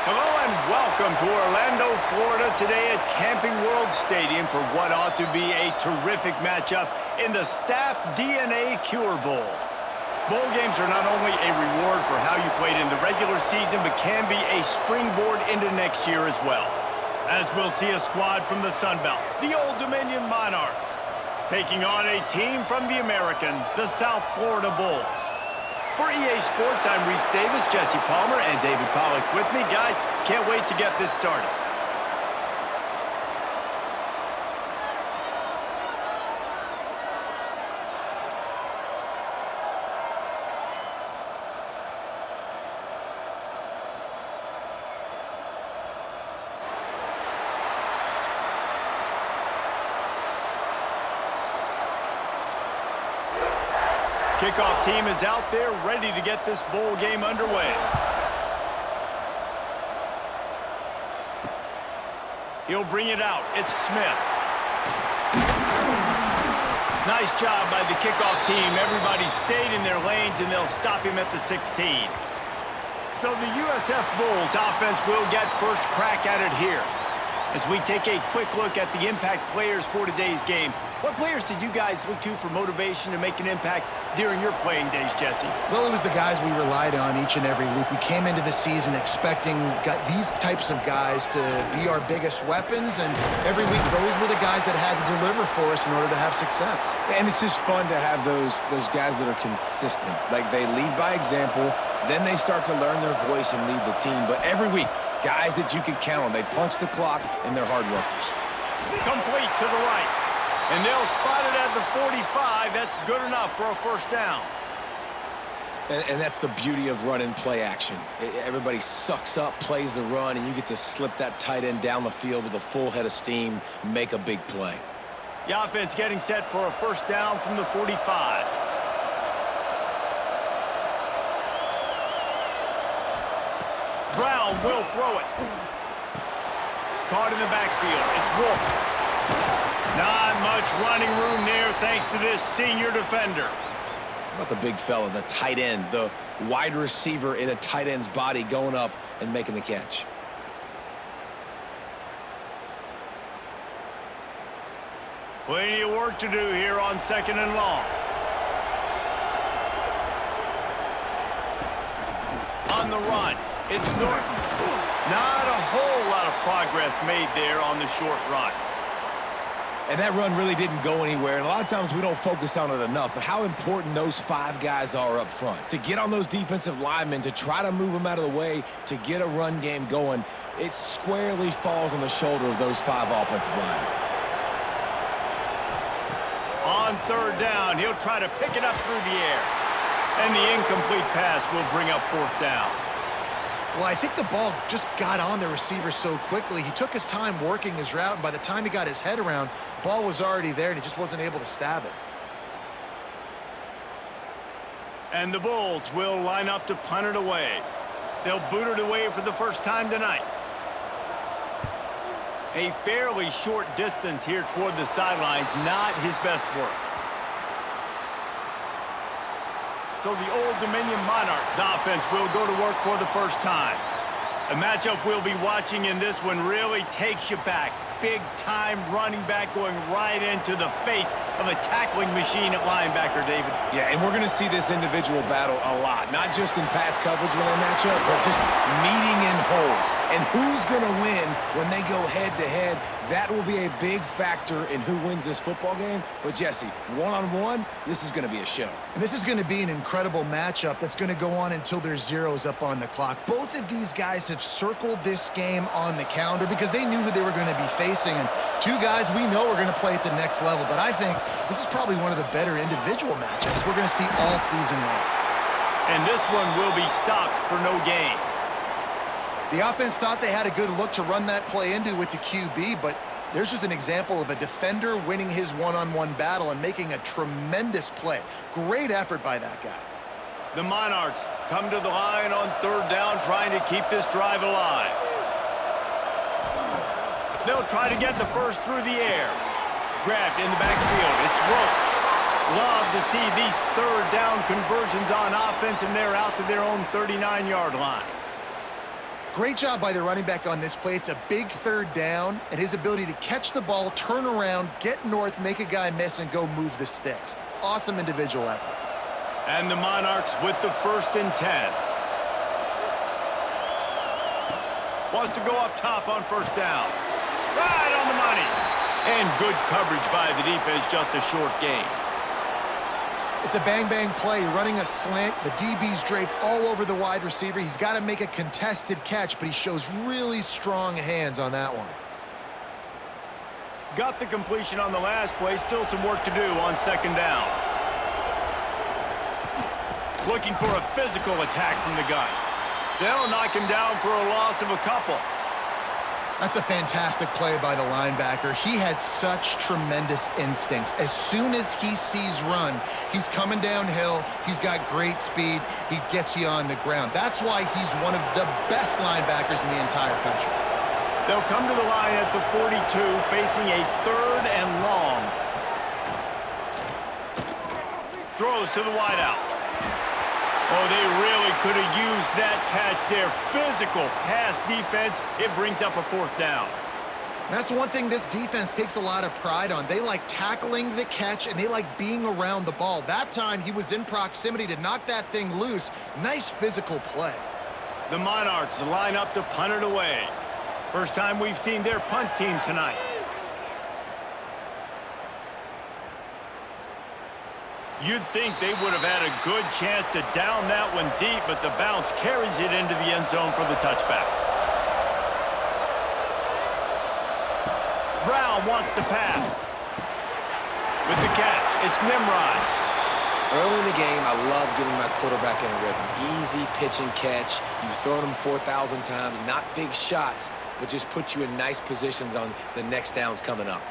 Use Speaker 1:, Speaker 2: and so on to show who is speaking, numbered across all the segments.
Speaker 1: Hello and welcome to Orlando, Florida today at Camping World Stadium for what ought to be a terrific matchup in the Staff DNA Cure Bowl. Bowl games are not only a reward for how you played in the regular season, but can be a springboard into next year as well. As we'll see a squad from the Sun Belt, the Old Dominion Monarchs, taking on a team from the American, the South Florida Bulls. For EA Sports, I'm Reese Davis, Jesse Palmer, and David Pollack with me. Guys, can't wait to get this started. Kickoff team is out there ready to get this bowl game underway. He'll bring it out. It's Smith. Nice job by the kickoff team. Everybody stayed in their lanes, and they'll stop him at the 16. So the USF Bulls offense will get first crack at it here. As we take a quick look at the impact players for today's game, what players did you guys look to for motivation to make an impact during your playing days, Jesse?
Speaker 2: Well, it was the guys we relied on each and every week. We came into the season expecting these types of guys to be our biggest weapons, and every week those were the guys that had to deliver for us in order to have success.
Speaker 3: And it's just fun to have those guys that are consistent. Like, they lead by example, then they start to learn their voice and lead the team. But every week, guys that you can count on. They punch the clock, and they're hard workers.
Speaker 1: Complete to the right. And they'll spot it at the 45. That's good enough for a first down.
Speaker 3: And that's the beauty of run and play action. Everybody sucks up, plays the run, and you get to slip that tight end down the field with a full head of steam, make a big play.
Speaker 1: The offense getting set for a first down from the 45. Brown will throw it. Caught in the backfield. It's Wolf. Not much running room there thanks to this senior defender.
Speaker 3: How about the big fella, the tight end, the wide receiver in a tight end's body going up and making the catch?
Speaker 1: Plenty of work to do here on second and long. On the run, it's Norton. Not a whole lot of progress made there on the short run.
Speaker 3: And that run really didn't go anywhere, and a lot of times we don't focus on it enough, but how important those five guys are up front. To get on those defensive linemen, to try to move them out of the way, to get a run game going, it squarely falls on the shoulder of those five offensive linemen.
Speaker 1: On third down, he'll try to pick it up through the air. And the incomplete pass will bring up fourth down.
Speaker 2: Well, I think the ball just got on the receiver so quickly. He took his time working his route, and by the time he got his head around, ball was already there, and he just wasn't able to stab it.
Speaker 1: And the Bulls will line up to punt it away. They'll boot it away for the first time tonight. A fairly short distance here toward the sidelines, not his best work. So the Old Dominion Monarchs offense will go to work for the first time. A matchup we'll be watching in this one really takes you back. Big-time running back going right into the face of a tackling machine at linebacker, David.
Speaker 3: Yeah, and we're going to see this individual battle a lot. Not just in pass coverage when they match up, but just meeting in holes. And who's going to win when they go head-to-head? That will be a big factor in who wins this football game. But, Jesse, one-on-one, this is going to be a show.
Speaker 2: And this is going to be an incredible matchup that's going to go on until there's zeros up on the clock. Both of these guys have circled this game on the calendar because they knew who they were going to be facing. And two guys we know are going to play at the next level. But I think this is probably one of the better individual matchups we're going to see all season long.
Speaker 1: And this one will be stopped for no gain.
Speaker 2: The offense thought they had a good look to run that play into with the QB, but there's just an example of a defender winning his one-on-one battle and making a tremendous play. Great effort by that guy.
Speaker 1: The Monarchs come to the line on third down, trying to keep this drive alive. They'll try to get the first through the air. Grabbed in the backfield. It's Roach. Love to see these third down conversions on offense, and they're out to their own 39-yard line.
Speaker 2: Great job by the running back on this play. It's a big third down, and his ability to catch the ball, turn around, get north, make a guy miss, and go move the sticks. Awesome individual effort.
Speaker 1: And the Monarchs with the 1st and 10. Wants to go up top on 1st down. Right on the money. And good coverage by the defense, just a short gain.
Speaker 2: It's a bang-bang play, running a slant. The DB's draped all over the wide receiver. He's got to make a contested catch, but he shows really strong hands on that one.
Speaker 1: Got the completion on the last play. Still some work to do on 2nd down. Looking for a physical attack from the gun. They'll knock him down for a loss of a couple.
Speaker 2: That's a fantastic play by the linebacker. He has such tremendous instincts. As soon as he sees run, he's coming downhill. He's got great speed. He gets you on the ground. That's why he's one of the best linebackers in the entire country.
Speaker 1: They'll come to the line at the 42, facing a 3rd and long. Throws to the wideout. Oh, they really could have used that catch there. Physical pass defense. It brings up a 4th down.
Speaker 2: That's one thing this defense takes a lot of pride on. They like tackling the catch, and they like being around the ball. That time, he was in proximity to knock that thing loose. Nice physical play.
Speaker 1: The Monarchs line up to punt it away. First time we've seen their punt team tonight. You'd think they would have had a good chance to down that one deep, but the bounce carries it into the end zone for the touchback. Brown wants to pass. With the catch, it's Nimrod.
Speaker 3: Early in the game, I love getting my quarterback in a rhythm. Easy pitch and catch. You've thrown them 4,000 times. Not big shots, but just put you in nice positions on the next downs coming up.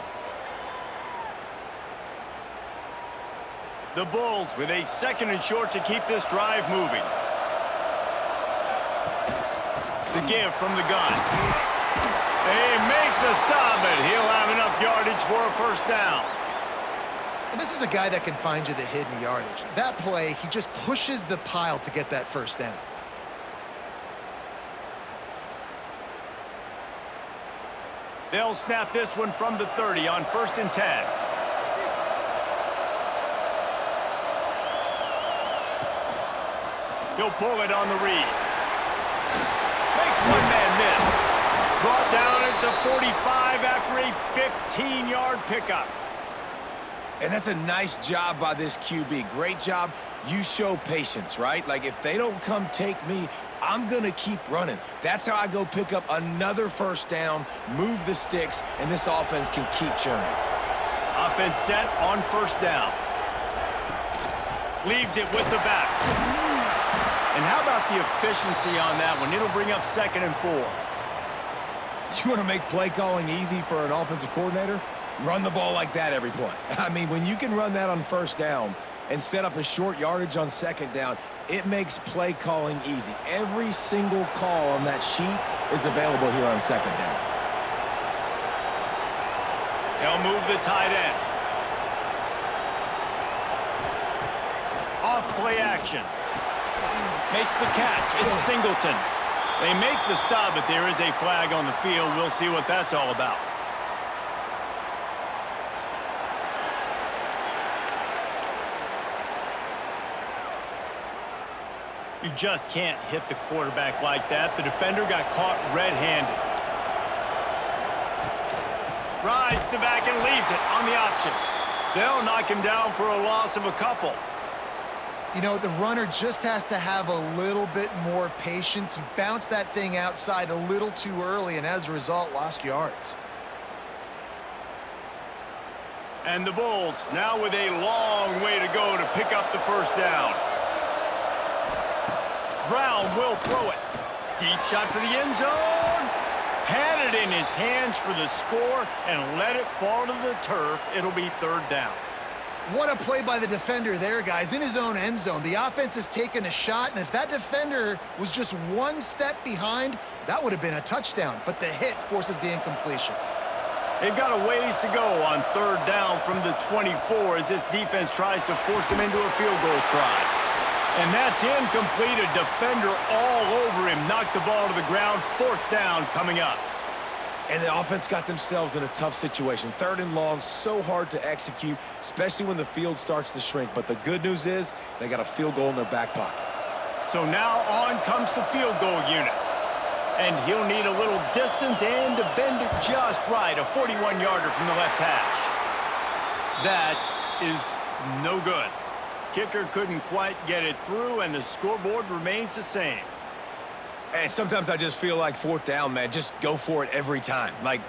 Speaker 1: The Bulls with a 2nd and short to keep this drive moving. The give from the gun. They make the stop, but he'll have enough yardage for a 1st down.
Speaker 2: And this is a guy that can find you the hidden yardage. That play, he just pushes the pile to get that 1st down.
Speaker 1: They'll snap this one from the 30 on 1st and 10. He'll pull it on the read. Makes one man miss. Brought down at the 45 after a 15-yard pickup.
Speaker 3: And that's a nice job by this QB. Great job. You show patience, right? Like, if they don't come take me, I'm going to keep running. That's how I go pick up another 1st down, move the sticks, and this offense can keep churning.
Speaker 1: Offense set on 1st down. Leaves it with the back. And how about the efficiency on that one? It'll bring up 2nd and 4.
Speaker 3: You want to make play calling easy for an offensive coordinator? Run the ball like that every play. I mean, when you can run that on 1st down and set up a short yardage on 2nd down, it makes play calling easy. Every single call on that sheet is available here on 2nd down.
Speaker 1: They'll move the tight end. Off play action. Makes the catch. It's Singleton. They make the stop, but there is a flag on the field. We'll see what that's all about. You just can't hit the quarterback like that. The defender got caught red-handed. Rides the back and leaves it on the option. They'll knock him down for a loss of a couple.
Speaker 2: You know, the runner just has to have a little bit more patience. He bounced that thing outside a little too early, and as a result, lost yards.
Speaker 1: And the Bulls now with a long way to go to pick up the 1st down. Brown will throw it. Deep shot for the end zone. Had it in his hands for the score and let it fall to the turf. It'll be 3rd down.
Speaker 2: What a play by the defender there, guys. In his own end zone, the offense has taken a shot, and if that defender was just one step behind, that would have been a touchdown. But the hit forces the incompletion.
Speaker 1: They've got a ways to go on 3rd down from the 24 as this defense tries to force them into a field goal try. And that's incomplete. A defender all over him. knocked the ball to the ground. 4th down coming up.
Speaker 3: And the offense got themselves in a tough situation. 3rd and long, so hard to execute, especially when the field starts to shrink. But the good news is they got a field goal in their back pocket.
Speaker 1: So now on comes the field goal unit. And he'll need a little distance and to bend it just right. A 41-yarder from the left hash. That is no good. Kicker couldn't quite get it through, and the scoreboard remains the same.
Speaker 3: And sometimes I just feel like 4th down, man, just go for it every time. Like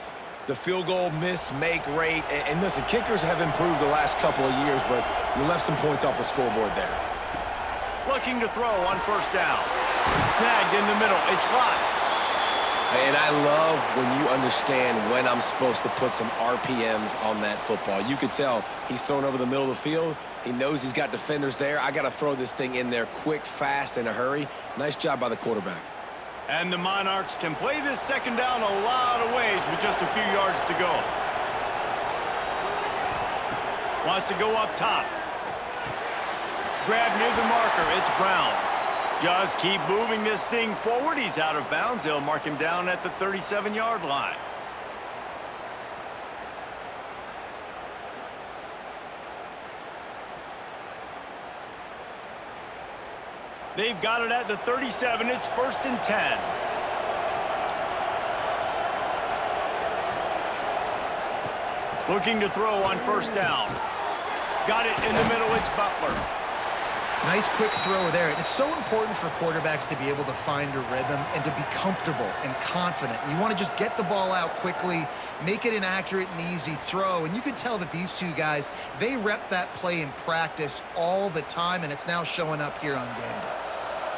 Speaker 3: the field goal miss-make rate. And listen, kickers have improved the last couple of years, but you left some points off the scoreboard there.
Speaker 1: Looking to throw on 1st down. Snagged in the middle. It's locked.
Speaker 3: And I love when you understand when I'm supposed to put some RPMs on that football. You could tell he's thrown over the middle of the field. He knows he's got defenders there. I got to throw this thing in there quick, fast, in a hurry. Nice job by the quarterback.
Speaker 1: And the Monarchs can play this 2nd down a lot of ways with just a few yards to go. Wants to go up top. Grab near the marker. It's Brown. Just keep moving this thing forward. He's out of bounds. They'll mark him down at the 37-yard line. They've got it at the 37. It's 1st and 10. Looking to throw on 1st down. Got it in the middle. It's Butler.
Speaker 2: Nice quick throw there. And it's so important for quarterbacks to be able to find a rhythm and to be comfortable and confident. You want to just get the ball out quickly, make it an accurate and easy throw. And you could tell that these two guys, they rep that play in practice all the time, and it's now showing up here on game day.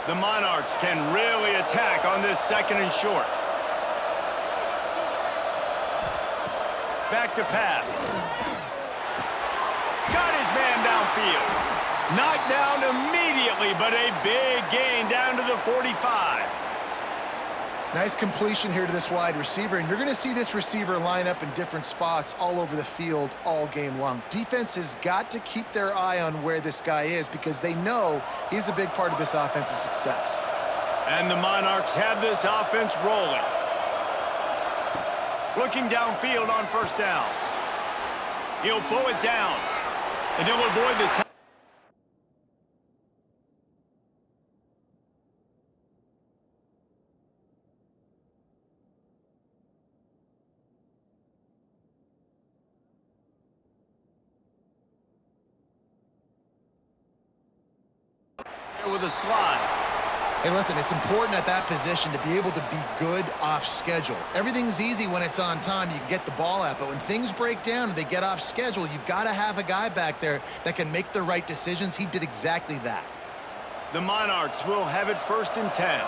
Speaker 1: The Monarchs can really attack on this 2nd and short. Back to pass. Got his man downfield. Knocked down immediately, but a big gain down to the 45.
Speaker 2: Nice completion here to this wide receiver, and you're going to see this receiver line up in different spots all over the field all game long. Defense has got to keep their eye on where this guy is because they know he's a big part of this offense's success.
Speaker 1: And the Monarchs have this offense rolling. Looking downfield on 1st down. He'll pull it down, and he'll avoid the with a slide.
Speaker 2: Hey, listen, it's important at that position to be able to be good off schedule. Everything's easy when it's on time. You can get the ball out, but when things break down and they get off schedule, you've got to have a guy back there that can make the right decisions. He did exactly that.
Speaker 1: The Monarchs will have it 1st and 10.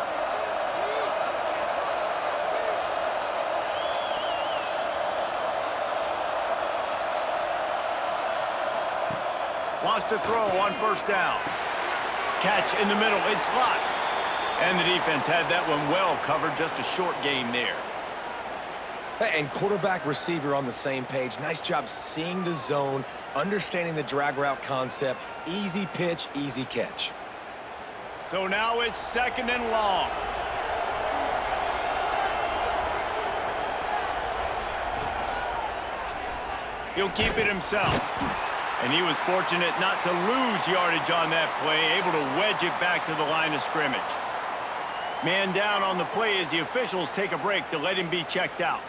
Speaker 1: Wants to throw on 1st down. Catch in the middle. It's locked. And the defense had that one well covered. Just a short game there.
Speaker 3: And quarterback receiver on the same page. Nice job seeing the zone, understanding the drag route concept. Easy pitch, easy catch.
Speaker 1: So now it's 2nd and long. He'll keep it himself. And he was fortunate not to lose yardage on that play, able to wedge it back to the line of scrimmage. Man down on the play as the officials take a break to let him be checked out.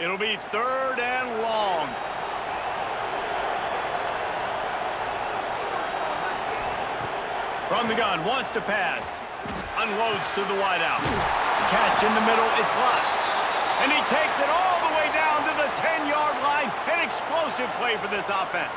Speaker 1: It'll be 3rd and long. From the gun, wants to pass. Unloads to the wideout. Catch in the middle, it's locked. And he takes it all the way down to the 10-yard line. An explosive play for this offense.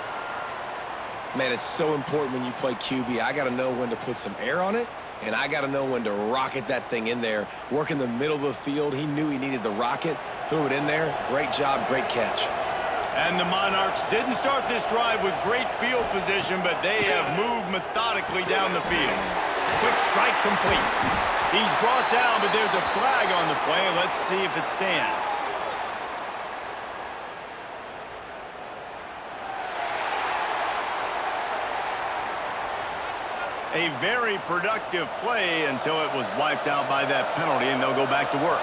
Speaker 3: Man, it's so important when you play QB. I got to know when to put some air on it, and I got to know when to rocket that thing in there. Work in the middle of the field. He knew he needed the rocket, threw it in there. Great job, great catch.
Speaker 1: And the Monarchs didn't start this drive with great field position, but they have moved methodically down the field. Quick strike complete. He's brought down, but there's a flag on the play. Let's see if it stands. A A very productive play until it was wiped out by that penalty, and they'll go back to work.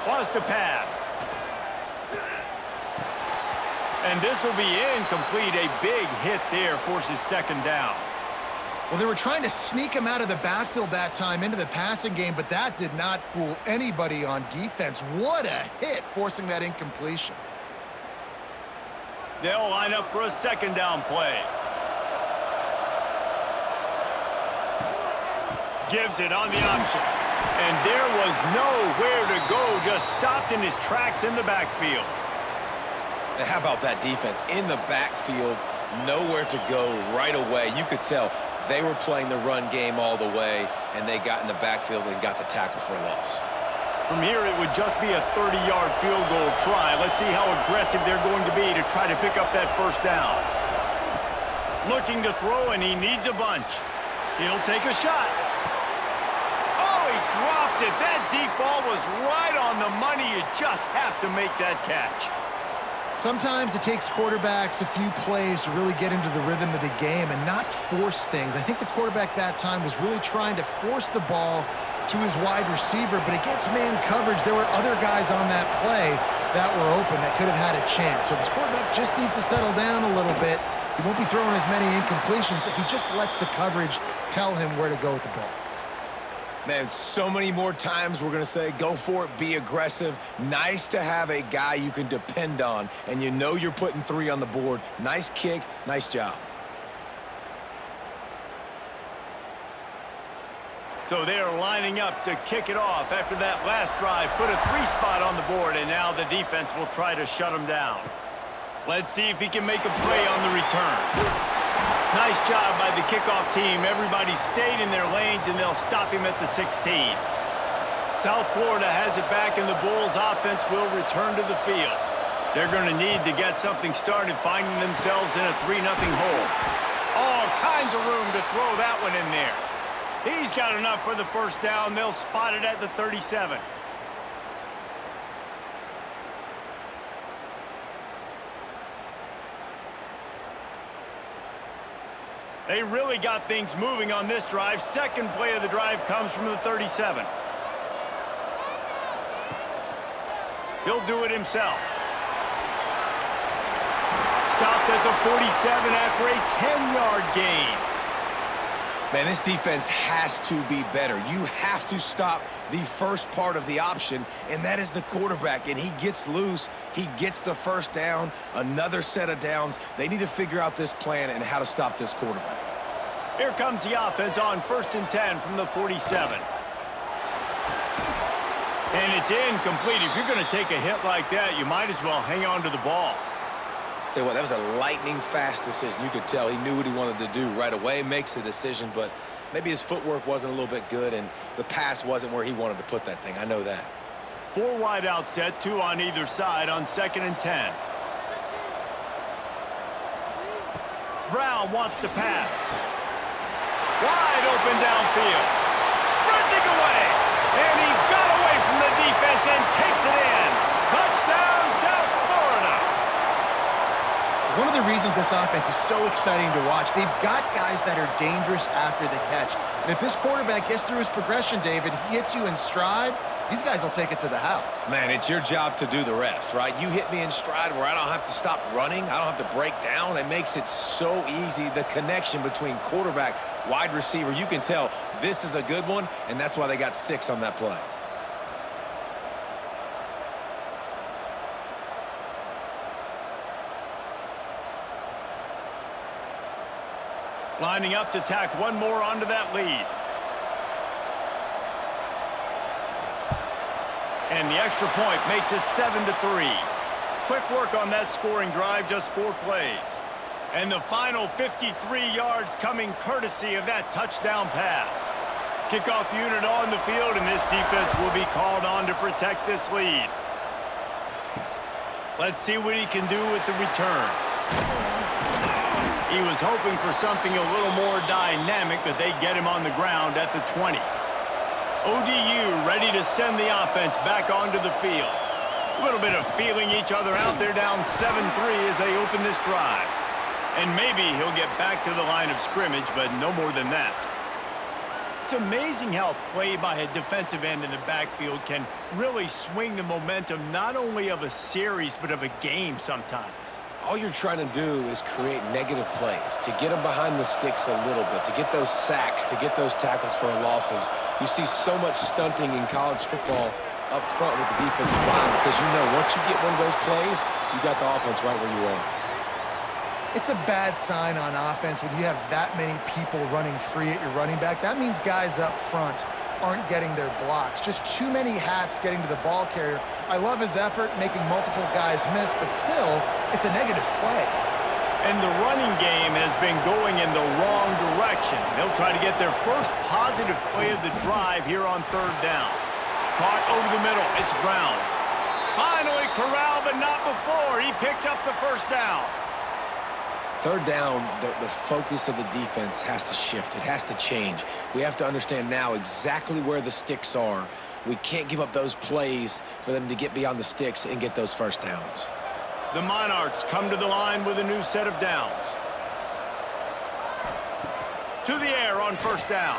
Speaker 1: Wants to pass. And this will be incomplete. A big hit there forces second down.
Speaker 2: Well, they were trying to sneak him out of the backfield that time into the passing game, but that did not fool anybody on defense. What a hit, forcing that incompletion.
Speaker 1: They'll line up for a second down play. Gives it on the option. And there was nowhere to go, just stopped in his tracks in the backfield.
Speaker 3: Now, how about that defense? In the backfield, nowhere to go right away. You could tell they were playing the run game all the way, and they got in the backfield and got the tackle for a loss.
Speaker 1: From here, it would just be a 30-yard field goal try. Let's see how aggressive they're going to be to try to pick up that first down. Looking to throw, and he needs a bunch. He'll take a shot. Oh, he dropped it. That deep ball was right on the money. You just have to make that catch.
Speaker 2: Sometimes it takes quarterbacks a few plays to really get into the rhythm of the game and not force things. I think the quarterback that time was really trying to force the ball to his wide receiver, but against man coverage, there were other guys on that play that were open that could have had a chance. So this quarterback just needs to settle down a little bit. He won't be throwing as many incompletions if he just lets the coverage tell him where to go with the ball.
Speaker 3: Man, so many more times we're going to say, go for it, be aggressive. Nice to have a guy you can depend on, and you know you're putting 3 on the board. Nice kick, nice job.
Speaker 1: So they're lining up to kick it off after that last drive. Put a 3 spot on the board, and now the defense will try to shut him down. Let's see if he can make a play on the return. Nice job by the kickoff team. Everybody stayed in their lanes, and they'll stop him at the 16. South Florida has it back, and the Bulls offense will return to the field. They're going to need to get something started, finding themselves in a 3-0 hole. All kinds of room to throw that one in there. He's got enough for the first down. They'll spot it at the 37. They really got things moving on this drive. Second play of the drive comes from the 37. He'll do it himself. Stopped at the 47 after a 10-yard gain.
Speaker 3: Man, this defense has to be better. You have to stop the first part of the option, and that is the quarterback. And he gets loose. He gets the first down, another set of downs. They need to figure out this plan and how to stop this quarterback.
Speaker 1: Here comes the offense on 1st and 10 from the 47. And it's incomplete. If you're going to take a hit like that, you might as well hang on to the ball.
Speaker 3: Tell you what, that was a lightning-fast decision. You could tell he knew what he wanted to do right away, makes the decision, but maybe his footwork wasn't a little bit good, and the pass wasn't where he wanted to put that thing. I know that.
Speaker 1: 4 wide out set, 2 on either side on 2nd and 10. Brown wants to pass. Wide open downfield. Sprinting away. And he got away from the defense and takes it in. Touchdown, South Florida.
Speaker 2: One of the reasons this offense is so exciting to watch, they've got guys that are dangerous after the catch. And if this quarterback gets through his progression, David, he hits you in stride, these guys will take it to the house.
Speaker 3: Man, it's your job to do the rest, right? You hit me in stride where I don't have to stop running. I don't have to break down. It makes it so easy, the connection between quarterback, wide receiver. You can tell this is a good one, and that's why they got 6 on that play.
Speaker 1: Lining up to tack one more onto that lead. And the extra point makes it 7-3. Quick work on that scoring drive, just 4 plays. And the final 53 yards coming courtesy of that touchdown pass. Kickoff unit on the field, and this defense will be called on to protect this lead. Let's see what he can do with the return. He was hoping for something a little more dynamic, but they get him on the ground at the 20. ODU ready to send the offense back onto the field. A little bit of feeling each other out. They're down 7-3 as they open this drive. And maybe he'll get back to the line of scrimmage, but no more than that. It's amazing how play by a defensive end in the backfield can really swing the momentum not only of a series, but of a game sometimes.
Speaker 3: All you're trying to do is create negative plays, to get them behind the sticks a little bit, to get those sacks, to get those tackles for losses. You see so much stunting in college football up front with the defensive line because you know once you get one of those plays, you got the offense right where you want.
Speaker 2: It's a bad sign on offense when you have that many people running free at your running back. That means guys up front aren't getting their blocks. Just too many hats getting to the ball carrier. I love his effort, making multiple guys miss, but still, it's a negative play.
Speaker 1: And the running game has been going in the wrong direction. They'll try to get their first positive play of the drive here on third down. Caught over the middle. It's Brown. Finally corralled, but not before. He picks up the first down.
Speaker 3: Third down, the focus of the defense has to shift. It has to change. We have to understand now exactly where the sticks are. We can't give up those plays for them to get beyond the sticks and get those first downs.
Speaker 1: The Monarchs come to the line with a new set of downs. To the air on first down.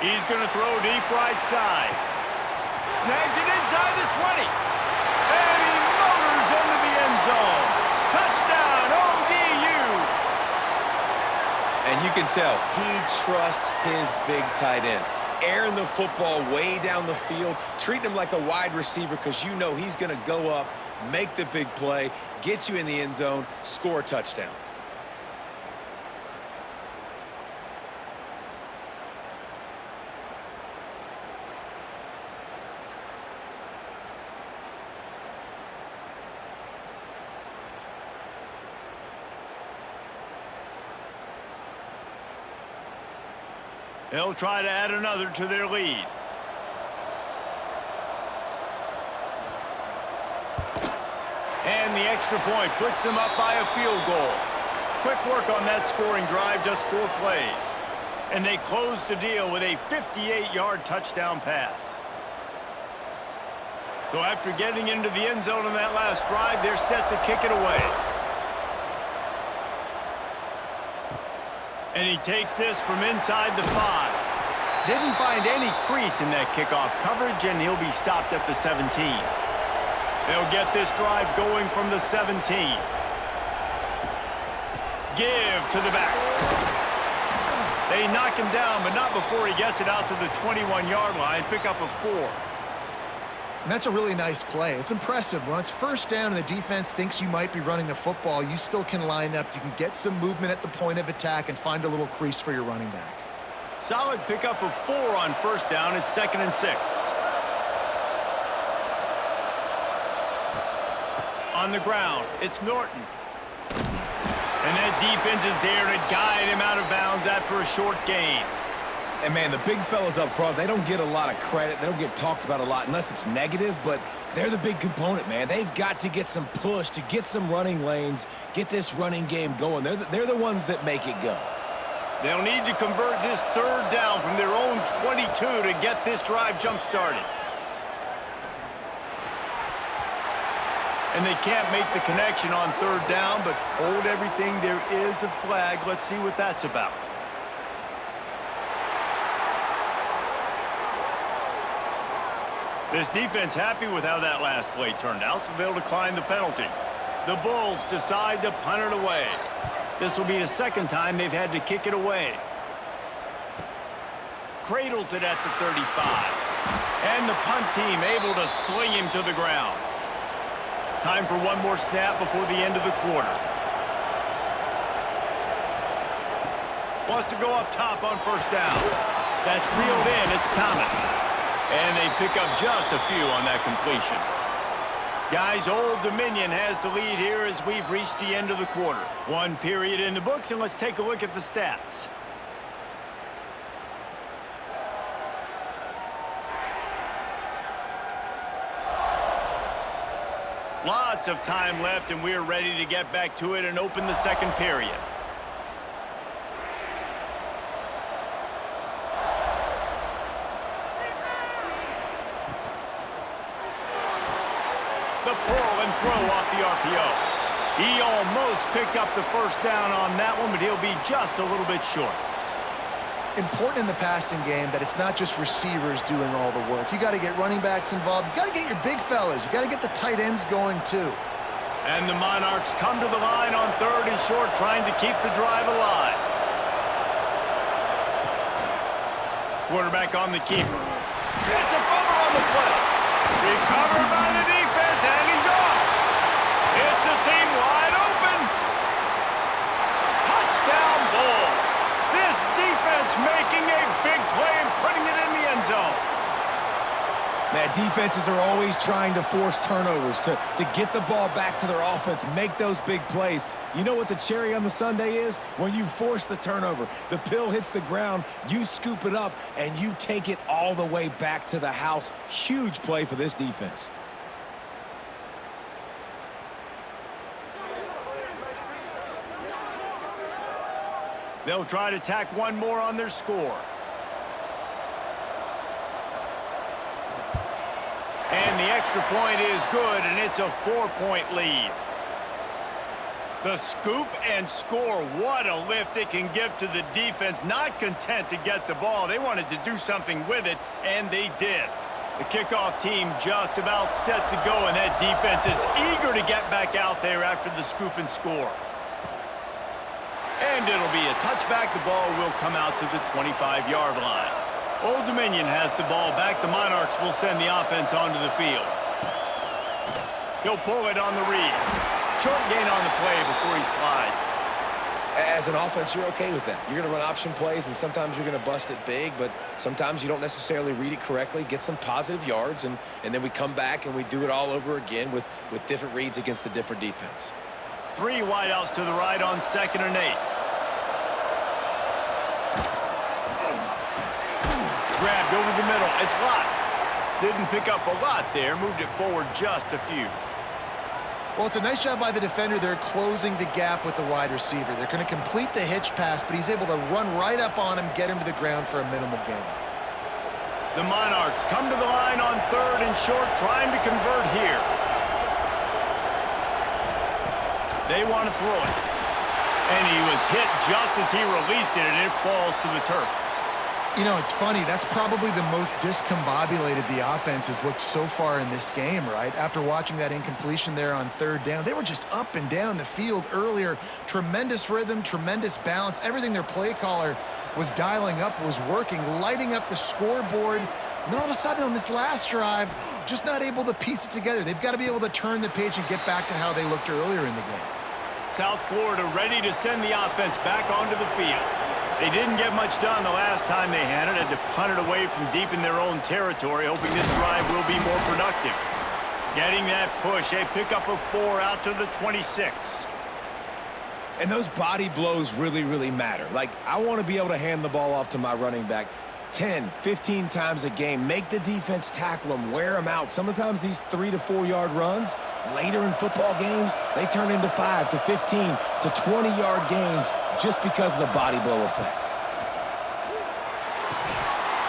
Speaker 1: He's going to throw deep right side. Snags it inside the 20. And he motors into the end zone. Touchdown, ODU.
Speaker 3: And you can tell he trusts his big tight end. Airing the football way down the field, treating him like a wide receiver because you know he's going to go up, make the big play, get you in the end zone, score a touchdown.
Speaker 1: They'll try to add another to their lead. And the extra point puts them up by a field goal. Quick work on that scoring drive, just 4 plays. And they close the deal with a 58-yard touchdown pass. So after getting into the end zone on that last drive, they're set to kick it away. And he takes this from inside the 5. Didn't find any crease in that kickoff coverage, and he'll be stopped at the 17. They'll get this drive going from the 17. Give to the back. They knock him down, but not before he gets it out to the 21-yard line. Pick up a 4.
Speaker 2: And that's a really nice play. It's impressive. When it's first down and the defense thinks you might be running the football, you still can line up. You can get some movement at the point of attack and find a little crease for your running back.
Speaker 1: Solid pickup of 4 on first down. It's 2nd and 6. On the ground, it's Norton. And that defense is there to guide him out of bounds after a short gain.
Speaker 3: And, man, the big fellas up front, they don't get a lot of credit. They don't get talked about a lot unless it's negative, but they're the big component, man. They've got to get some push, to get some running lanes, get this running game going. They're the ones that make it go.
Speaker 1: They'll need to convert this third down from their own 22 to get this drive jump-started. And they can't make the connection on third down, but hold everything. There is a flag. Let's see what that's about. This defense happy with how that last play turned out, so they'll decline the penalty. The Bulls decide to punt it away. This will be the second time they've had to kick it away. Cradles it at the 35. And the punt team able to sling him to the ground. Time for one more snap before the end of the quarter. Wants to go up top on first down. That's reeled in. It's Thomas. And they pick up just a few on that completion. Guys, Old Dominion has the lead here as we've reached the end of the quarter. 1 period in the books, and let's take a look at the stats. Lots of time left, and we're ready to get back to it and open the second period. The pull and throw off the RPO. He almost picked up the first down on that one, but he'll be just a little bit short.
Speaker 2: Important in the passing game that it's not just receivers doing all the work. You got to get running backs involved. You got to get your big fellas. You got to get the tight ends going too.
Speaker 1: And the Monarchs come to the line on 3rd and short, trying to keep the drive alive. Quarterback on the keeper. It's a fumble on the play. Recovered by the defense, and he's off. It's a seam wide open. Touchdown Bulls. This defense making a big play and putting it in the end zone.
Speaker 3: Man, defenses are always trying to force turnovers to get the ball back to their offense, make those big plays. You know what the cherry on the sundae is? When you force the turnover, the pill hits the ground, you scoop it up, and you take it all the way back to the house. Huge play for this defense.
Speaker 1: They'll try to tack one more on their score. And the extra point is good, and it's a 4-point lead. The scoop and score, what a lift it can give to the defense. Not content to get the ball. They wanted to do something with it, and they did. The kickoff team just about set to go, and that defense is eager to get back out there after the scoop and score. And it'll be a touchback. The ball will come out to the 25-yard line. Old Dominion has the ball back. The Monarchs will send the offense onto the field. He'll pull it on the read. Short gain on the play before he slides.
Speaker 3: As an offense, you're okay with that. You're going to run option plays, and sometimes you're going to bust it big, but sometimes you don't necessarily read it correctly, get some positive yards, and then we come back and we do it all over again with different reads against the different defense.
Speaker 1: 3 wideouts to the right on 2nd and 8. Grabbed over the middle. It's Lott. Didn't pick up a lot there. Moved it forward just a few.
Speaker 2: Well, it's a nice job by the defender. They're closing the gap with the wide receiver. They're going to complete the hitch pass, but he's able to run right up on him, get him to the ground for a minimal gain.
Speaker 1: The Monarchs come to the line on 3rd and short, trying to convert here. They want to throw it. And he was hit just as he released it, and it falls to the turf.
Speaker 2: You know, it's funny. That's probably the most discombobulated the offense has looked so far in this game, right? After watching that incompletion there on 3rd down, they were just up and down the field earlier. Tremendous rhythm, tremendous balance. Everything their play caller was dialing up was working, lighting up the scoreboard. And then all of a sudden on this last drive, just not able to piece it together. They've got to be able to turn the page and get back to how they looked earlier in the game.
Speaker 1: South Florida ready to send the offense back onto the field. They didn't get much done the last time they had to punt it away from deep in their own territory, hoping this drive will be more productive. Getting that push, a pickup of 4 out to the 26.
Speaker 3: And those body blows really, really matter. Like, I want to be able to hand the ball off to my running back 10, 15 times a game. Make the defense tackle them, wear them out. Sometimes these 3 to 4 yard runs, later in football games, they turn into 5 to 15 to 20 yard gains just because of the body blow effect.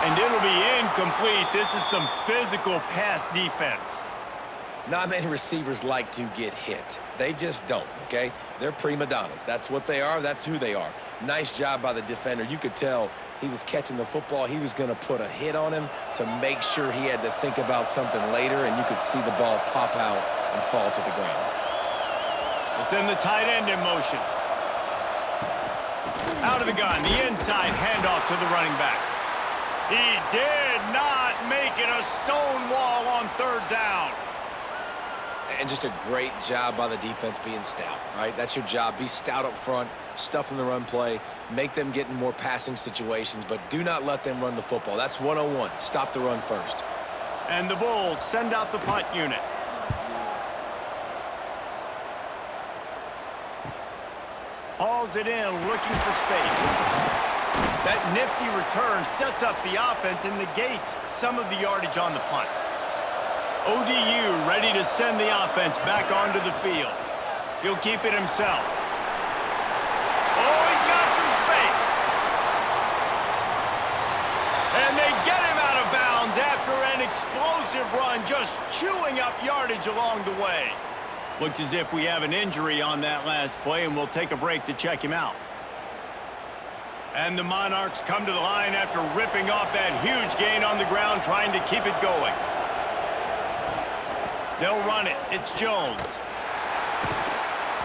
Speaker 1: And it'll be incomplete. This is some physical pass defense.
Speaker 3: Not many receivers like to get hit. They just don't, okay? They're prima donnas. That's what they are. That's who they are. Nice job by the defender. You could tell he was catching the football. He was going to put a hit on him to make sure he had to think about something later, and you could see the ball pop out and fall to the ground.
Speaker 1: We'll send the tight end in motion. Out of the gun, the inside handoff to the running back. He did not make it. A stone wall on 3rd down.
Speaker 3: And just a great job by the defense being stout, right? That's your job. Be stout up front, stuff in the run play, make them get in more passing situations, but do not let them run the football. That's 101. Stop the run first.
Speaker 1: And the Bulls send out the punt unit. Hauls it in, looking for space. That nifty return sets up the offense and negates some of the yardage on the punt. ODU ready to send the offense back onto the field. He'll keep it himself. Oh, he's got some space. And they get him out of bounds after an explosive run, just chewing up yardage along the way. Looks as if we have an injury on that last play, and we'll take a break to check him out. And the Monarchs come to the line after ripping off that huge gain on the ground, trying to keep it going. They'll run it. It's Jones.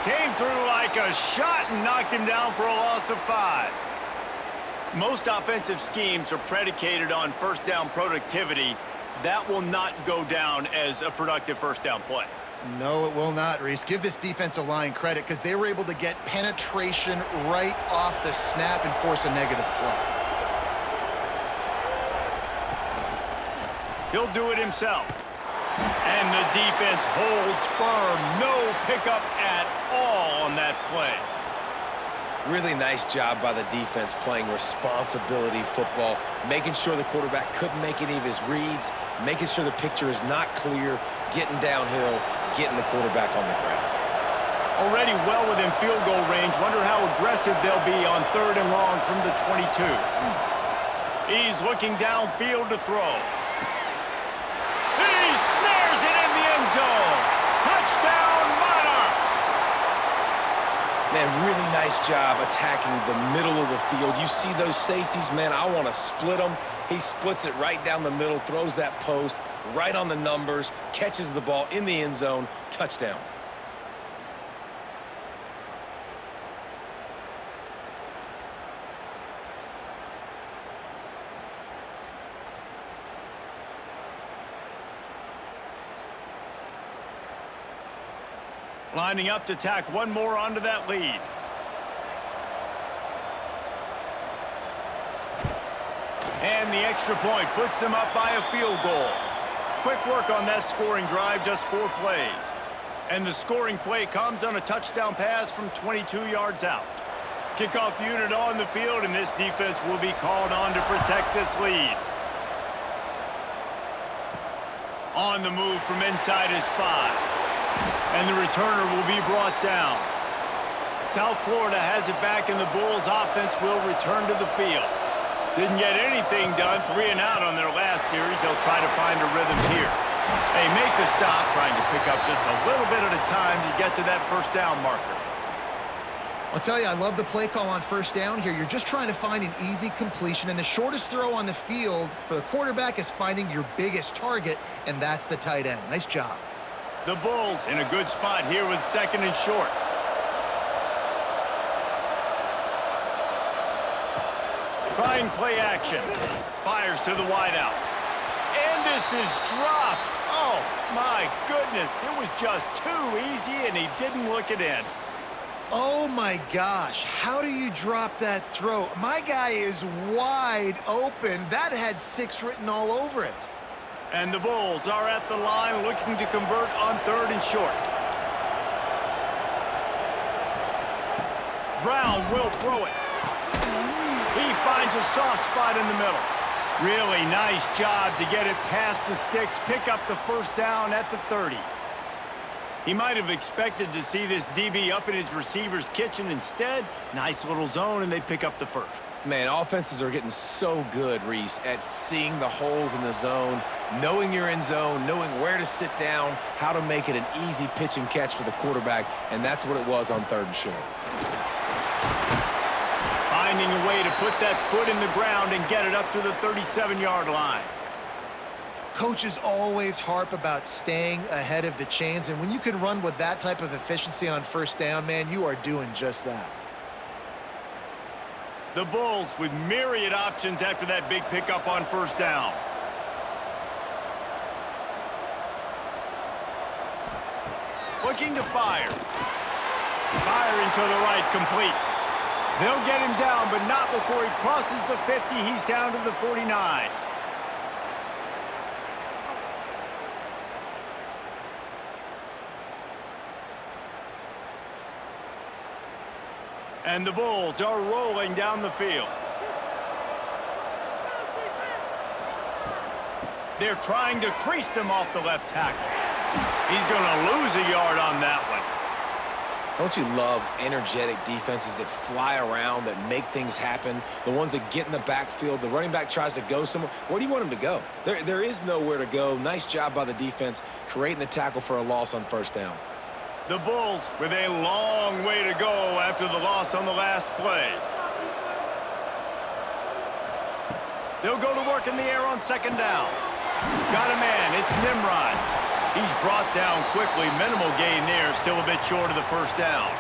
Speaker 1: Came through like a shot and knocked him down for a loss of 5. Most offensive schemes are predicated on first down productivity. That will not go down as a productive first down play.
Speaker 2: No, it will not, Reese. Give this defensive line credit because they were able to get penetration right off the snap and force a negative play.
Speaker 1: He'll do it himself. And the defense holds firm. No pickup at all on that play.
Speaker 3: Really nice job by the defense playing responsibility football, making sure the quarterback couldn't make any of his reads, making sure the picture is not clear, getting downhill, getting the quarterback on the ground.
Speaker 1: Already well within field goal range. Wonder how aggressive they'll be on 3rd and long from the 22. He's looking downfield to throw. He snares it in the end zone. Touchdown, Monarchs!
Speaker 3: Man, really nice job attacking the middle of the field. You see those safeties, man, I want to split them. He splits it right down the middle, throws that post, right on the numbers, catches the ball in the end zone, touchdown.
Speaker 1: Lining up to tack one more onto that lead. And the extra point puts them up by a field goal. Quick work on that scoring drive, just 4 plays. And the scoring play comes on a touchdown pass from 22 yards out. Kickoff unit on the field, and this defense will be called on to protect this lead. On the move from inside his 5. And the returner will be brought down. South Florida has it back, and the Bulls offense will return to the field. Didn't get anything done, 3 and out on their last series. They'll try to find a rhythm here. They make the stop, trying to pick up just a little bit at a time to get to that first down marker.
Speaker 2: I'll tell you, I love the play call on first down here. You're just trying to find an easy completion, and the shortest throw on the field for the quarterback is finding your biggest target, and that's the tight end. Nice job.
Speaker 1: The Bulls in a good spot here with 2nd and short. Trying play action. Fires to the wideout. And this is dropped. Oh, my goodness. It was just too easy, and he didn't look it in.
Speaker 2: Oh, my gosh. How do you drop that throw? My guy is wide open. That had 6 written all over it.
Speaker 1: And the Bulls are at the line looking to convert on 3rd and short. Brown will throw it. He finds a soft spot in the middle. Really nice job to get it past the sticks, pick up the first down at the 30. He might have expected to see this DB up in his receiver's kitchen. Instead, nice little zone, and they pick up the first.
Speaker 3: Man, offenses are getting so good, Reese, at seeing the holes in the zone, knowing you're in zone, knowing where to sit down, how to make it an easy pitch and catch for the quarterback, and that's what it was on 3rd and short.
Speaker 1: Finding a way to put that foot in the ground and get it up to the 37-yard line.
Speaker 2: Coaches always harp about staying ahead of the chains, and when you can run with that type of efficiency on first down, man, you are doing just that.
Speaker 1: The Bulls with myriad options after that big pickup on first down. Looking to fire. Firing to the right, complete. They'll get him down, but not before he crosses the 50. He's down to the 49. And the Bulls are rolling down the field. They're trying to crease them off the left tackle. He's going to lose a yard on that one.
Speaker 3: Don't you love energetic defenses that fly around, that make things happen, the ones that get in the backfield? The running back tries to go somewhere. Where do you want him to go? There is nowhere to go. Nice job by the defense creating the tackle for a loss on first down.
Speaker 1: The Bulls with a long way to go after the loss on the last play. They'll go to work in the air on second down. Got a man. It's Nimrod. He's brought down quickly. Minimal gain there. Still a bit short of the first down.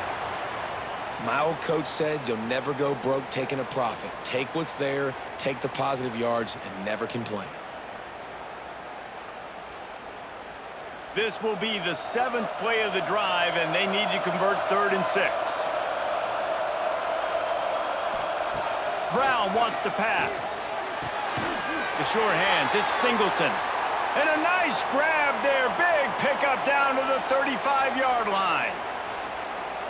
Speaker 3: My old coach said you'll never go broke taking a profit. Take what's there, take the positive yards, and never complain.
Speaker 1: This will be the 7th play of the drive, and they need to convert 3rd and 6. Brown wants to pass. The sure hands, it's Singleton. And a nice grab there. Big pickup down to the 35-yard line.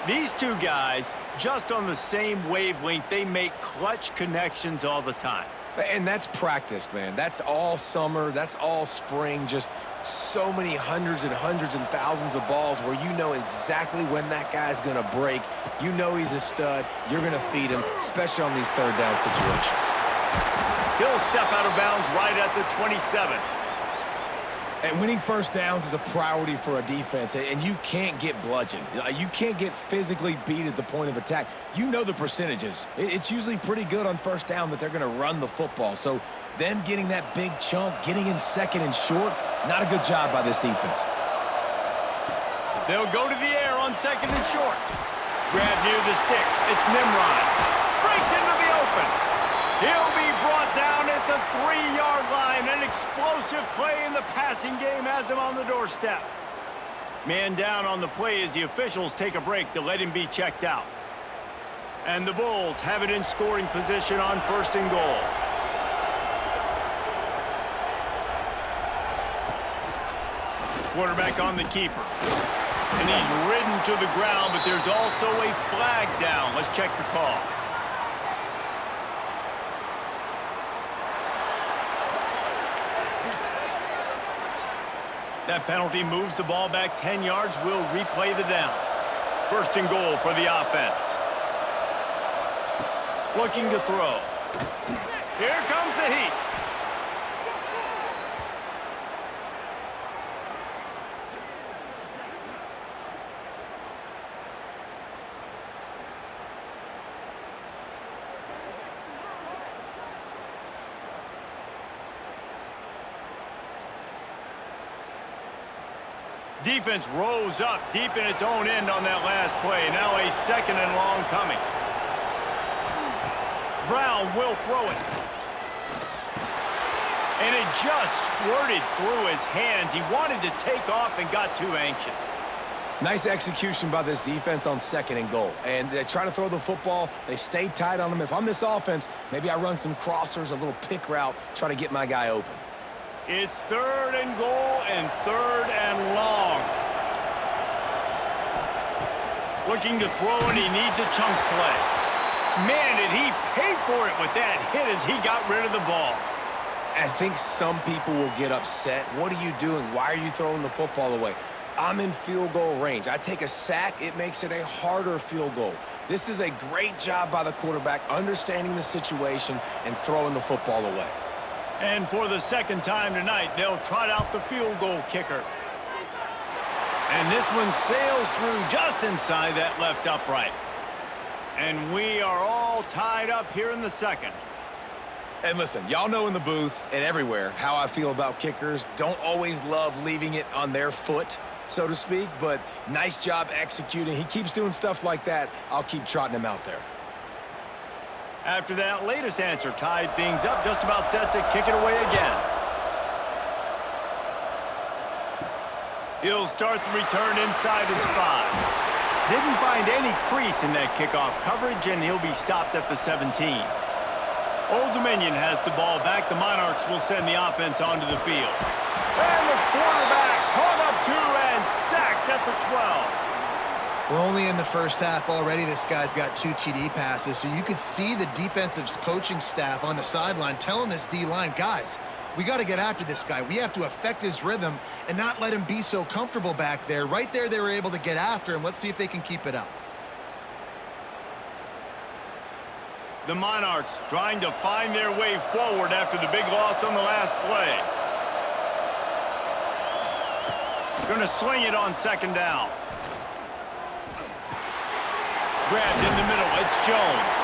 Speaker 1: These two guys, just on the same wavelength, they make clutch connections all the time.
Speaker 3: And that's practiced, man. That's all summer. That's all spring. Just so many hundreds and thousands of balls where you know exactly when that guy's going to break. You know he's a stud. You're going to feed him, especially on these third down situations.
Speaker 1: He'll step out of bounds right at the 27.
Speaker 3: And winning first downs is a priority for a defense, and you can't get bludgeoned. You can't get physically beat at the point of attack. You know the percentages. It's usually pretty good on first down that they're going to run the football. So them getting that big chunk, getting in second and short, not a good job by this defense.
Speaker 1: They'll go to the air on second and short. Grab near the sticks. It's Nimrod. Breaks into the open. He'll be brought down at the 3-yard line. An explosive play in the passing game has him on the doorstep. Man down on the play as the officials take a break to let him be checked out. And the Bulls have it in scoring position on 1st and goal. Quarterback on the keeper. And he's ridden to the ground, but there's also a flag down. Let's check the call. That penalty moves the ball back 10 yards. We'll replay the down. 1st and goal for the offense. Looking to throw. Here comes the heat. Defense rose up deep in its own end on that last play. Now a 2nd and long coming. Brown will throw it. And it just squirted through his hands. He wanted to take off and got too anxious.
Speaker 3: Nice execution by this defense on 2nd and goal. And they try to throw the football. They stay tight on them. If I'm this offense, maybe I run some crossers, a little pick route, try to get my guy open.
Speaker 1: It's 3rd and goal and 3rd and long. Looking to throw, and he needs a chunk play. Man, did he pay for it with that hit as he got rid of the ball.
Speaker 3: I think some people will get upset. What are you doing? Why are you throwing the football away? I'm in field goal range. I take a sack, it makes it a harder field goal. This is a great job by the quarterback, understanding the situation and throwing the football away.
Speaker 1: And for the 2nd time tonight, they'll trot out the field goal kicker. And this one sails through just inside that left upright. And we are all tied up here in the 2nd.
Speaker 3: And listen, y'all know in the booth and everywhere how I feel about kickers. Don't always love leaving it on their foot, so to speak, but nice job executing. He keeps doing stuff like that. I'll keep trotting him out there.
Speaker 1: After that latest answer tied things up, just about set to kick it away again. He'll start the return inside his 5. Didn't find any crease in that kickoff coverage, and he'll be stopped at the 17. Old Dominion has the ball back. The Monarchs will send the offense onto the field. And the quarterback caught up to and sacked at the 12.
Speaker 2: We're only in the first half already. This guy's got 2 TD passes, so you could see the defensive coaching staff on the sideline telling this D-line, guys, we got to get after this guy. We have to affect his rhythm and not let him be so comfortable back there. Right there, they were able to get after him. Let's see if they can keep it up.
Speaker 1: The Monarchs trying to find their way forward after the big loss on the last play. Going to sling it on 2nd down. Grabbed in the middle. It's Jones.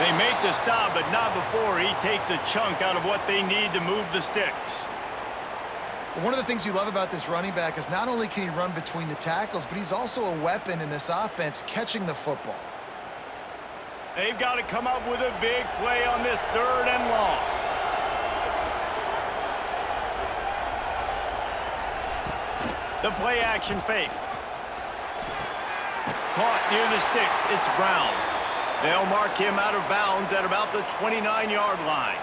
Speaker 1: They make the stop, but not before he takes a chunk out of what they need to move the sticks.
Speaker 2: One of the things you love about this running back is not only can he run between the tackles, but he's also a weapon in this offense catching the football.
Speaker 1: They've got to come up with a big play on this 3rd and long. The play action fake. Caught near the sticks. It's Brown. They'll mark him out of bounds at about the 29-yard line.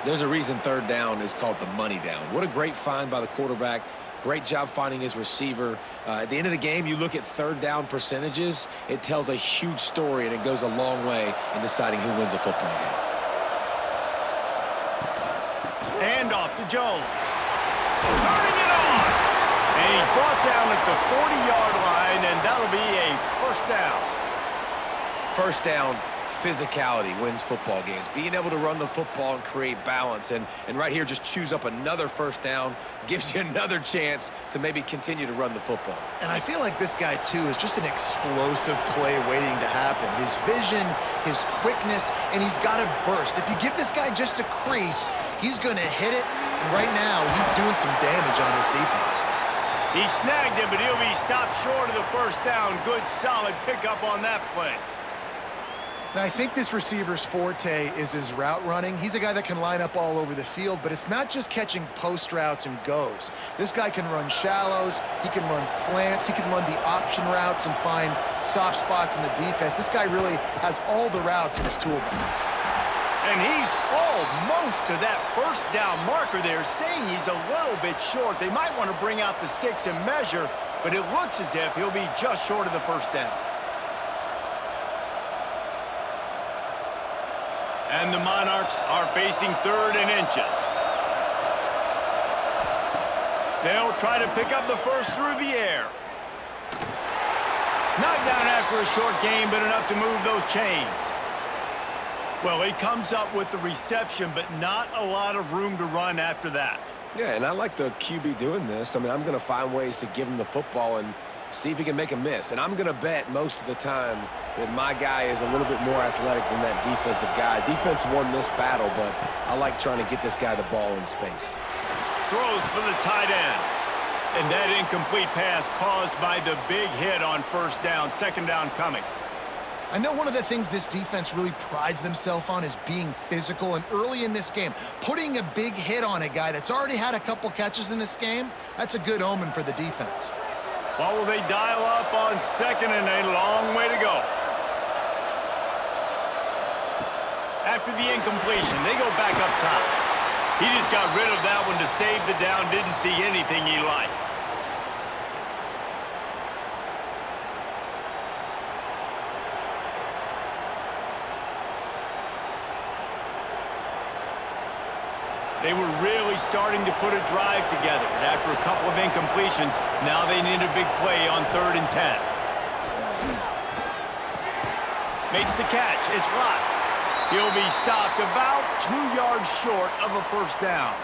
Speaker 3: There's a reason 3rd down is called the money down. What a great find by the quarterback. Great job finding his receiver. At the end of the game, you look at 3rd down percentages. It tells a huge story, and it goes a long way in deciding who wins a football game.
Speaker 1: Hand off to Jones. Turning it on. And he's brought down at the 40-yard line, and that'll be a 1st down.
Speaker 3: 1st down, physicality wins football games. Being able to run the football and create balance. And right here, just choose up another 1st down, gives you another chance to maybe continue to run the football.
Speaker 2: And I feel like this guy, too, is just an explosive play waiting to happen. His vision, his quickness, and he's got a burst. If you give this guy just a crease, he's going to hit it. And right now, he's doing some damage on this defense.
Speaker 1: He snagged it, but he'll be stopped short of the 1st down. Good, solid pickup on that play.
Speaker 2: Now, I think this receiver's forte is his route running. He's a guy that can line up all over the field, but it's not just catching post routes and goes. This guy can run shallows, he can run slants, he can run the option routes and find soft spots in the defense. This guy really has all the routes in his toolbox.
Speaker 1: And he's almost to that 1st down marker there, saying he's a little bit short. They might want to bring out the sticks and measure, but it looks as if he'll be just short of the 1st down. And the Monarchs are facing 3rd and inches. They'll try to pick up the 1st through the air. Knocked down after a short gain, but enough to move those chains. Well, he comes up with the reception, but not a lot of room to run after that.
Speaker 3: Yeah, and I like the QB doing this. I mean, I'm going to find ways to give him the football and see if he can make a miss. And I'm going to bet most of the time that my guy is a little bit more athletic than that defensive guy. Defense won this battle, but I like trying to get this guy the ball in space.
Speaker 1: Throws for the tight end. And that incomplete pass caused by the big hit on 1st down. 2nd down coming.
Speaker 2: I know one of the things this defense really prides themselves on is being physical, and early in this game, putting a big hit on a guy that's already had a couple catches in this game, that's a good omen for the defense.
Speaker 1: What will they dial up on 2nd and a long way to go? After the incompletion, they go back up top. He just got rid of that one to save the down, didn't see anything he liked. They were really starting to put a drive together. And after a couple of incompletions, now they need a big play on 3rd and 10. Makes the catch. It's Lott. He'll be stopped about 2 yards short of a 1st down.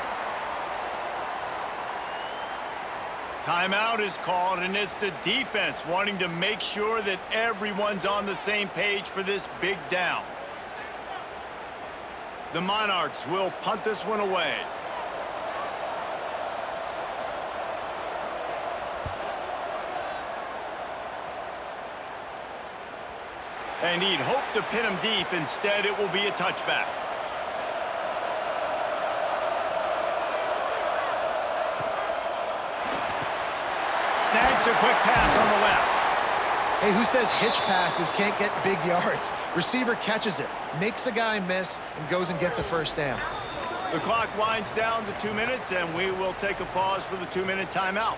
Speaker 1: Timeout is called, and it's the defense wanting to make sure that everyone's on the same page for this big down. The Monarchs will punt this one away. And he'd hoped to pin him deep. Instead, it will be a touchback. Snags a quick pass on the left.
Speaker 2: Hey, who says hitch passes can't get big yards? Receiver catches it, makes a guy miss, and goes and gets a 1st down.
Speaker 1: The clock winds down to 2 minutes, and we will take a pause for the 2-minute timeout.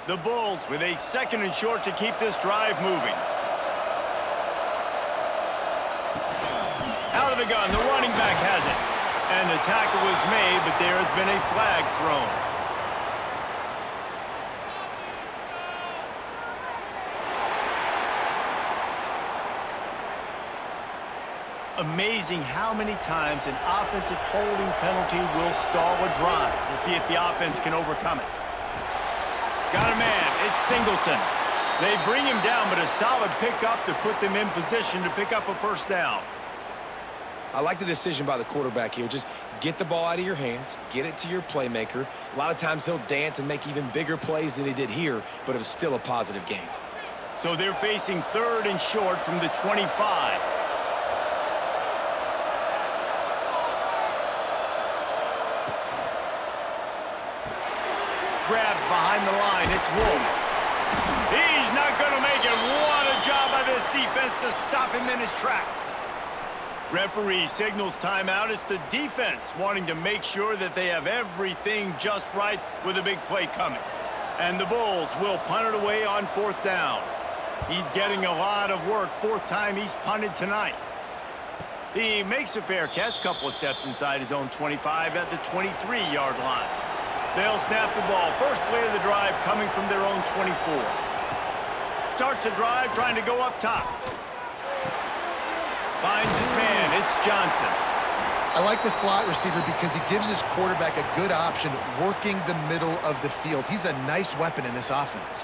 Speaker 1: The Bulls with a 2nd and short to keep this drive moving. Out of the gun, the running back has it. And the tackle was made, but there has been a flag thrown. Amazing how many times an offensive holding penalty will stall a drive. We'll see if the offense can overcome it. Got a man. It's Singleton. They bring him down, but a solid pickup to put them in position to pick up a first down.
Speaker 3: I like the decision by the quarterback here. Just get the ball out of your hands, get it to your playmaker. A lot of times he'll dance and make even bigger plays than he did here, but it was still a positive game.
Speaker 1: So they're facing 3rd and short from the 25. Grabbed behind the line. It's Wolf. He's not going to make it. What a job by this defense to stop him in his tracks. Referee signals timeout. It's the defense wanting to make sure that they have everything just right with a big play coming. And the Bulls will punt it away on 4th down. He's getting a lot of work. 4th time he's punted tonight. He makes a fair catch, couple of steps inside his own 25 at the 23-yard line. They'll snap the ball. First play of the drive coming from their own 24. Starts a drive trying to go up top. Finds his man. It's Johnson.
Speaker 2: I like the slot receiver because he gives his quarterback a good option working the middle of the field. He's a nice weapon in this offense.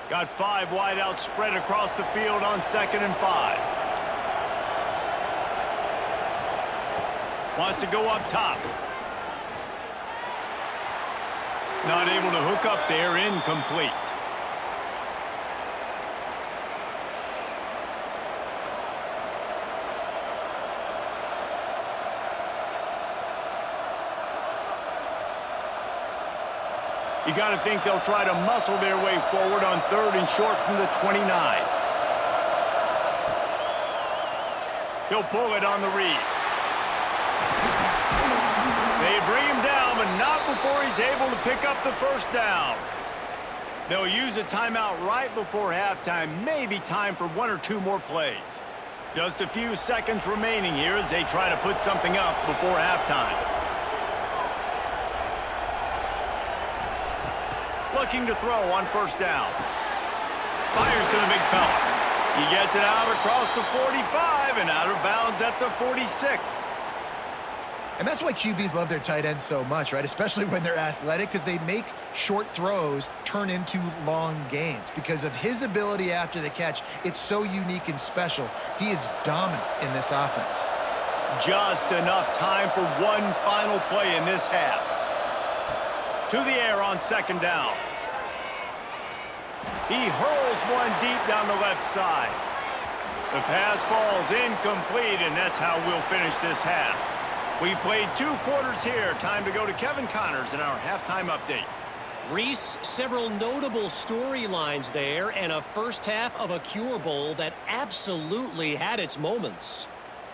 Speaker 1: Got 5 wideouts spread across the field on 2nd and 5. Wants to go up top. Not able to hook up there. Incomplete. You got to think they'll try to muscle their way forward on 3rd and short from the 29. He'll pull it on the read. They bring him down, but not before he's able to pick up the first down. They'll use a timeout right before halftime. Maybe time for 1 or 2 more plays. Just a few seconds remaining here as they try to put something up before halftime. Looking to throw on 1st down. Fires to the big fella. He gets it out across the 45 and out of bounds at the 46.
Speaker 2: And that's why QBs love their tight ends so much, right? Especially when they're athletic, because they make short throws turn into long gains. Because of his ability after the catch, it's so unique and special. He is dominant in this offense.
Speaker 1: Just enough time for one final play in this half. To the air on 2nd down. He hurls one deep down the left side. The pass falls incomplete, and that's how we'll finish this half. We've played 2 quarters here. Time to go to Kevin Connors in our halftime update.
Speaker 4: Reese, several notable storylines there, and a first half of a Cure Bowl that absolutely had its moments.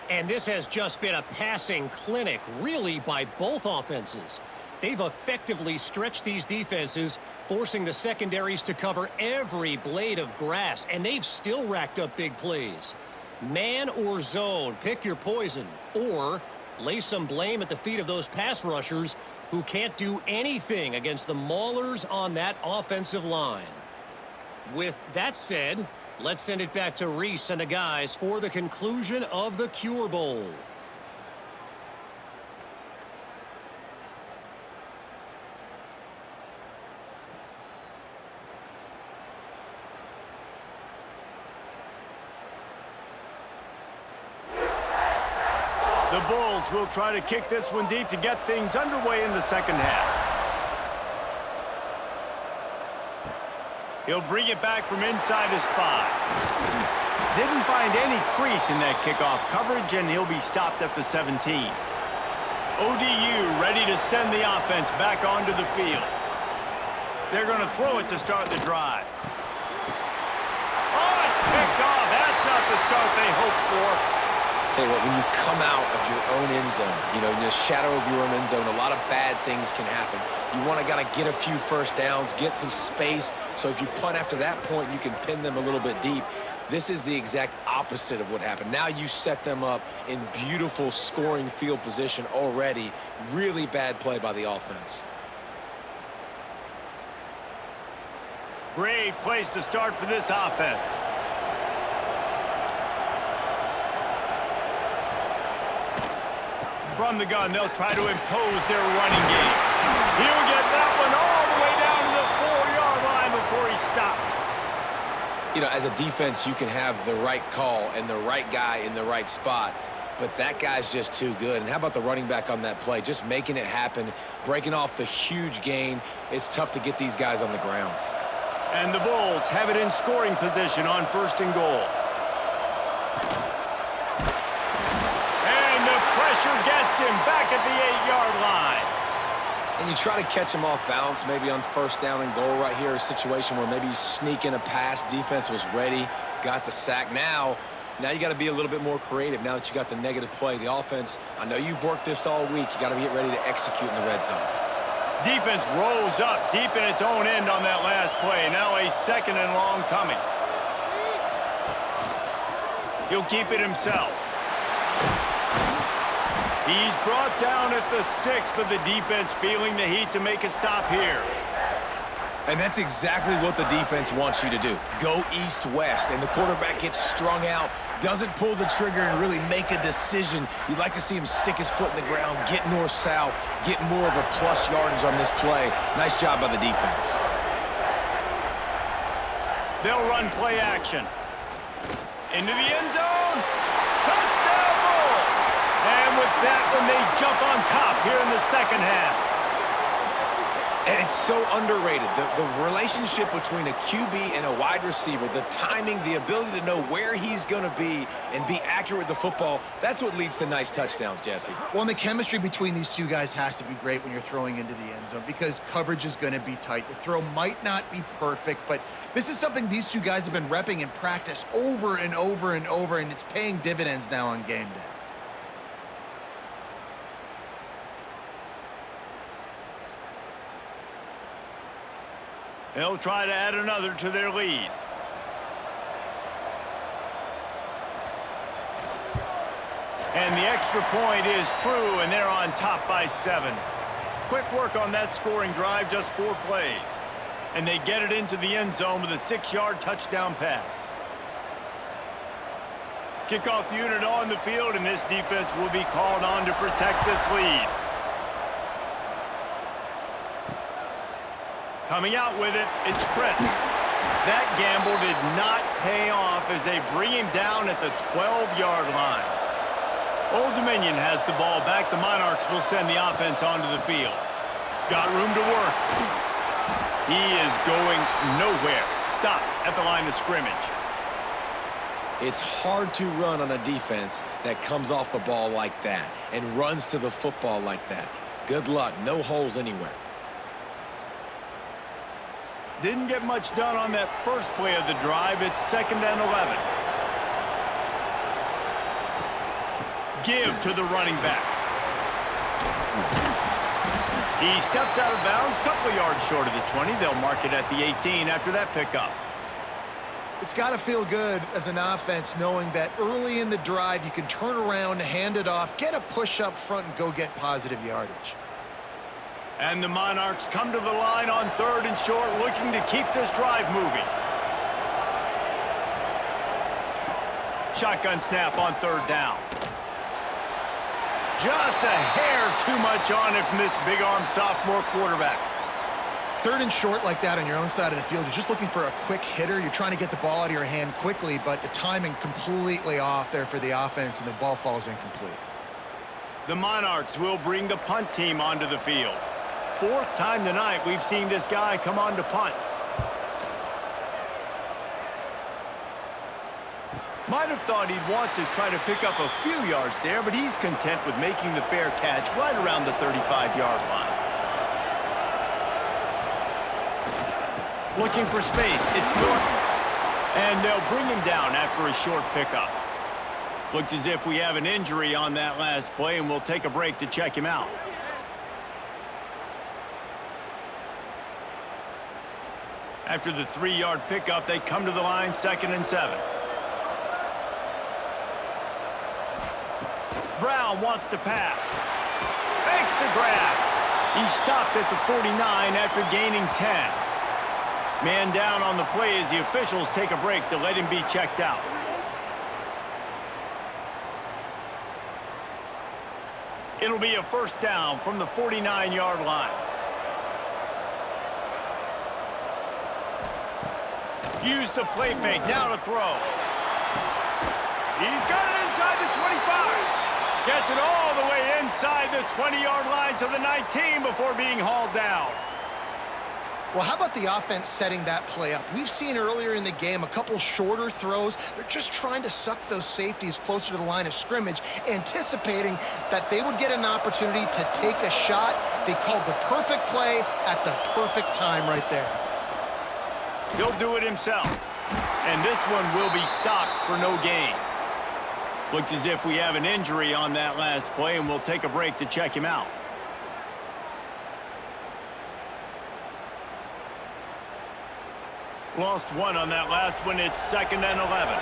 Speaker 4: And this has just been a passing clinic, really, by both offenses. They've effectively stretched these defenses, forcing the secondaries to cover every blade of grass, and they've still racked up big plays. Man or zone, pick your poison, or lay some blame at the feet of those pass rushers who can't do anything against the maulers on that offensive line. With that said, let's send it back to Reese and the guys for the conclusion of the Cure Bowl.
Speaker 1: The Bulls will try to kick this one deep to get things underway in the second half. He'll bring it back from inside his 5. Didn't find any crease in that kickoff coverage, and he'll be stopped at the 17. ODU ready to send the offense back onto the field. They're going to throw it to start the drive. Oh, it's picked off. That's not the start they hoped for.
Speaker 3: Tell you what, when you come out of your own end zone, you know, in the shadow of your own end zone, a lot of bad things can happen. You want to gotta get a few first downs, get some space, so if you punt after that point, you can pin them a little bit deep. This is the exact opposite of what happened. Now you set them up in beautiful scoring field position already. Really bad play by the offense.
Speaker 1: Great place to start for this offense. From the gun, they'll try to impose their running game. He'll get that one all the way down to the 4-yard line before he stopped.
Speaker 3: You know, as a defense, you can have the right call and the right guy in the right spot, but that guy's just too good. And how about the running back on that play? Just making it happen, breaking off the huge gain. It's tough to get these guys on the ground.
Speaker 1: And the Bulls have it in scoring position on 1st and goal. And the pressure gets him back at the 8-yard line.
Speaker 3: And you try to catch him off balance, maybe on 1st down and goal right here, a situation where maybe you sneak in a pass, defense was ready, got the sack. Now you got to be a little bit more creative now that you got the negative play. The offense, I know you've worked this all week. You got to get ready to execute in the red zone.
Speaker 1: Defense rose up deep in its own end on that last play. Now a 2nd and long coming. He'll keep it himself. He's brought down at the 6, but the defense feeling the heat to make a stop here.
Speaker 3: And that's exactly what the defense wants you to do. Go east-west, and the quarterback gets strung out, doesn't pull the trigger and really make a decision. You'd like to see him stick his foot in the ground, get north-south, get more of a plus yardage on this play. Nice job by the defense.
Speaker 1: They'll run play action. Into the end zone. Touchdown, Bulls! And with that one, they jump on top here in the 2nd half.
Speaker 3: And it's so underrated. The relationship between a QB and a wide receiver, the timing, the ability to know where he's going to be and be accurate with the football, that's what leads to nice touchdowns, Jesse.
Speaker 2: Well, and the chemistry between these two guys has to be great when you're throwing into the end zone because coverage is going to be tight. The throw might not be perfect, but this is something these two guys have been repping in practice over and over and over, and it's paying dividends now on game day.
Speaker 1: They'll try to add another to their lead. And the extra point is true, and they're on top by 7. Quick work on that scoring drive, just 4 plays. And they get it into the end zone with a 6-yard touchdown pass. Kickoff unit on the field, and this defense will be called on to protect this lead. Coming out with it, it's Prince. That gamble did not pay off as they bring him down at the 12-yard line. Old Dominion has the ball back. The Monarchs will send the offense onto the field. Got room to work. He is going nowhere. Stop at the line of scrimmage.
Speaker 3: It's hard to run on a defense that comes off the ball like that and runs to the football like that. Good luck. No holes anywhere.
Speaker 1: Didn't get much done on that first play of the drive. It's 2nd and 11. Give to the running back. He steps out of bounds, couple of yards short of the 20. They'll mark it at the 18 after that pickup.
Speaker 2: It's got to feel good as an offense knowing that early in the drive you can turn around, hand it off, get a push up front, and go get positive yardage.
Speaker 1: And the Monarchs come to the line on 3rd and short, looking to keep this drive moving. Shotgun snap on 3rd down. Just a hair too much on it from this big-armed sophomore quarterback.
Speaker 2: 3rd and short like that on your own side of the field, you're just looking for a quick hitter. You're trying to get the ball out of your hand quickly, but the timing completely off there for the offense, and the ball falls incomplete.
Speaker 1: The Monarchs will bring the punt team onto the field. 4th time tonight we've seen this guy come on to punt. Might have thought he'd want to try to pick up a few yards there, but he's content with making the fair catch right around the 35-yard line. Looking for space. It's Norton. And they'll bring him down after a short pickup. Looks as if we have an injury on that last play, and we'll take a break to check him out. After the 3-yard pickup, they come to the line, 2nd and 7. Brown wants to pass. Makes the grab. He stopped at the 49 after gaining 10. Man down on the play as the officials take a break to let him be checked out. It'll be a first down from the 49-yard line. Use the play fake, now to throw. He's got it inside the 25. Gets it all the way inside the 20-yard line to the 19 before being hauled down.
Speaker 2: Well, how about the offense setting that play up? We've seen earlier in the game a couple shorter throws. They're just trying to suck those safeties closer to the line of scrimmage, anticipating that they would get an opportunity to take a shot. They called the perfect play at the perfect time right there.
Speaker 1: He'll do it himself. And this one will be stopped for no gain. Looks as if we have an injury on that last play, and we'll take a break to check him out. Lost one on that last one. It's 2nd and 11.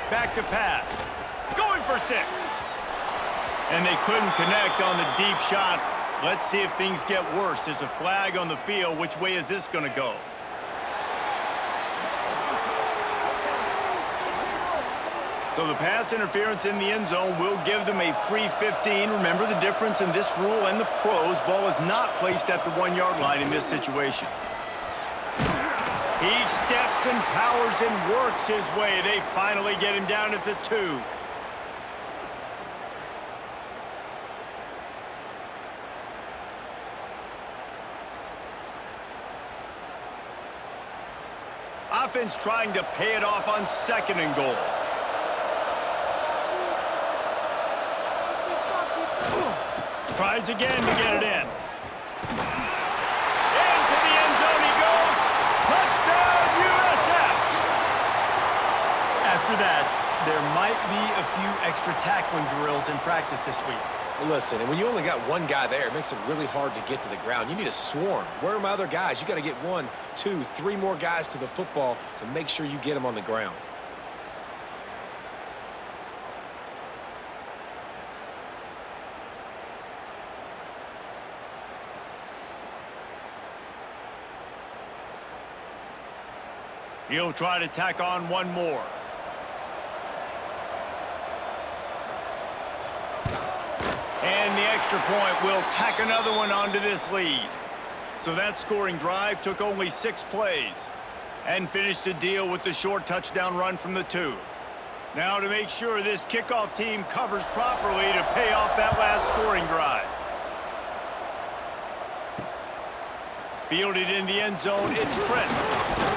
Speaker 1: Back to pass. Going for 6. And they couldn't connect on the deep shot. Let's see if things get worse. There's a flag on the field. Which way is this going to go? So the pass interference in the end zone will give them a free 15. Remember the difference in this rule and the pros. Ball is not placed at the 1-yard line in this situation. He steps and powers and works his way. They finally get him down at the 2. Offense trying to pay it off on 2nd and goal. Tries again to get it in. Into the end zone he goes. Touchdown, USF! After that, there might be a few extra tackling drills in practice this week.
Speaker 3: Well, listen, and when you only got one guy there, it makes it really hard to get to the ground. You need a swarm. Where are my other guys? You got to get 1, 2, 3 more guys to the football to make sure you get them on the ground.
Speaker 1: He'll try to tack on one more. And the extra point will tack another one onto this lead. So that scoring drive took only 6 plays and finished the deal with the short touchdown run from the 2. Now to make sure this kickoff team covers properly to pay off that last scoring drive. Fielded in the end zone, it's Prince.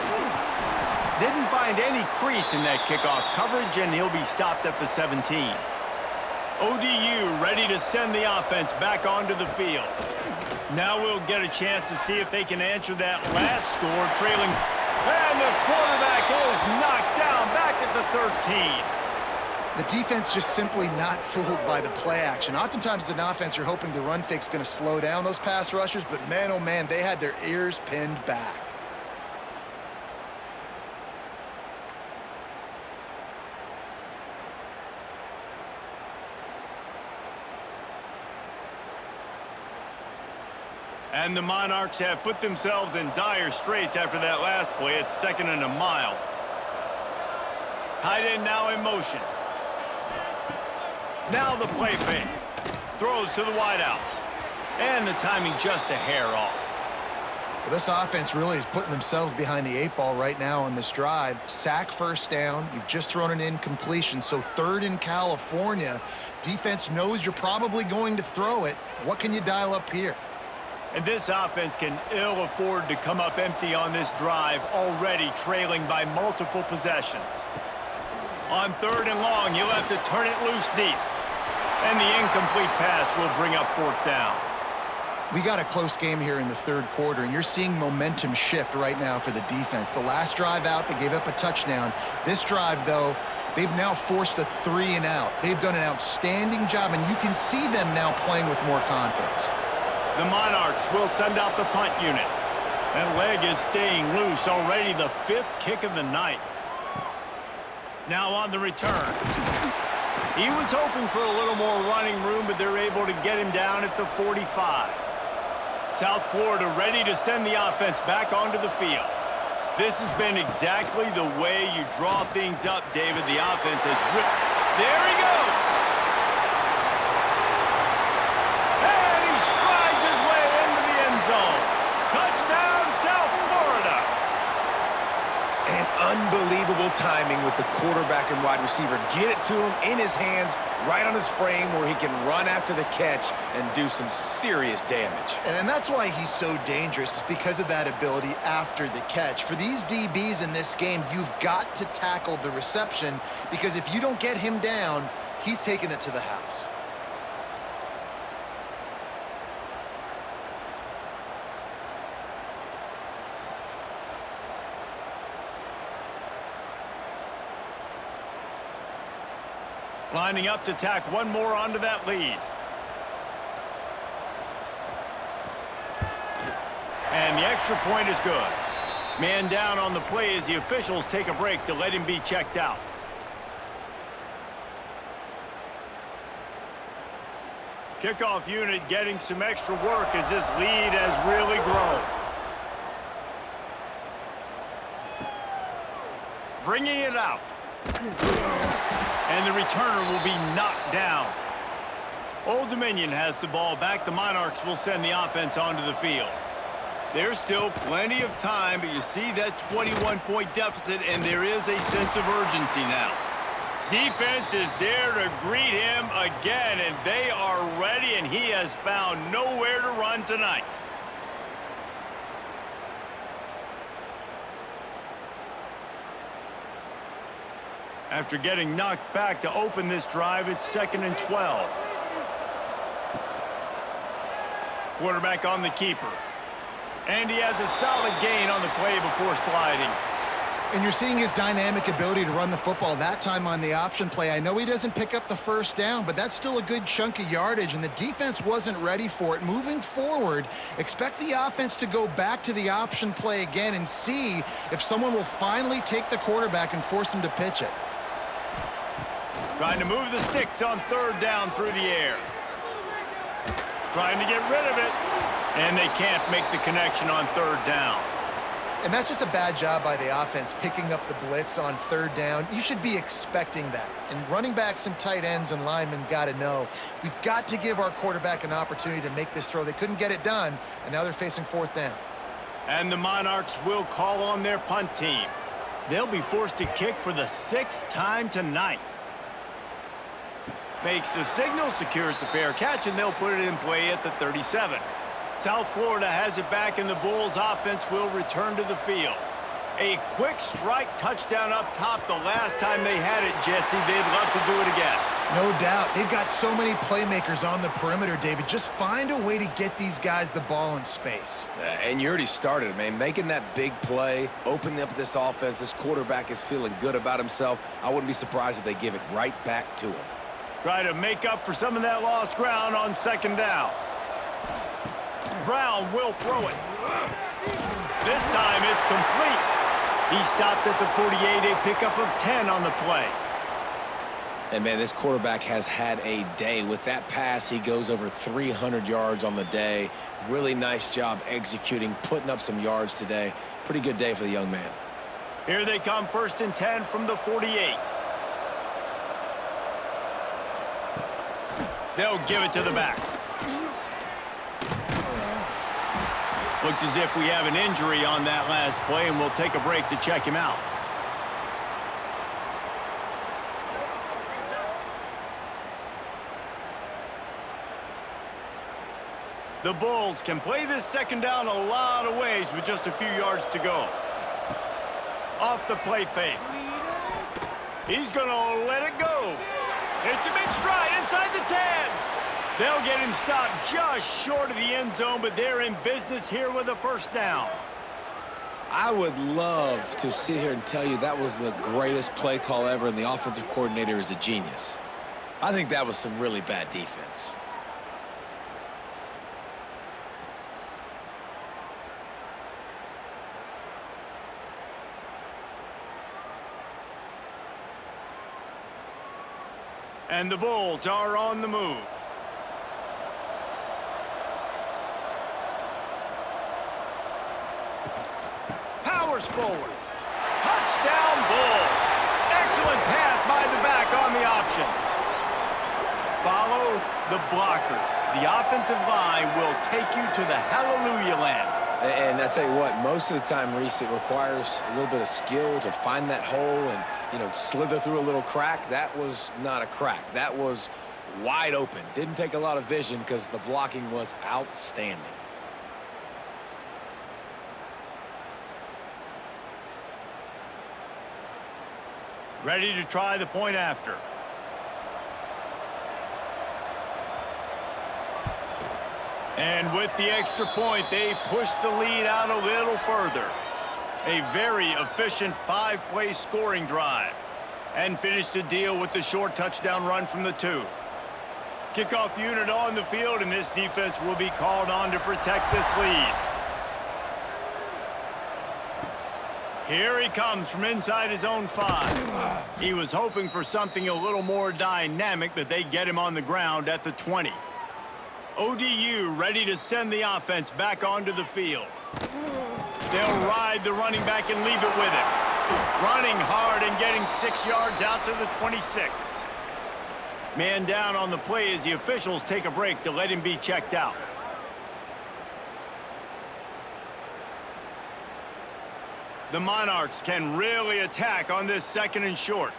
Speaker 1: Didn't find any crease in that kickoff coverage, and he'll be stopped at the 17. ODU ready to send the offense back onto the field. Now we'll get a chance to see if they can answer that last score, trailing. And the quarterback is knocked down back at the 13.
Speaker 2: The defense just simply not fooled by the play action. Oftentimes as an offense, you're hoping the run fake's going to slow down those pass rushers, but man, oh man, they had their ears pinned back.
Speaker 1: And the Monarchs have put themselves in dire straits after that last play. It's 2nd and a mile. Tight end now in motion. Now the play fake. Throws to the wideout. And the timing just a hair off.
Speaker 2: Well, this offense really is putting themselves behind the 8 ball right now on this drive. Sack, first down. You've just thrown an incompletion, so 3rd in California. Defense knows you're probably going to throw it. What can you dial up here?
Speaker 1: And this offense can ill afford to come up empty on this drive, already trailing by multiple possessions. On 3rd and long, you'll have to turn it loose deep. And the incomplete pass will bring up 4th down.
Speaker 2: We got a close game here in the 3rd quarter, and you're seeing momentum shift right now for the defense. The last drive out, they gave up a touchdown. This drive, though, they've now forced a 3 and out. They've done an outstanding job, and you can see them now playing with more confidence.
Speaker 1: The Monarchs will send out the punt unit. That leg is staying loose, already the 5th kick of the night. Now on the return. He was hoping for a little more running room, but they're able to get him down at the 45. South Florida ready to send the offense back onto the field. This has been exactly the way you draw things up, David. The offense has ripped. There he goes! And he strides his way into the end zone. Touchdown, South Florida!
Speaker 3: And unbelievable timing with the quarterback and wide receiver. Get it to him in his hands, right on his frame where he can run after the catch and do some serious damage.
Speaker 2: And that's why he's so dangerous, because of that ability after the catch. For these DBs in this game, you've got to tackle the reception, because if you don't get him down, he's taking it to the house.
Speaker 1: Lining up to tack one more onto that lead. And the extra point is good. Man down on the play as the officials take a break to let him be checked out. Kickoff unit getting some extra work as this lead has really grown. Bringing it out. And the returner will be knocked down. Old Dominion has the ball back. The Monarchs will send the offense onto the field. There's still plenty of time, but you see that 21-point deficit, and there is a sense of urgency now. Defense is there to greet him again, and they are ready, and he has found nowhere to run tonight. After getting knocked back to open this drive, it's 2nd and 12. Quarterback on the keeper. And he has a solid gain on the play before sliding.
Speaker 2: And you're seeing his dynamic ability to run the football, that time on the option play. I know he doesn't pick up the first down, but that's still a good chunk of yardage, and the defense wasn't ready for it. Moving forward, expect the offense to go back to the option play again and see if someone will finally take the quarterback and force him to pitch it.
Speaker 1: Trying to move the sticks on 3rd down through the air. Trying to get rid of it. And they can't make the connection on 3rd down.
Speaker 2: And that's just a bad job by the offense, picking up the blitz on 3rd down. You should be expecting that. And running backs and tight ends and linemen got to know, we've got to give our quarterback an opportunity to make this throw. They couldn't get it done, and now they're facing 4th down.
Speaker 1: And the Monarchs will call on their punt team. They'll be forced to kick for the 6th time tonight. Makes the signal, secures the fair catch, and they'll put it in play at the 37. South Florida has it back, and the Bulls offense will return to the field. A quick strike touchdown up top the last time they had it, Jesse. They'd love to do it again.
Speaker 2: No doubt. They've got so many playmakers on the perimeter, David. Just find a way to get these guys the ball in space.
Speaker 3: And you already started, man. Making that big play, opening up this offense. This quarterback is feeling good about himself. I wouldn't be surprised if they give it right back to him.
Speaker 1: Try to make up for some of that lost ground on 2nd down. Brown will throw it. This time it's complete. He stopped at the 48, a pickup of 10 on the play.
Speaker 3: And, man, this quarterback has had a day. With that pass, he goes over 300 yards on the day. Really nice job executing, putting up some yards today. Pretty good day for the young man.
Speaker 1: Here they come, 1st and 10 from the 48. They'll give it to the back. Looks as if we have an injury on that last play, and we'll take a break to check him out. The Bulls can play this 2nd down a lot of ways with just a few yards to go. Off the play fake. He's going to let it go. It's a big stride inside the 10. They'll get him stopped just short of the end zone, but they're in business here with a 1st down.
Speaker 3: I would love to sit here and tell you that was the greatest play call ever, and the offensive coordinator is a genius. I think that was some really bad defense.
Speaker 1: And the Bulls are on the move. powers forward. Touchdown Bulls. Excellent pass by the back on the option. Follow the blockers. The offensive line will take you to the hallelujah land.
Speaker 3: And I tell you what, most of the time, Reese, it requires a little bit of skill to find that hole and, slither through a little crack. That was not a crack. That was wide open. Didn't take a lot of vision because the blocking was outstanding.
Speaker 1: Ready to try the point after. And with the extra point, they push the lead out a little further. A very efficient 5-play scoring drive. And finish the deal with the short touchdown run from the 2. Kickoff unit on the field, and this defense will be called on to protect this lead. Here he comes from inside his own 5. He was hoping for something a little more dynamic, but they get him on the ground at the 20. ODU ready to send the offense back onto the field. They'll ride the running back and leave it with him. Running hard and getting 6 yards out to the 26. Man down on the play as the officials take a break to let him be checked out. The Monarchs can really attack on this 2nd and short.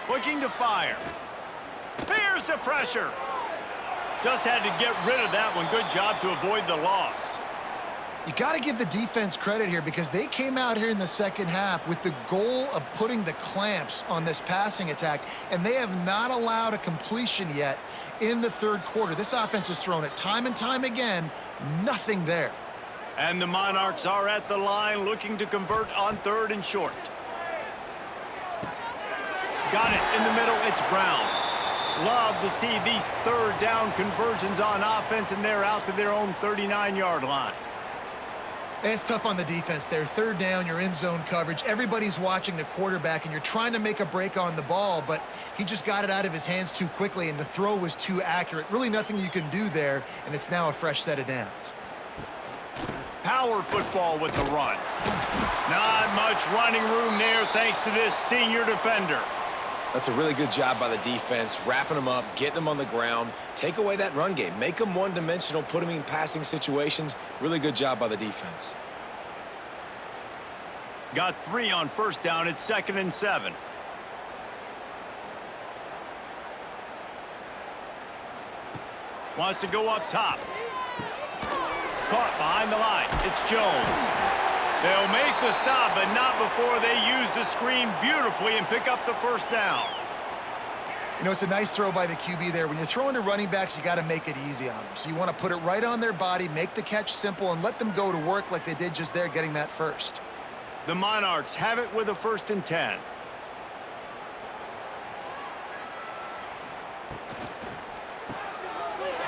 Speaker 1: Looking to fire. Here's the pressure. Just had to get rid of that one. Good job to avoid the loss.
Speaker 2: You got to give the defense credit here because they came out here in the second half with the goal of putting the clamps on this passing attack, and they have not allowed a completion yet in the 3rd quarter. This offense has thrown it time and time again. Nothing there.
Speaker 1: And the Monarchs are at the line looking to convert on 3rd and short. Got it in the middle. It's Brown. Love to see these 3rd down conversions on offense, and they're out to their own 39-yard line.
Speaker 2: It's tough on the defense there. 3rd down, you're in zone coverage. Everybody's watching the quarterback, and you're trying to make a break on the ball, but he just got it out of his hands too quickly, and the throw was too accurate. Really nothing you can do there, and it's now a fresh set of downs.
Speaker 1: Power football with the run. Not much running room there thanks to this senior defender.
Speaker 3: That's a really good job by the defense, wrapping them up, getting them on the ground. Take away that run game. Make them one-dimensional, put them in passing situations. Really good job by the defense.
Speaker 1: Got 3 on 1st down. It's 2nd and 7. Wants to go up top. Caught behind the line. It's Jones. They'll make the stop, but not before they use the screen beautifully and pick up the 1st down.
Speaker 2: You know, it's a nice throw by the QB there. When you're throwing to running backs, you got to make it easy on them. So you want to put it right on their body, make the catch simple, and let them go to work like they did just there, getting that 1st.
Speaker 1: The Monarchs have it with a 1st and 10.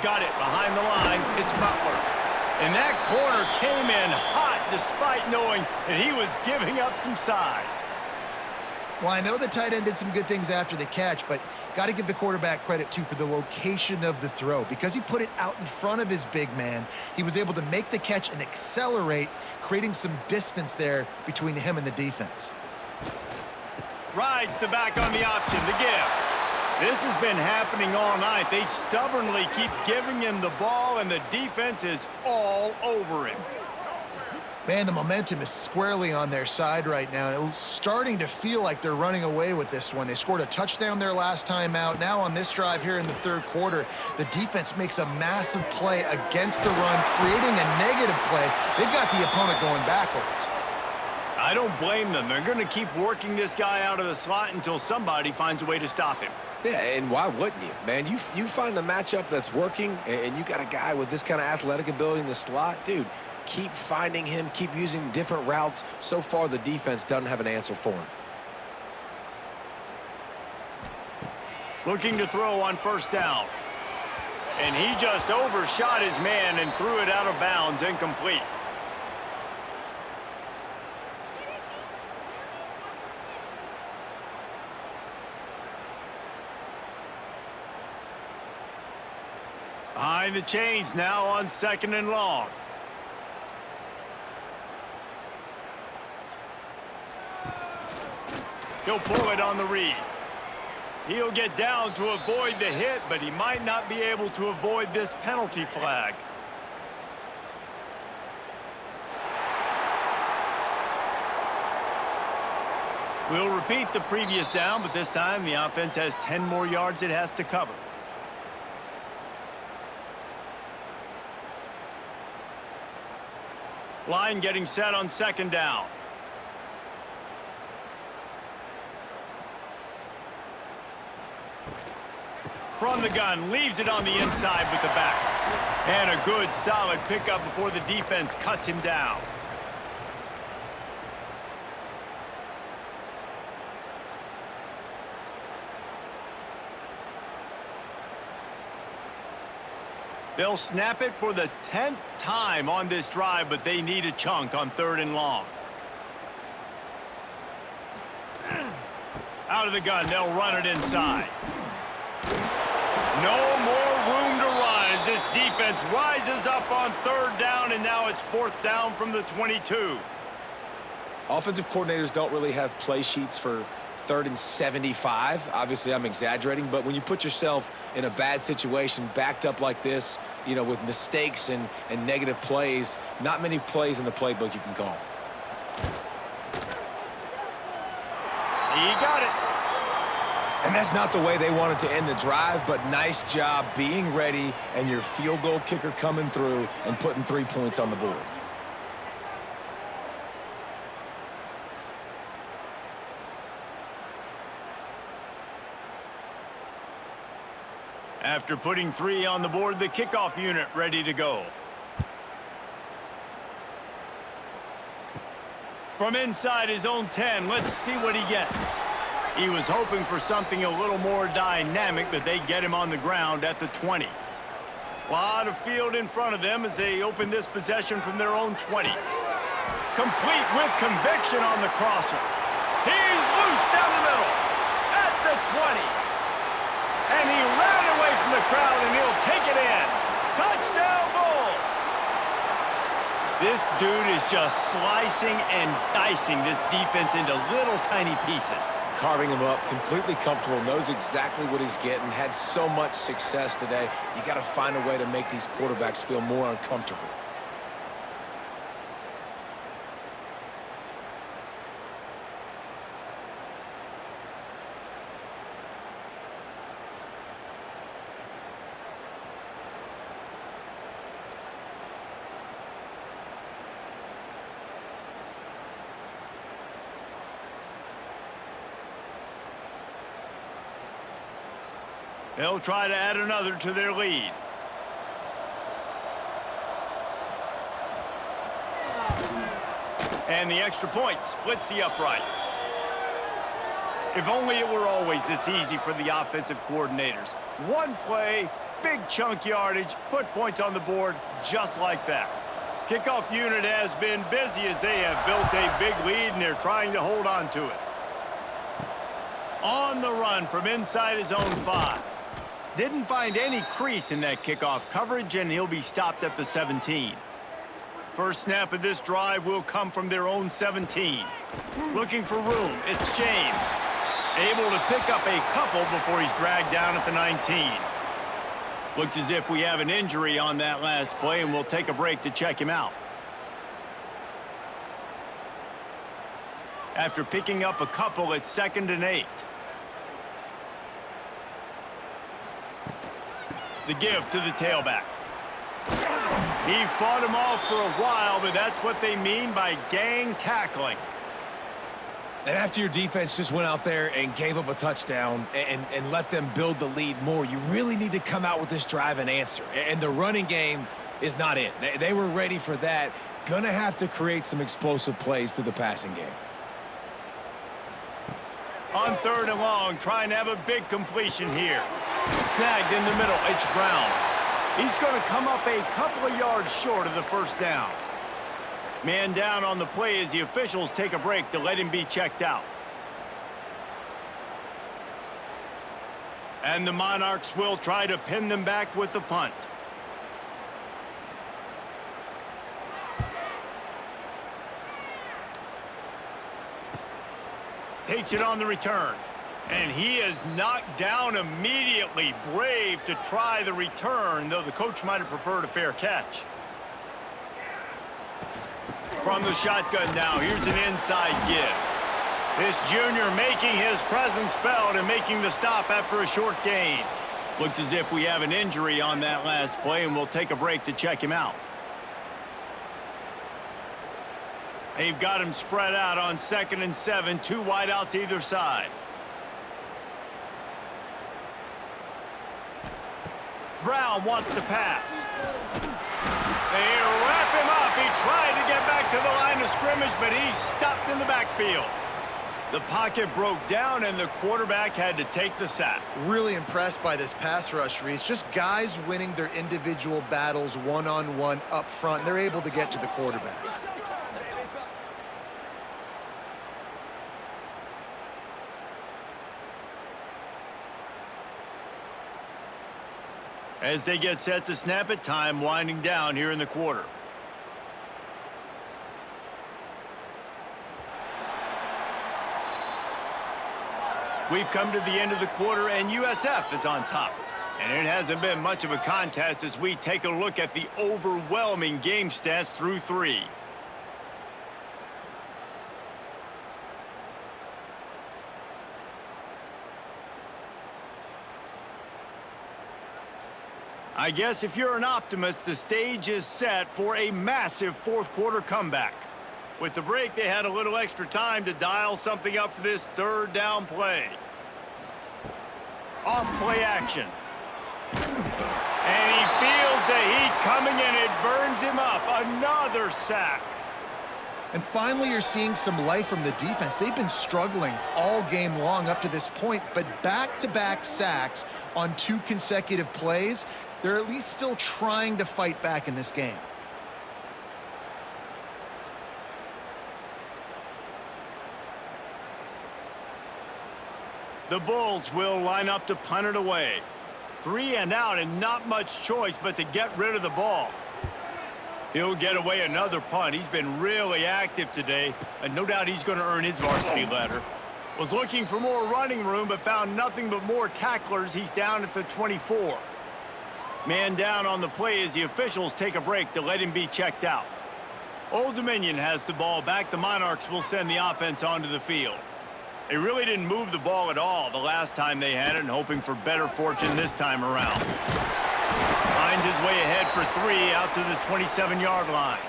Speaker 1: Got it behind the line. It's Butler. And that corner came in hot despite knowing that he was giving up some size.
Speaker 2: Well, I know the tight end did some good things after the catch, but got to give the quarterback credit, too, for the location of the throw. Because he put it out in front of his big man, he was able to make the catch and accelerate, creating some distance there between him and the defense.
Speaker 1: Rides the back on the option, the give. This has been happening all night. They stubbornly keep giving him the ball, and the defense is all over him.
Speaker 2: Man, the momentum is squarely on their side right now. It's starting to feel like they're running away with this one. They scored a touchdown their last time out. Now on this drive here in the 3rd quarter, the defense makes a massive play against the run, creating a negative play. They've got the opponent going backwards.
Speaker 1: I don't blame them. They're going to keep working this guy out of the slot until somebody finds a way to stop him.
Speaker 3: Yeah, and why wouldn't you, man? You find a matchup that's working, and you got a guy with this kind of athletic ability in the slot, dude. Keep finding him, keep using different routes. So far, the defense doesn't have an answer for him.
Speaker 1: Looking to throw on 1st down. And he just overshot his man and threw it out of bounds, incomplete. Behind the chains now on 2nd and long. He'll pull it on the read. He'll get down to avoid the hit, but he might not be able to avoid this penalty flag. We'll repeat the previous down, but this time the offense has 10 more yards it has to cover. Line getting set on second down. From the gun, leaves it on the inside with the back. And a good, solid pickup before the defense cuts him down. They'll snap it for the 10th time on this drive, but they need a chunk on 3rd and long. Out of the gun, they'll run it inside. No more room to run as this defense rises up on 3rd down, and now it's 4th down from the 22.
Speaker 3: Offensive coordinators don't really have play sheets for 3rd and 75. Obviously, I'm exaggerating, but when you put yourself in a bad situation, backed up like this, you know, with mistakes and negative plays, not many plays in the playbook you can call.
Speaker 1: He got it.
Speaker 3: And that's not the way they wanted to end the drive, but nice job being ready and your field goal kicker coming through and putting 3 points on the board.
Speaker 1: After putting 3 on the board, the kickoff unit ready to go. From inside his own 10, let's see what he gets. He was hoping for something a little more dynamic, but they get him on the ground at the 20. A lot of field in front of them as they open this possession from their own 20. Complete with conviction on the crosser. He's loose down the middle at the 20. And he ran away from the crowd, and he'll take it in. Touchdown, Bulls! This dude is just slicing and dicing this defense into little tiny pieces.
Speaker 3: Carving him up, completely comfortable, knows exactly what he's getting, had so much success today. You got to find a way to make these quarterbacks feel more uncomfortable.
Speaker 1: They'll try to add another to their lead. And the extra point splits the uprights. If only it were always this easy for the offensive coordinators. One play, big chunk yardage, put points on the board just like that. Kickoff unit has been busy as they have built a big lead and they're trying to hold on to it. On the run from inside his own 5. Didn't find any crease in that kickoff coverage, and he'll be stopped at the 17. First snap of this drive will come from their own 17. Looking for room, it's James. Able to pick up a couple before he's dragged down at the 19. Looks as if we have an injury on that last play, and we'll take a break to check him out. After picking up a couple, it's 2nd and 8. The give to the tailback. He fought him off for a while, but that's what they mean by gang tackling.
Speaker 3: And after your defense just went out there and gave up a touchdown and let them build the lead more, you really need to come out with this drive and answer. And the running game is not it. They were ready for that. Gonna have to create some explosive plays through the passing game.
Speaker 1: On 3rd and long, trying to have a big completion here. Snagged in the middle, it's Brown. He's going to come up a couple of yards short of the first down. Man down on the play as the officials take a break to let him be checked out. And the Monarchs will try to pin them back with the punt. takes it on the return. And he is knocked down immediately. Brave to try the return, though the coach might have preferred a fair catch. From the shotgun now, here's an inside give. This junior making his presence felt and making the stop after a short gain. Looks as if we have an injury on that last play, and we'll take a break to check him out. They've got him spread out on 2nd and 7, 2 wide out to either side. Brown wants to pass. They wrap him up. He tried to get back to the line of scrimmage, but he's stopped in the backfield. The pocket broke down, and the quarterback had to take the sack.
Speaker 2: Really impressed by this pass rush, Reese. Just guys winning their individual battles one-on-one up front. They're able to get to the quarterback.
Speaker 1: As they get set to snap it, time winding down here in the quarter. We've come to the end of the quarter, and USF is on top. And it hasn't been much of a contest as we take a look at the overwhelming game stats through 3. I guess if you're an optimist, the stage is set for a massive fourth quarter comeback. With the break, they had a little extra time to dial something up for this third down play. Off play action. And he feels the heat coming and it burns him up. Another sack.
Speaker 2: And finally, you're seeing some life from the defense. They've been struggling all game long up to this point, but back-to-back sacks on 2 consecutive plays, they're at least still trying to fight back in this game.
Speaker 1: The Bulls will line up to punt it away. 3 and out, and not much choice but to get rid of the ball. He'll get away another punt. He's been really active today, and no doubt he's going to earn his varsity letter. Was looking for more running room, but found nothing but more tacklers. He's down at the 24. Man down on the play as the officials take a break to let him be checked out. Old Dominion has the ball back. The Monarchs will send the offense onto the field. They really didn't move the ball at all the last time they had it, and hoping for better fortune this time around. Finds his way ahead for 3 out to the 27-yard line.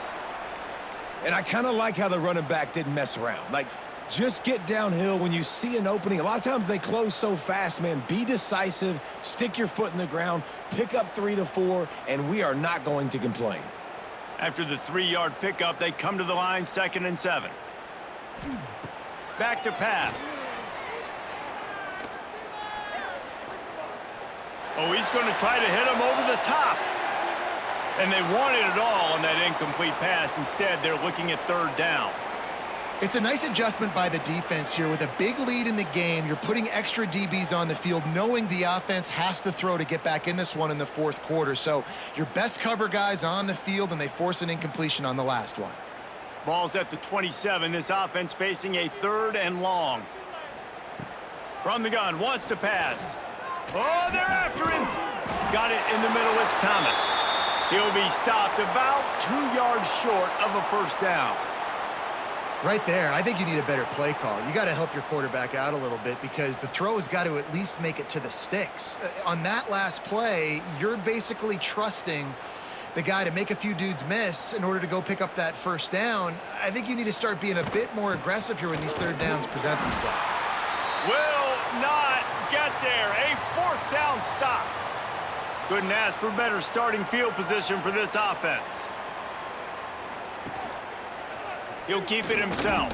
Speaker 3: And I kind of like how the running back didn't mess around. Like, just get downhill when you see an opening. A lot of times they close so fast, man. Be decisive, stick your foot in the ground, pick up 3 to 4, and we are not going to complain.
Speaker 1: After the 3-yard pickup, they come to the line, 2nd and 7. Back to pass. Oh, he's going to try to hit him over the top. And they wanted it all on that incomplete pass. Instead, they're looking at 3rd down.
Speaker 2: It's a nice adjustment by the defense here. With a big lead in the game, you're putting extra DBs on the field, knowing the offense has to throw to get back in this one in the 4th quarter. So your best cover guys on the field, and they force an incompletion on the last one.
Speaker 1: Ball's at the 27. This offense facing a 3rd and long. From the gun, wants to pass. Oh, they're after him. Got it in the middle. It's Thomas. He'll be stopped about 2 yards short of a 1st down.
Speaker 2: Right there, I think you need a better play call. You got to help your quarterback out a little bit because the throw has got to at least make it to the sticks. On that last play, you're basically trusting the guy to make a few dudes miss in order to go pick up that 1st down. I think you need to start being a bit more aggressive here when these 3rd downs present themselves.
Speaker 1: Will not get there. A 4th down stop. Couldn't ask for better starting field position for this offense. He'll keep it himself.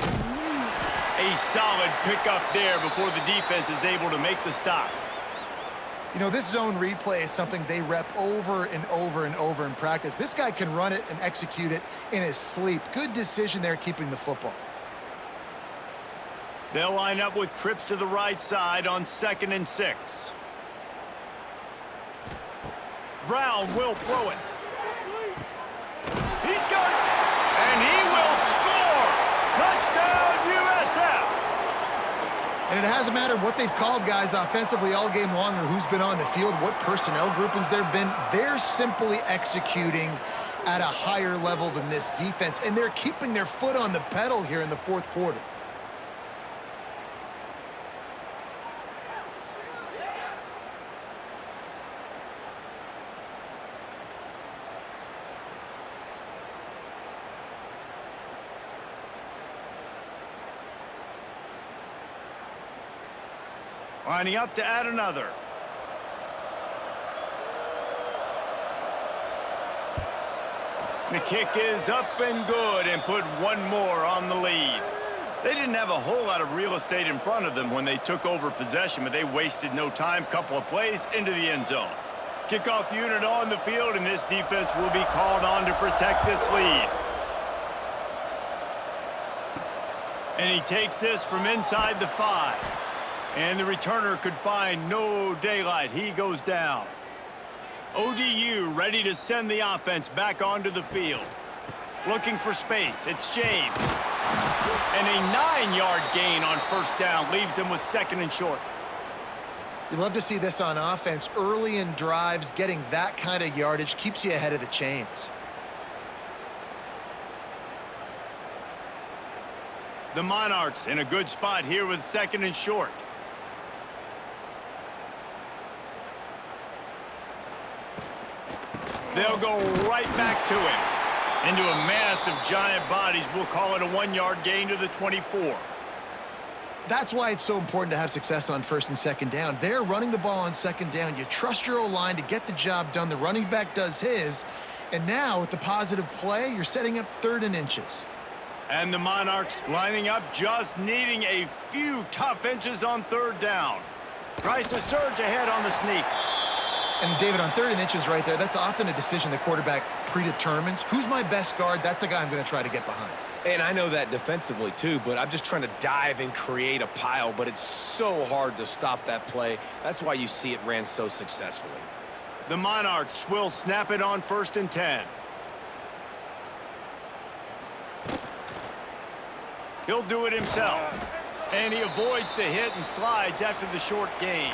Speaker 1: A solid pickup there before the defense is able to make the stop.
Speaker 2: You know, this zone replay is something they rep over and over and over in practice. This guy can run it and execute it in his sleep. Good decision there keeping the football.
Speaker 1: They'll line up with trips to the right side on 2nd and 6. Brown will throw it. He's got it. And he will score. Touchdown, USF.
Speaker 2: And it hasn't mattered what they've called guys offensively all game long or who's been on the field, what personnel groupings there have been. They're simply executing at a higher level than this defense, and they're keeping their foot on the pedal here in the fourth quarter.
Speaker 1: Lining up to add another. The kick is up and good and put one more on the lead. They didn't have a whole lot of real estate in front of them when they took over possession, but they wasted no time. Couple of plays into the end zone. Kickoff unit on the field, and this defense will be called on to protect this lead. And he takes this from inside the 5. And the returner could find no daylight. He goes down. ODU ready to send the offense back onto the field. Looking for space. It's James. And a 9-yard gain on first down leaves them with 2nd and short.
Speaker 2: You love to see this on offense. Early in drives, getting that kind of yardage keeps you ahead of the chains.
Speaker 1: The Monarchs in a good spot here with 2nd and short. They'll go right back to him. Into a mass of giant bodies. We'll call it a 1-yard gain to the 24.
Speaker 2: That's why it's so important to have success on 1st and 2nd down. They're running the ball on 2nd down. You trust your O-line to get the job done. The running back does his. And now, with the positive play, you're setting up 3rd and inches.
Speaker 1: And the Monarchs lining up, just needing a few tough inches on 3rd down. Tries to surge ahead on the sneak.
Speaker 2: And David, on 3rd and inches right there, that's often a decision the quarterback predetermines. Who's my best guard? That's the guy I'm going to try to get behind.
Speaker 3: And I know that defensively, too, but I'm just trying to dive and create a pile, but it's so hard to stop that play. That's why you see it ran so successfully.
Speaker 1: The Monarchs will snap it on 1st and 10. He'll do it himself. And he avoids the hit and slides after the short gain.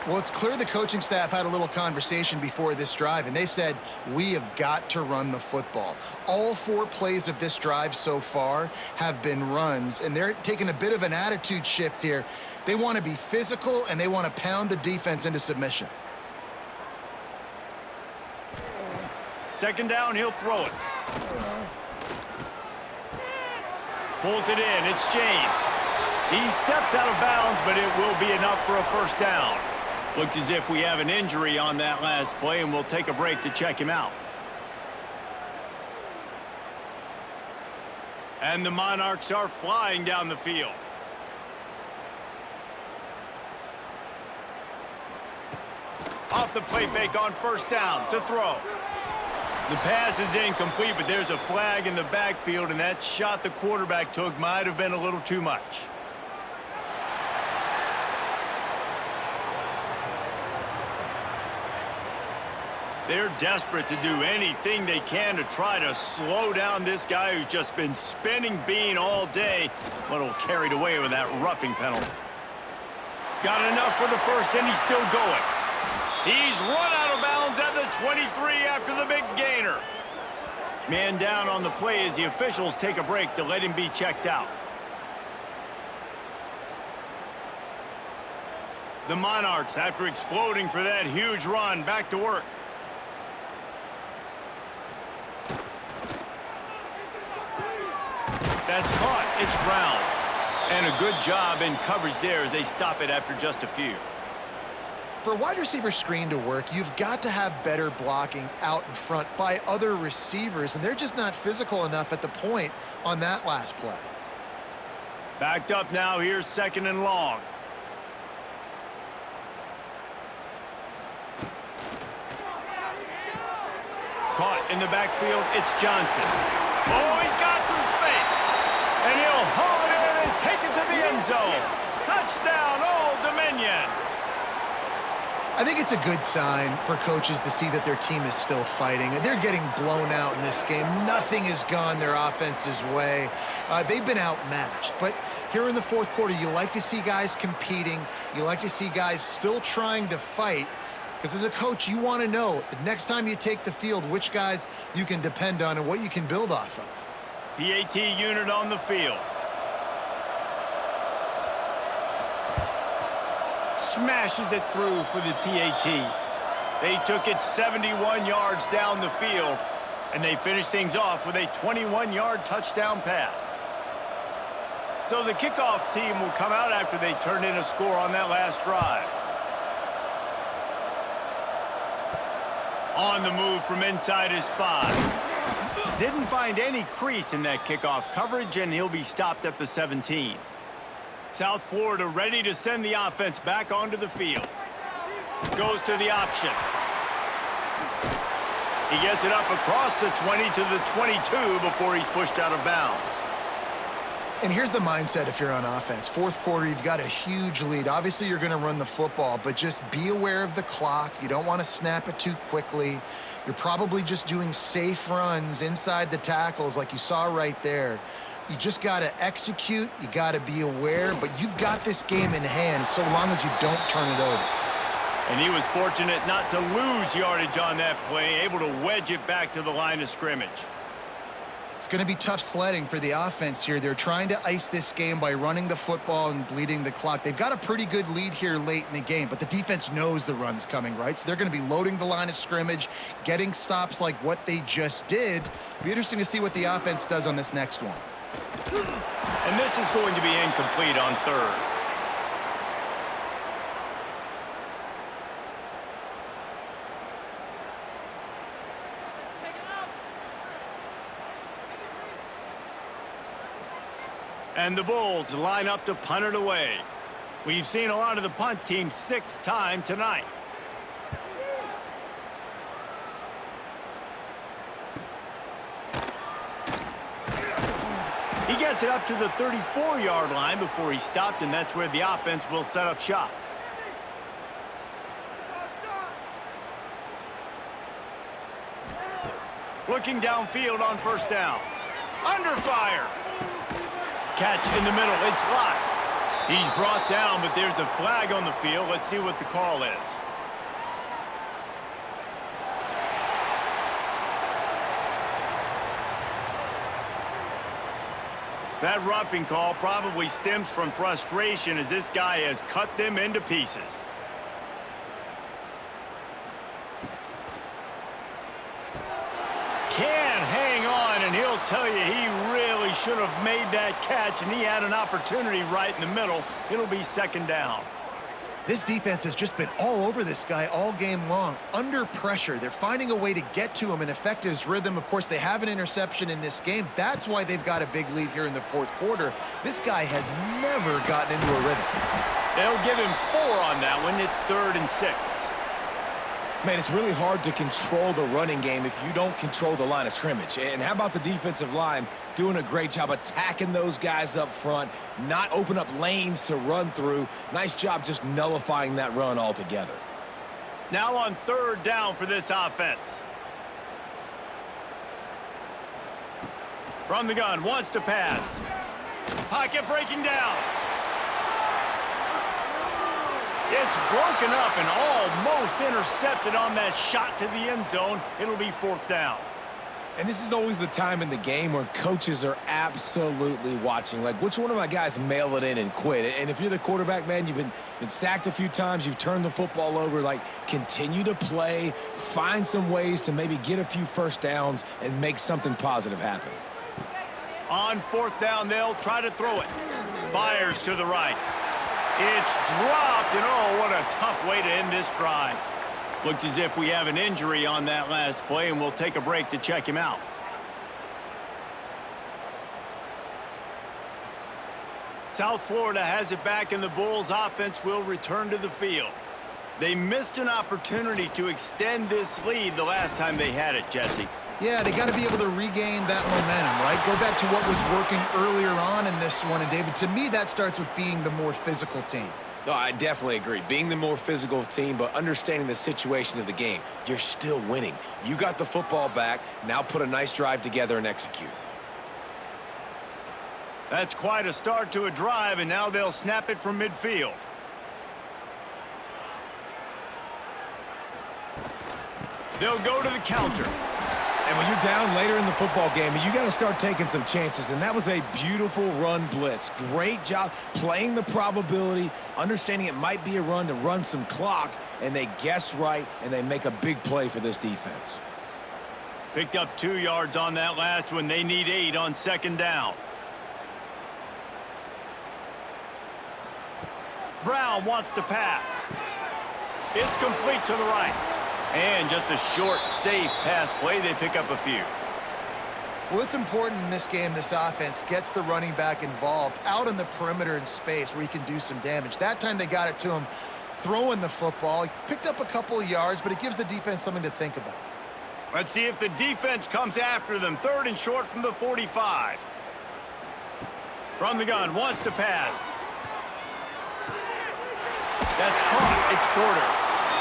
Speaker 2: Well, it's clear the coaching staff had a little conversation before this drive, and they said, we have got to run the football. All 4 plays of this drive so far have been runs, and they're taking a bit of an attitude shift here. They want to be physical, and they want to pound the defense into submission.
Speaker 1: 2nd down, he'll throw it. Pulls it in, it's James. He steps out of bounds, but it will be enough for a 1st down. Looks as if we have an injury on that last play, and we'll take a break to check him out. And the Monarchs are flying down the field. Off the play fake on 1st down to throw. The pass is incomplete, but there's a flag in the backfield, and that shot the quarterback took might have been a little too much. They're desperate to do anything they can to try to slow down this guy who's just been spinning bean all day, but will carried away with that roughing penalty. Got enough for the 1st, and he's still going. He's run out of bounds at the 23 after the big gainer. Man down on the play as the officials take a break to let him be checked out. The Monarchs, after exploding for that huge run, back to work. That's caught. It's Brown. And a good job in coverage there as they stop it after just a few.
Speaker 2: For a wide receiver screen to work, you've got to have better blocking out in front by other receivers, and they're just not physical enough at the point on that last play.
Speaker 1: Backed up now. Here's 2nd and long. Caught in the backfield. It's Johnson. Oh, he's got some space. And he'll haul it in and take it to the end zone. Touchdown, Old Dominion.
Speaker 2: I think it's a good sign for coaches to see that their team is still fighting. They're getting blown out in this game. Nothing has gone their offense's way. They've been outmatched. But Here in the fourth quarter, you like to see guys competing. You like to see guys still trying to fight. Because as a coach, you want to know the next time you take the field, which guys you can depend on and what you can build off of.
Speaker 1: PAT unit on the field. Smashes it through for the PAT. They took it 71 yards down the field, and they finished things off with a 21-yard touchdown pass. So the kickoff team will come out after they turn in a score on that last drive. On the move from inside his 5. Didn't find any crease in that kickoff coverage, and he'll be stopped at the 17. South Florida ready to send the offense back onto the field. Goes to the option. He gets it up across the 20 to the 22 before he's pushed out of bounds.
Speaker 2: And here's the mindset if you're on offense. Fourth quarter, you've got a huge lead. Obviously, you're going to run the football, but just be aware of the clock. You don't want to snap it too quickly. You're probably just doing safe runs inside the tackles like you saw right there. You just got to execute. You got to be aware, but you've got this game in hand so long as you don't turn it over.
Speaker 1: And he was fortunate not to lose yardage on that play, able to wedge it back to the line of scrimmage.
Speaker 2: It's going to be tough sledding for the offense here. They're trying to ice this game by running the football and bleeding the clock. They've got a pretty good lead here late in the game, but the defense knows the run's coming, right? So they're going to be loading the line of scrimmage, getting stops like what they just did. Be interesting to see what the offense does on this next one.
Speaker 1: And this is going to be incomplete on third. And the Bulls line up to punt it away. We've seen a lot of the punt team 6th time tonight. He gets it up to the 34-yard line before he stopped, and that's where the offense will set up shop. Looking downfield on first down. Under fire. Catch in the middle. It's locked. He's brought down, but there's a flag on the field. Let's see what the call is. That roughing call probably stems from frustration as this guy has cut them into pieces. Can hang on, and he'll tell you he really should have made that catch, and he had an opportunity right in the middle. It'll be second down.
Speaker 2: This defense has just been all over this guy all game long. Under pressure, they're finding a way to get to him and affect his rhythm. Of course, they have an interception in this game. That's why they've got a big lead here in the fourth quarter. This guy has never gotten into a rhythm.
Speaker 1: They'll give him 4 on that one. It's 3rd and 6.
Speaker 3: Man, it's really hard to control the running game if you don't control the line of scrimmage. And how about the defensive line doing a great job attacking those guys up front, not open up lanes to run through. Nice job just nullifying that run altogether.
Speaker 1: Now on 3rd down for this offense. From the gun, wants to pass. Pocket breaking down. It's broken up and almost intercepted on that shot to the end zone. It'll be 4th down.
Speaker 3: And this is always the time in the game where coaches are absolutely watching. Like, which one of my guys mail it in and quit? And if you're the quarterback, man, you've been sacked a few times, you've turned the football over, like, continue to play, find some ways to maybe get a few first downs and make something positive happen.
Speaker 1: On 4th down, they'll try to throw it. Fires to the right. It's dropped, and oh, what a tough way to end this drive. Looks as if we have an injury on that last play, and we'll take a break to check him out. South Florida has it back, and the Bulls offense will return to the field. They missed an opportunity to extend this lead the last time they had it, Jesse.
Speaker 2: Yeah, they got to be able to regain that momentum, right? Go back to what was working earlier on in this one. And, David, to me, that starts with being the more physical team.
Speaker 3: No, I definitely agree. Being the more physical team, but understanding the situation of the game. You're still winning. You got the football back. Now put a nice drive together and execute.
Speaker 1: That's quite a start to a drive, and now they'll snap it from midfield. They'll go to the counter.
Speaker 3: And when you're down later in the football game, you got to start taking some chances, and that was a beautiful run blitz. Great job playing the probability, understanding it might be a run to run some clock, and they guess right, and they make a big play for this defense.
Speaker 1: Picked up 2 yards on that last one. They need 8 on second down. Brown wants to pass. It's complete to the right. And just a short, safe pass play. They pick up a few.
Speaker 2: Well, it's important in this game this offense gets the running back involved out in the perimeter in space where he can do some damage. That time they got it to him throwing the football. He picked up a couple of yards, but it gives the defense something to think about.
Speaker 1: Let's see if the defense comes after them. 3rd and short from the 45. From the gun, wants to pass. That's caught. It's Porter.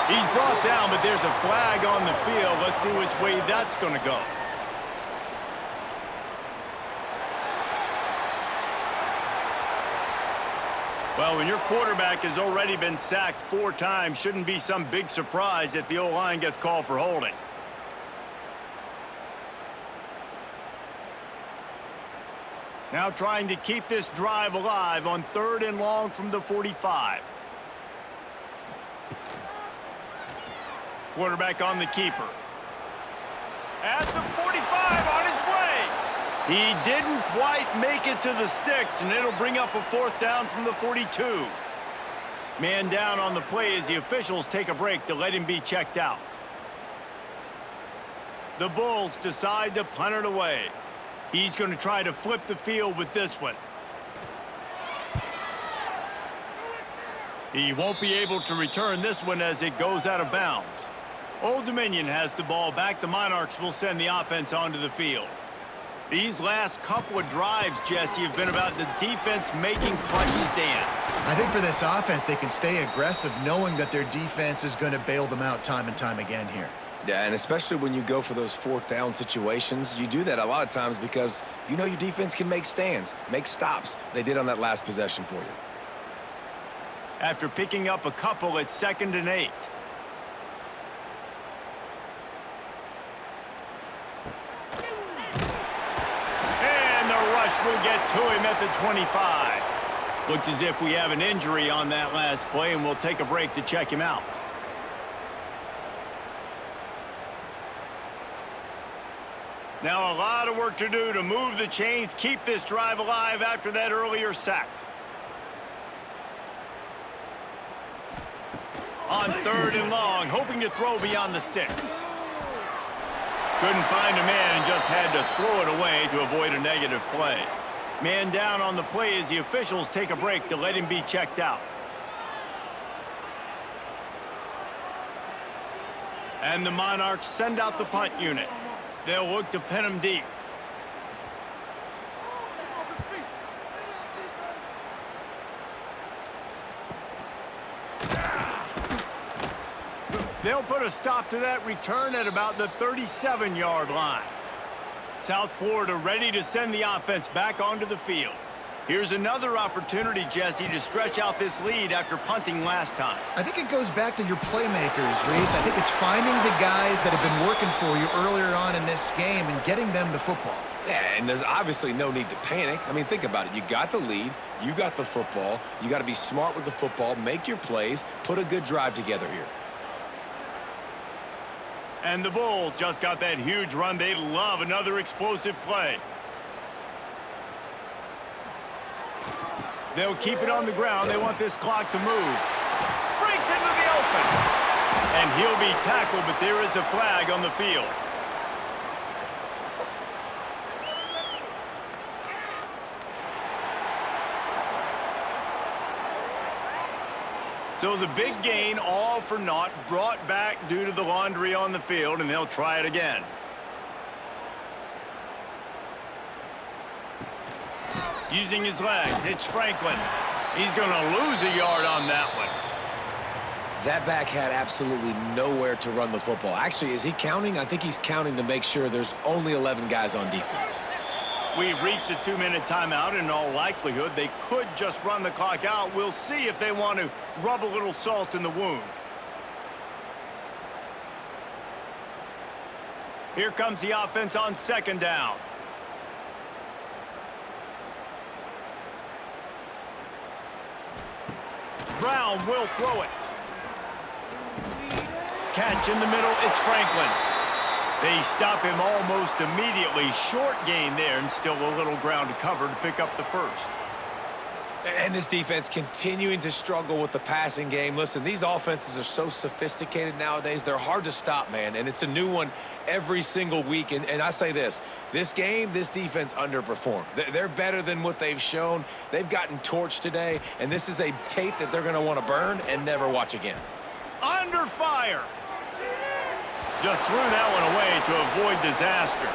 Speaker 1: He's brought down, but there's a flag on the field. Let's see which way that's going to go. Well, when your quarterback has already been sacked 4 times, shouldn't be some big surprise if the O-line gets called for holding. Now trying to keep this drive alive on 3rd and long from the 45. Quarterback on the keeper. At the 45, on his way. He didn't quite make it to the sticks, and it'll bring up a 4th down from the 42. Man down on the play as the officials take a break to let him be checked out. The Bulls decide to punt it away. He's going to try to flip the field with this one. He won't be able to return this one as it goes out of bounds. Old Dominion has the ball back. The Monarchs will send the offense onto the field. These last couple of drives, Jesse, have been about the defense making clutch stand.
Speaker 2: I think for this offense, they can stay aggressive knowing that their defense is going to bail them out time and time again here.
Speaker 3: Yeah, and especially when you go for those 4th down situations, you do that a lot of times because you know your defense can make stands, make stops. They did on that last possession for you.
Speaker 1: After picking up a couple at 2nd and 8. And the rush will get to him at the 25. Looks as if we have an injury on that last play, and we'll take a break to check him out. Now a lot of work to do to move the chains, keep this drive alive after that earlier sack. On 3rd and long, hoping to throw beyond the sticks. Couldn't find a man and just had to throw it away to avoid a negative play. Man down on the play as the officials take a break to let him be checked out. And the Monarchs send out the punt unit. They'll look to pin him deep. They'll put a stop to that return at about the 37-yard line. South Florida ready to send the offense back onto the field. Here's another opportunity, Jesse, to stretch out this lead after punting last time.
Speaker 2: I think it goes back to your playmakers, Reese. I think it's finding the guys that have been working for you earlier on in this game and getting them the football.
Speaker 3: Yeah, and there's obviously no need to panic. I mean, think about it. You got the lead. You got the football. You got to be smart with the football, make your plays, put a good drive together here.
Speaker 1: And the Bulls just got that huge run. They love another explosive play. They'll keep it on the ground. They want this clock to move. Breaks into the open. And he'll be tackled, but there is a flag on the field. So the big gain, all for naught, brought back due to the laundry on the field, and they'll try it again. Using his legs, it's Franklin. He's going to lose a yard on that one.
Speaker 3: That back had absolutely nowhere to run the football. Actually, is he counting? I think he's counting to make sure there's only 11 guys on defense.
Speaker 1: We've reached a 2-minute timeout. In all likelihood, they could just run the clock out. We'll see if they want to rub a little salt in the wound. Here comes the offense on second down. Brown will throw it. Catch in the middle, it's Franklin. They stop him almost immediately. Short gain there, and still a little ground to cover to pick up the first.
Speaker 3: And this defense continuing to struggle with the passing game. Listen, these offenses are so sophisticated nowadays. They're hard to stop, man. And it's a new one every single week. And I say this game, this defense underperformed. They're better than what they've shown. They've gotten torched today. And this is a tape that they're going to want to burn and never watch again.
Speaker 1: Under fire. Just threw that one away to avoid disaster.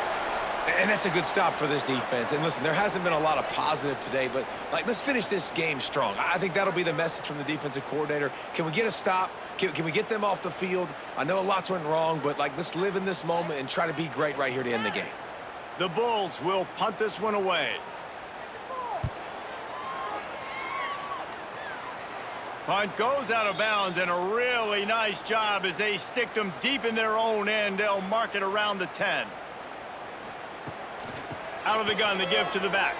Speaker 3: And that's a good stop for this defense. And listen, there hasn't been a lot of positive today, but let's finish this game strong. I think that'll be the message from the defensive coordinator. Can we get a stop? Can we get them off the field? I know lots went wrong, but let's live in this moment and try to be great right here to end the game.
Speaker 1: The Bulls will punt this one away. Punt goes out of bounds, and a really nice job as they stick them deep in their own end. They'll mark it around the 10. Out of the gun to give to the back.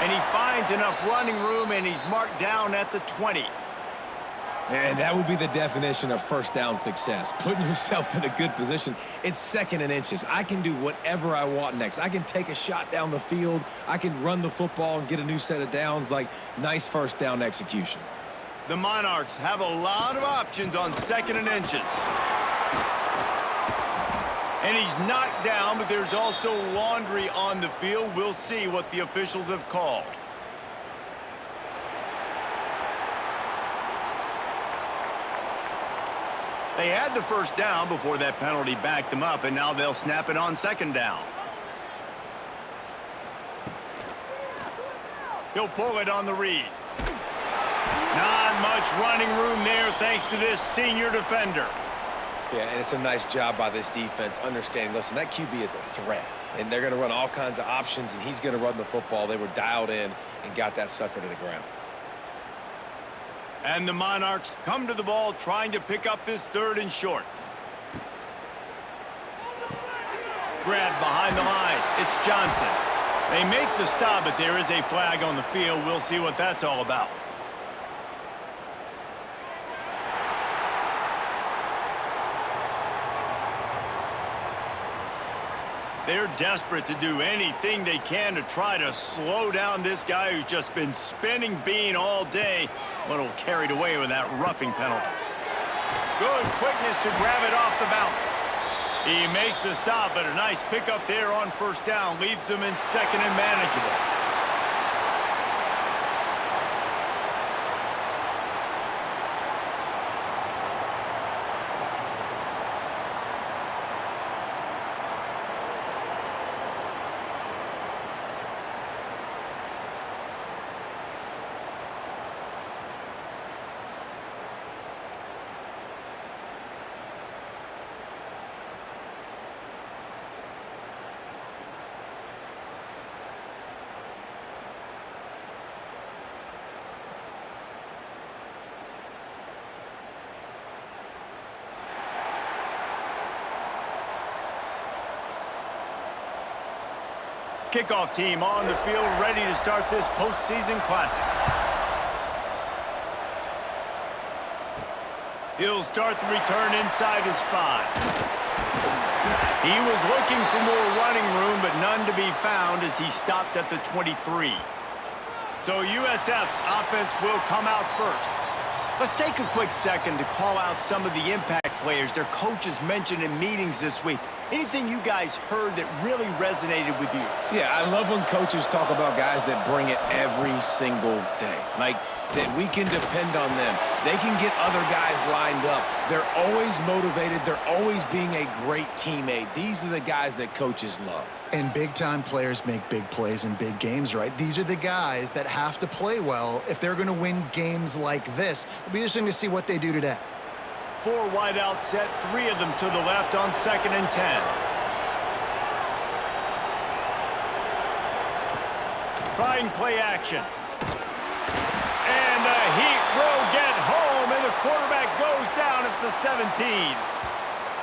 Speaker 1: And he finds enough running room, and he's marked down at the 20.
Speaker 3: And that would be the definition of first down success. Putting yourself in a good position. It's 2nd and inches. I can do whatever I want next. I can take a shot down the field. I can run the football and get a new set of downs. Nice first down execution.
Speaker 1: The Monarchs have a lot of options on 2nd and inches. And he's knocked down, but there's also laundry on the field. We'll see what the officials have called. They had the first down before that penalty backed them up, and now they'll snap it on 2nd down. He'll pull it on the read. Not much running room there thanks to this senior defender.
Speaker 3: Yeah, and it's a nice job by this defense understanding, listen, that QB is a threat. And they're going to run all kinds of options, and he's going to run the football. They were dialed in and got that sucker to the ground.
Speaker 1: And the Monarchs come to the ball trying to pick up this 3rd and short. Grab behind the line. It's Johnson. They make the stop, but there is a flag on the field. We'll see what that's all about. They're desperate to do anything they can to try to slow down this guy who's just been spinning bean all day. A little carried away with that roughing penalty. Good quickness to grab it off the bounce. He makes the stop, but a nice pickup there on first down. Leaves them in 2nd and manageable. Kickoff team on the field, ready to start this postseason classic. He'll start the return inside his 5. He was looking for more running room, but none to be found as he stopped at the 23. So USF's offense will come out first. Let's take a quick second to call out some of the impact players their coaches mentioned in meetings this week. Anything you guys heard that really resonated with you?
Speaker 3: Yeah, I love when coaches talk about guys that bring it every single day. That we can depend on them. They can get other guys lined up. They're always motivated. They're always being a great teammate. These are the guys that coaches love.
Speaker 2: And big-time players make big plays in big games, right? These are the guys that have to play well if they're going to win games like this. It'll be interesting to see what they do today.
Speaker 1: 4 wideouts set, 3 of them to the left on 2nd and 10. trying play action. And the heat will get home, and the quarterback goes down at the 17.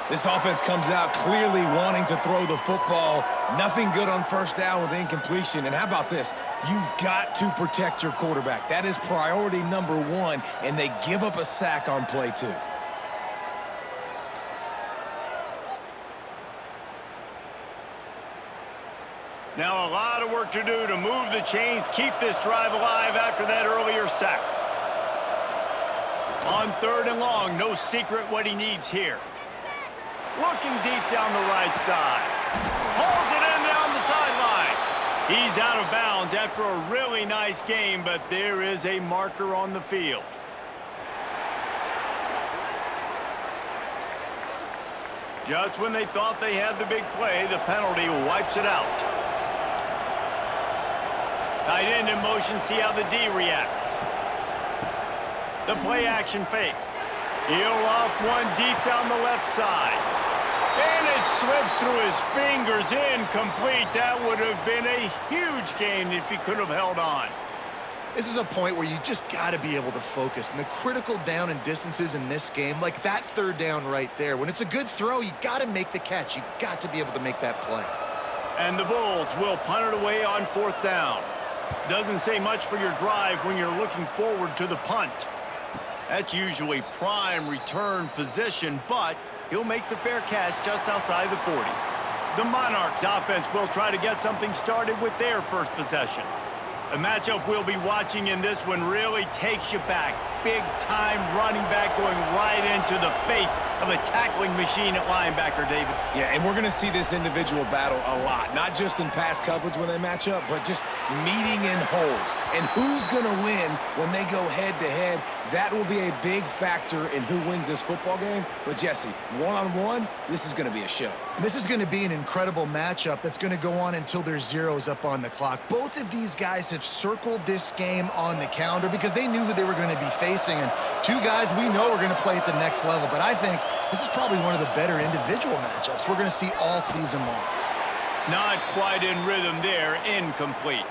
Speaker 3: This offense comes out clearly wanting to throw the football. Nothing good on first down with incompletion. And how about this? You've got to protect your quarterback. That is priority number one, and they give up a sack on play two.
Speaker 1: Now a lot of work to do to move the chains, keep this drive alive after that earlier sack. On 3rd and long, no secret what he needs here. Looking deep down the right side. Hauls it in down the sideline. He's out of bounds after a really nice game, but there is a marker on the field. Just when they thought they had the big play, the penalty wipes it out. Tight end in motion, see how the D reacts. The play action fake. He'll off one deep down the left side. And it slips through his fingers, incomplete. That would have been a huge gain if he could have held on.
Speaker 2: This is a point where you just got to be able to focus. And the critical down and distances in this game, like that 3rd down right there, when it's a good throw, you got to make the catch. You got to be able to make that play.
Speaker 1: And the Bulls will punt it away on 4th down. Doesn't say much for your drive when you're looking forward to the punt. That's usually prime return position, but he'll make the fair catch just outside the 40. The Monarchs offense will try to get something started with their first possession. A matchup we'll be watching in this one really takes you back. Big-time running back going right into the face of a tackling machine at linebacker, David.
Speaker 3: Yeah, and we're going to see this individual battle a lot. Not just in pass coverage when they match up, but just meeting in holes. And who's going to win when they go head-to-head? That will be a big factor in who wins this football game. But, Jesse, one-on-one, this is going to be a show.
Speaker 2: And this is going to be an incredible matchup that's going to go on until there's zeros up on the clock. Both of these guys have circled this game on the calendar because they knew who they were going to be facing. And two guys we know are going to play at the next level. But I think this is probably one of the better individual matchups we're going to see all season long.
Speaker 1: Not quite in rhythm there. Incomplete.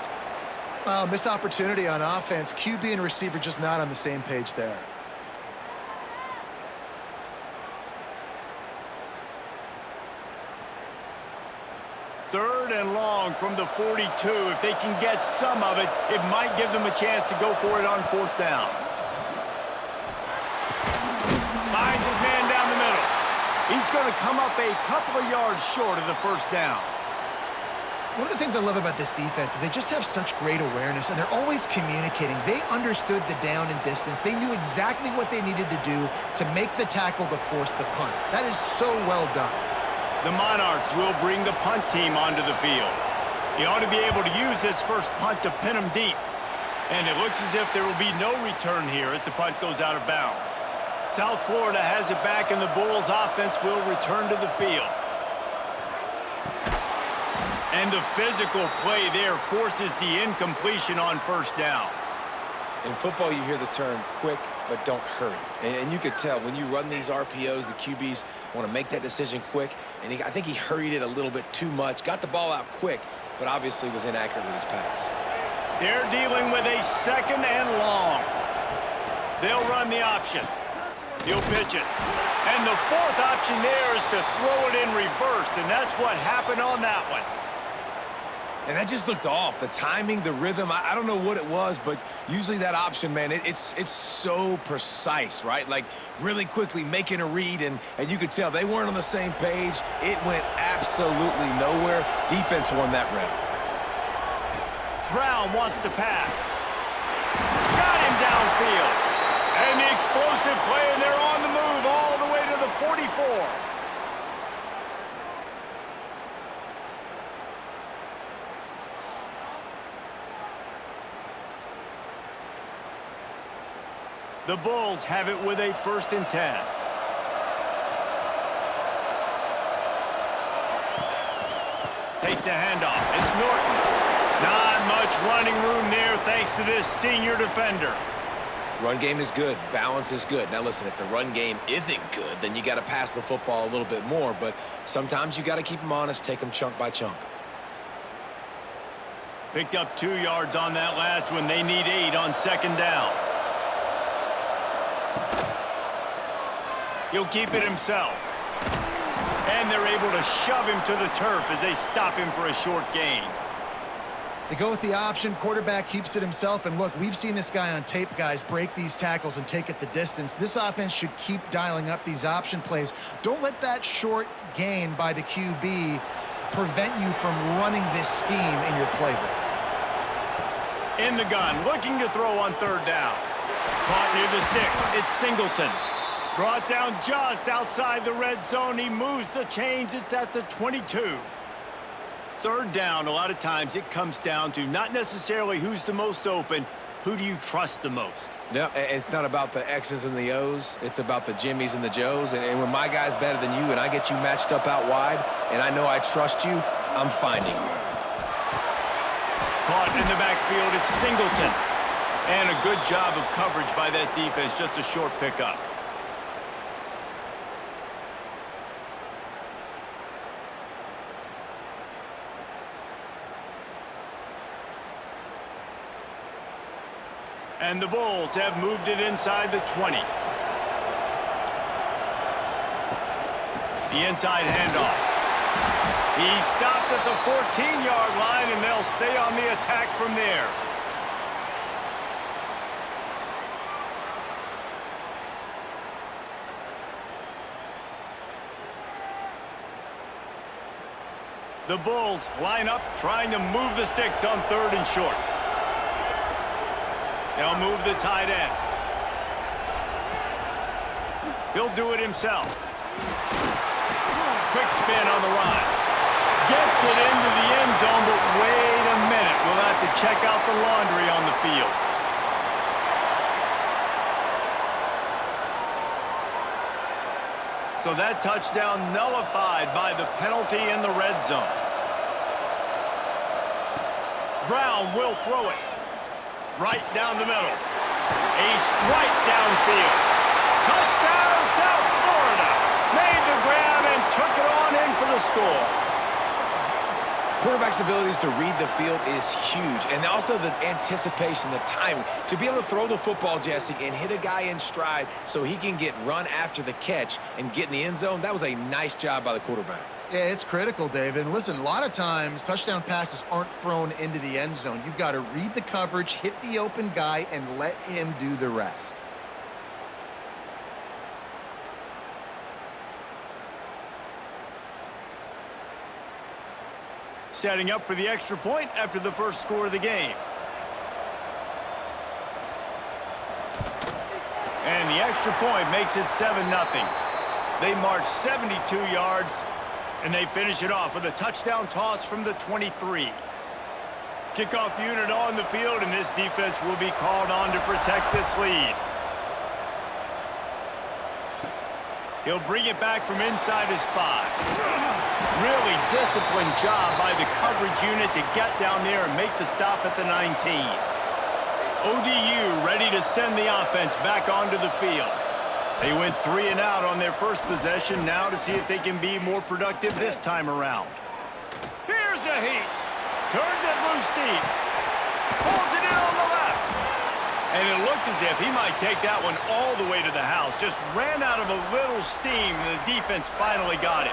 Speaker 2: Missed opportunity on offense. QB and receiver just not on the same page there.
Speaker 1: Third and long from the 42. If they can get some of it, it might give them a chance to go for it on 4th down. Finds his man down the middle. He's going to come up a couple of yards short of the 1st down.
Speaker 2: One of the things I love about this defense is they just have such great awareness, and they're always communicating. They understood the down and distance. They knew exactly what they needed to do to make the tackle to force the punt. That is so well done.
Speaker 1: The Monarchs will bring the punt team onto the field. He ought to be able to use this first punt to pin him deep. And it looks as if there will be no return here as the punt goes out of bounds. South Florida has it back, and the Bulls offense will return to the field. And the physical play there forces the incompletion on 1st down.
Speaker 3: In football, you hear the term quick, but don't hurry. And you could tell when you run these RPOs, the QBs want to make that decision quick. And I think he hurried it a little bit too much, got the ball out quick, but obviously was inaccurate with his pass.
Speaker 1: They're dealing with a 2nd and long. They'll run the option. He'll pitch it. And the 4th option there is to throw it in reverse, and that's what happened on that one.
Speaker 3: And that just looked off. The timing, the rhythm, I don't know what it was, but usually that option, man, it's so precise, right? Like really quickly making a read, and you could tell they weren't on the same page. It went absolutely nowhere. Defense won that rep.
Speaker 1: Brown wants to pass. Got him downfield. And the explosive play, and they're on the move all the way to the 44. The Bulls have it with a 1st and 10. Takes the handoff. It's Norton. Not much running room there thanks to this senior defender.
Speaker 3: Run game is good. Balance is good. Now, listen, if the run game isn't good, then you got to pass the football a little bit more. But sometimes you got to keep them honest, take them chunk by chunk.
Speaker 1: Picked up 2 yards on that last one. They need 8 on second down. He'll keep it himself. And they're able to shove him to the turf as they stop him for a short gain.
Speaker 2: They go with the option. Quarterback keeps it himself. And look, we've seen this guy on tape, guys, break these tackles and take it the distance. This offense should keep dialing up these option plays. Don't let that short gain by the QB prevent you from running this scheme in your playbook.
Speaker 1: In the gun, looking to throw on third down. Caught near the sticks. It's Singleton. Brought down just outside the red zone. He moves the chains. It's at the 22. Third down, a lot of times it comes down to not necessarily who's the most open, who do you trust the most?
Speaker 3: No, it's not about the X's and the O's. It's about the Jimmies and the Joes. And when my guy's better than you and I get you matched up out wide and I know I trust you, I'm finding you.
Speaker 1: Caught in the backfield, it's Singleton. And a good job of coverage by that defense, just a short pickup. And the Bulls have moved it inside the 20. The inside handoff. He stopped at the 14-yard line, and they'll stay on the attack from there. The Bulls line up, trying to move the sticks on third and short. They'll move the tight end. He'll do it himself. Quick spin on the run. Gets it into the end zone, but wait a minute. We'll have to check out the laundry on the field. So that touchdown nullified by the penalty in the red zone. Brown will throw it. Right down the middle. A strike downfield. Touchdown, South Florida. Made the grab and took it on in for the score.
Speaker 3: Quarterback's abilities to read the field is huge. And also the anticipation, the timing. To be able to throw the football, Jesse, and hit a guy in stride so he can get run after the catch and get in the end zone, that was a nice job by the quarterback.
Speaker 2: Yeah, it's critical, David. And listen, a lot of times touchdown passes aren't thrown into the end zone. You've got to read the coverage, hit the open guy, and let him do the rest.
Speaker 1: Setting up for the extra point after the first score of the game. And the extra point makes it 7-0. They march 72 yards. And they finish it off with a touchdown toss from the 23. Kickoff unit on the field, and this defense will be called on to protect this lead. He'll bring it back from inside his 5. Really disciplined job by the coverage unit to get down there and make the stop at the 19. ODU ready to send the offense back onto the field. They went 3 and out on their first possession, now to see if they can be more productive this time around. Here's a heat. Turns it loose deep. Pulls it in on the left. And it looked as if he might take that one all the way to the house. Just ran out of a little steam, and the defense finally got it.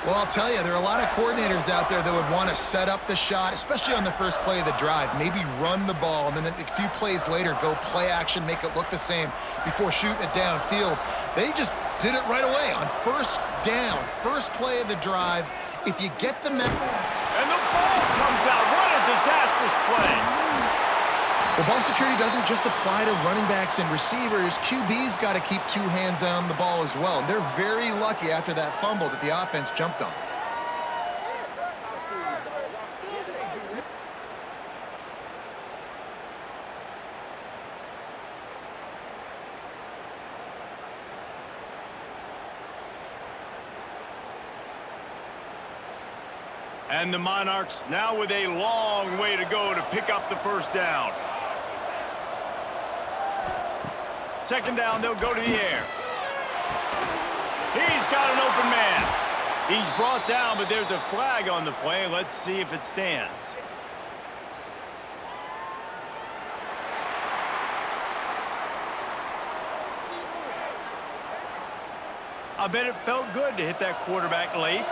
Speaker 2: Well, I'll tell you, there are a lot of coordinators out there that would want to set up the shot, especially on the first play of the drive, maybe run the ball, and then a few plays later go play action, make it look the same before shooting it downfield. They just did it right away on first down, first play of the drive. If you get the memo...
Speaker 1: And the ball comes out. What a disastrous play.
Speaker 2: Well, ball security doesn't just apply to running backs and receivers. QB's got to keep 2 hands on the ball as well. And they're very lucky after that fumble that the offense jumped on.
Speaker 1: And the Monarchs now with a long way to go to pick up the first down. Second down, they'll go to the air. He's got an open man. He's brought down, but there's a flag on the play. Let's see if it stands. I bet it felt good to hit that quarterback late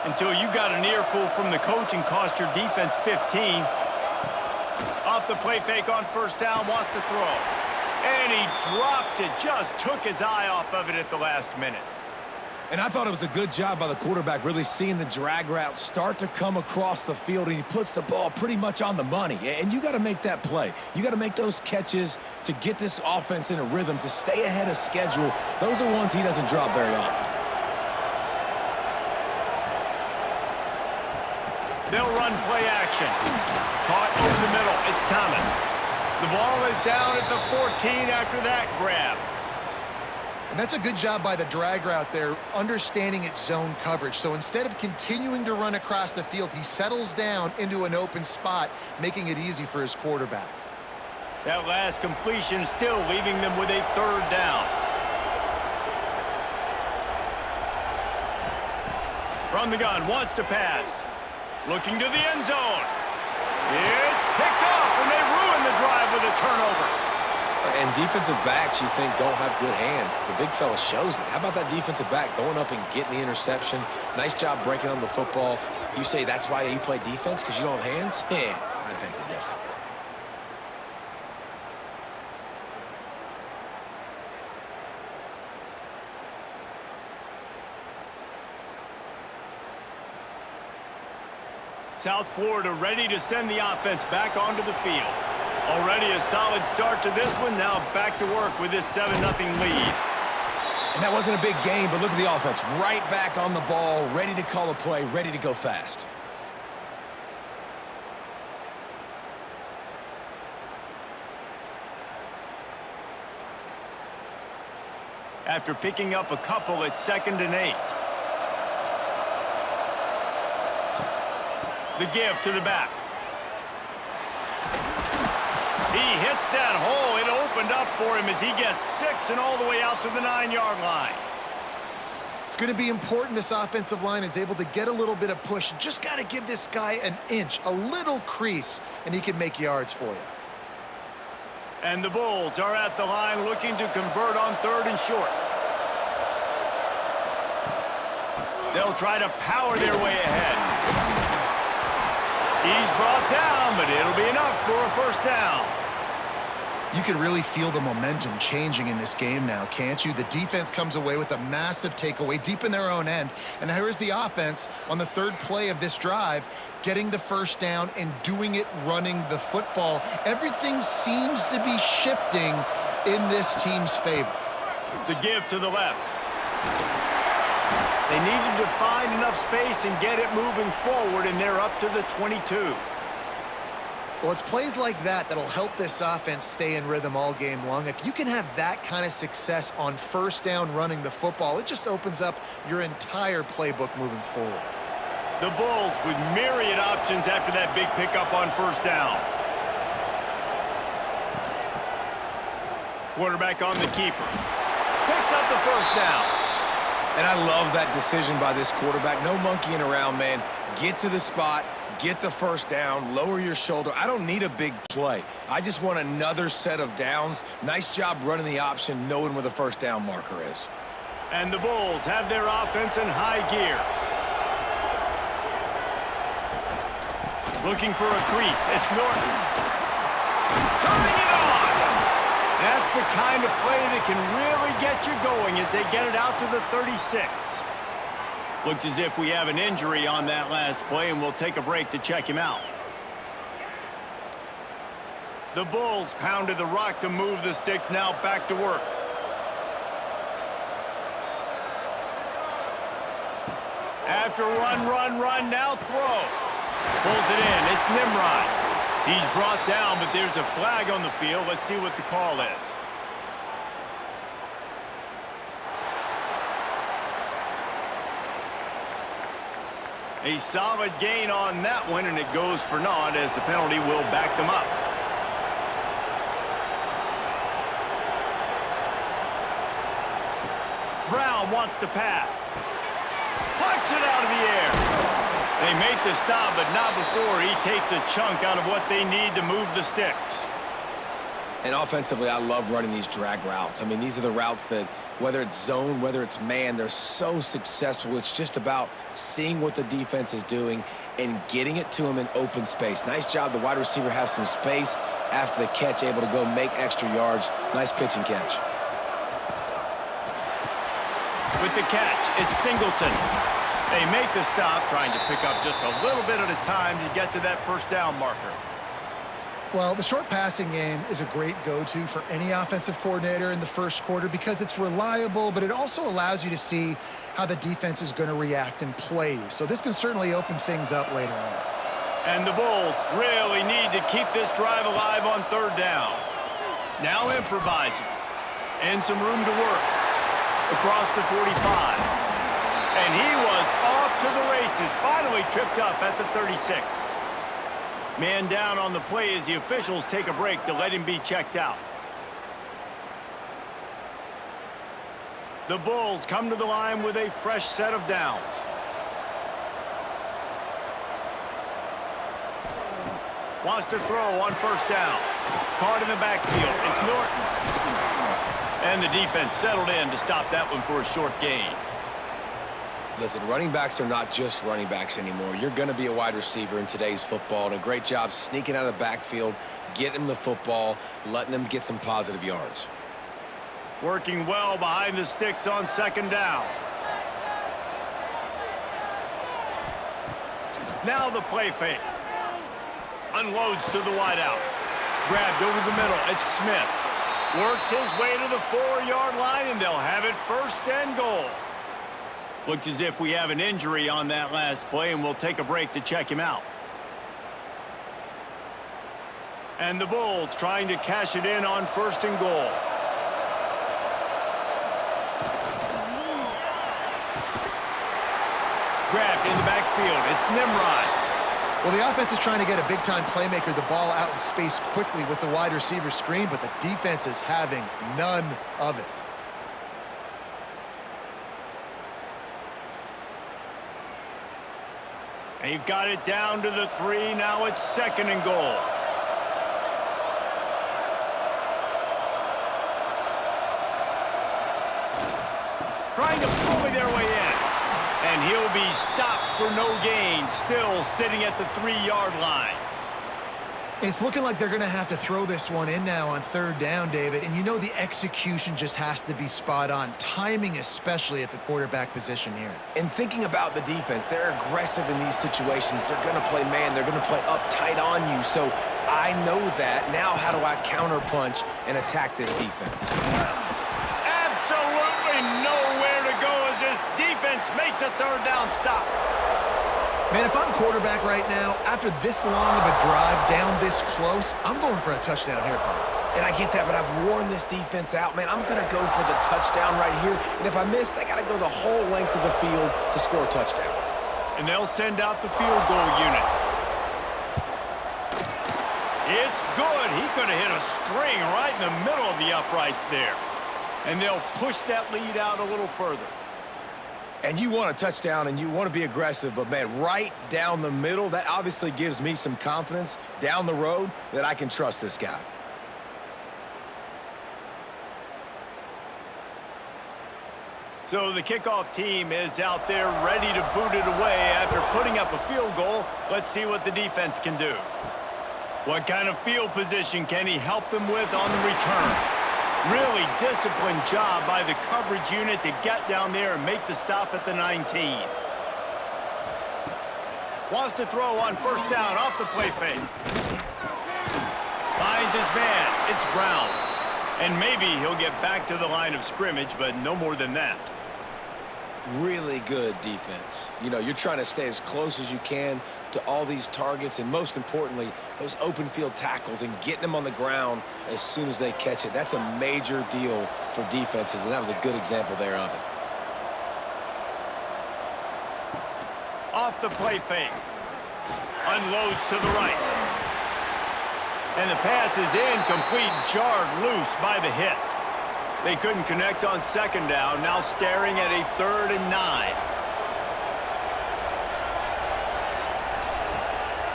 Speaker 1: until you got an earful from the coach and cost your defense 15. Off the play fake on first down, wants to throw. And he drops it, just took his eye off of it at the last minute.
Speaker 3: And I thought it was a good job by the quarterback really seeing the drag route start to come across the field, and he puts the ball pretty much on the money. And you got to make that play. You got to make those catches to get this offense in a rhythm, to stay ahead of schedule. Those are ones he doesn't drop very often.
Speaker 1: They'll run play action. Caught over the middle. It's Thomas. The ball is down at the 14 after that grab.
Speaker 2: And that's a good job by the drag route there, understanding its zone coverage. So instead of continuing to run across the field, he settles down into an open spot, making it easy for his quarterback.
Speaker 1: That last completion still leaving them with a third down. From the gun, wants to pass. Looking to the end zone. It's picked off, and they ruin the drive with a turnover.
Speaker 3: And defensive backs, you think, don't have good hands. The big fella shows it. How about that defensive back going up and getting the interception? Nice job breaking on the football. You say that's why you play defense, because you don't have hands? Yeah, I beg to differ.
Speaker 1: South Florida ready to send the offense back onto the field. Already a solid start to this one. Now back to work with this 7-0 lead.
Speaker 3: And that wasn't a big game, but look at the offense. Right back on the ball, ready to call a play, ready to go fast.
Speaker 1: After picking up a couple, it's 2nd and 8. The give to the back. He hits that hole. It opened up for him as he gets 6 and all the way out to the 9-yard line.
Speaker 2: It's going to be important this offensive line is able to get a little bit of push. You just got to give this guy an inch, a little crease, and he can make yards for you.
Speaker 1: And the Bulls are at the line looking to convert on 3rd and short. They'll try to power their way ahead. He's brought down, but it'll be enough for a first down.
Speaker 2: You can really feel the momentum changing in this game now, can't you? The defense comes away with a massive takeaway deep in their own end. And here's the offense on the 3rd play of this drive, getting the first down and doing it running the football. Everything seems to be shifting in this team's favor.
Speaker 1: The give to the left. They needed to find enough space and get it moving forward, and they're up to the 22.
Speaker 2: Well, it's plays like that that'll help this offense stay in rhythm all game long. If you can have that kind of success on first down running the football, it just opens up your entire playbook moving forward.
Speaker 1: The Bulls with myriad options after that big pickup on first down. Quarterback on the keeper. Picks up the first down.
Speaker 3: And I love that decision by this quarterback. No monkeying around, man. Get to the spot, get the first down, lower your shoulder. I don't need a big play. I just want another set of downs. Nice job running the option, knowing where the first down marker is.
Speaker 1: And the Bulls have their offense in high gear. Looking for a crease. It's Norton. Turning it on. That's the kind of play that can really get you going as they get it out to the 36. Looks as if we have an injury on that last play, and we'll take a break to check him out. The Bulls pounded the rock to move the sticks, now back to work. After run, now throw. Pulls it in. It's Nimrod. He's brought down, but there's a flag on the field. Let's see what the call is. A solid gain on that one, and it goes for naught as the penalty will back them up. Brown wants to pass. Pucks it out of the air. They make the stop, but not before he takes a chunk out of what they need to move the sticks.
Speaker 3: And offensively, I love running these drag routes. I mean, these are the routes that, whether it's zone, whether it's man, they're so successful. It's just about seeing what the defense is doing and getting it to them in open space. Nice job. The wide receiver has some space after the catch, able to go make extra yards. Nice pitch and catch.
Speaker 1: With the catch, it's Singleton. They make the stop, trying to pick up just a little bit at a time to get to that first down marker.
Speaker 2: Well, the short passing game is a great go-to for any offensive coordinator in the first quarter because it's reliable, but it also allows you to see how the defense is going to react and play. So this can certainly open things up later on.
Speaker 1: And the Bulls really need to keep this drive alive on third down. Now improvising. And some room to work. Across the 45. And he was off to the races, finally tripped up at the 36. Man down on the play as the officials take a break to let him be checked out. The Bulls come to the line with a fresh set of downs. Wants to throw on first down. Caught in the backfield. It's Norton. And the defense settled in to stop that one for a short gain.
Speaker 3: Listen, running backs are not just running backs anymore. You're going to be a wide receiver in today's football, and a great job sneaking out of the backfield, getting them the football, letting them get some positive yards.
Speaker 1: Working well behind the sticks on second down. Now the play fake. Unloads to the wideout. Grabbed over the middle. It's Smith. Works his way to the 4-yard line, and they'll have it first and goal. Looks as if we have an injury on that last play, and we'll take a break to check him out. And the Bulls trying to cash it in on first and goal. Grabbed in the backfield. It's Nimrod.
Speaker 2: Well, the offense is trying to get a big-time playmaker the ball out in space quickly with the wide receiver screen, but the defense is having none of it.
Speaker 1: They've got it down to the 3. Now it's second and goal. Trying to bully their way in. And he'll be stopped for no gain. Still sitting at the 3-yard line.
Speaker 2: It's looking like they're going to have to throw this one in now on third down, David. And you know the execution just has to be spot on. Timing especially at the quarterback position here.
Speaker 3: And thinking about the defense, they're aggressive in these situations. They're going to play man. They're going to play up tight on you. So I know that. Now how do I counterpunch and attack this defense?
Speaker 1: Absolutely nowhere to go as this defense makes a third down stop.
Speaker 2: Man, if I'm quarterback right now, after this long of a drive down this close, I'm going for a touchdown here, Pop.
Speaker 3: And I get that, but I've worn this defense out, man. I'm going to go for the touchdown right here. And if I miss, they got to go the whole length of the field to score a touchdown.
Speaker 1: And they'll send out the field goal unit. It's good. He could have hit a string right in the middle of the uprights there. And they'll push that lead out a little further.
Speaker 3: And you want a touchdown and you want to be aggressive, but, man, right down the middle, that obviously gives me some confidence down the road that I can trust this guy.
Speaker 1: So the kickoff team is out there ready to boot it away after putting up a field goal. Let's see what the defense can do. What kind of field position can he help them with on the return? Really disciplined job by the coverage unit to get down there and make the stop at the 19. Wants to throw on first down off the play fake. Finds his man. It's Brown. And maybe he'll get back to the line of scrimmage, but no more than that.
Speaker 3: Really good defense. You know, you're trying to stay as close as you can to all these targets, and most importantly, those open field tackles and getting them on the ground as soon as they catch it. That's a major deal for defenses, and that was a good example there of it.
Speaker 1: Off the play fake. Unloads to the right. And the pass is incomplete, jarred loose by the hit. They couldn't connect on second down, now staring at a 3rd and 9.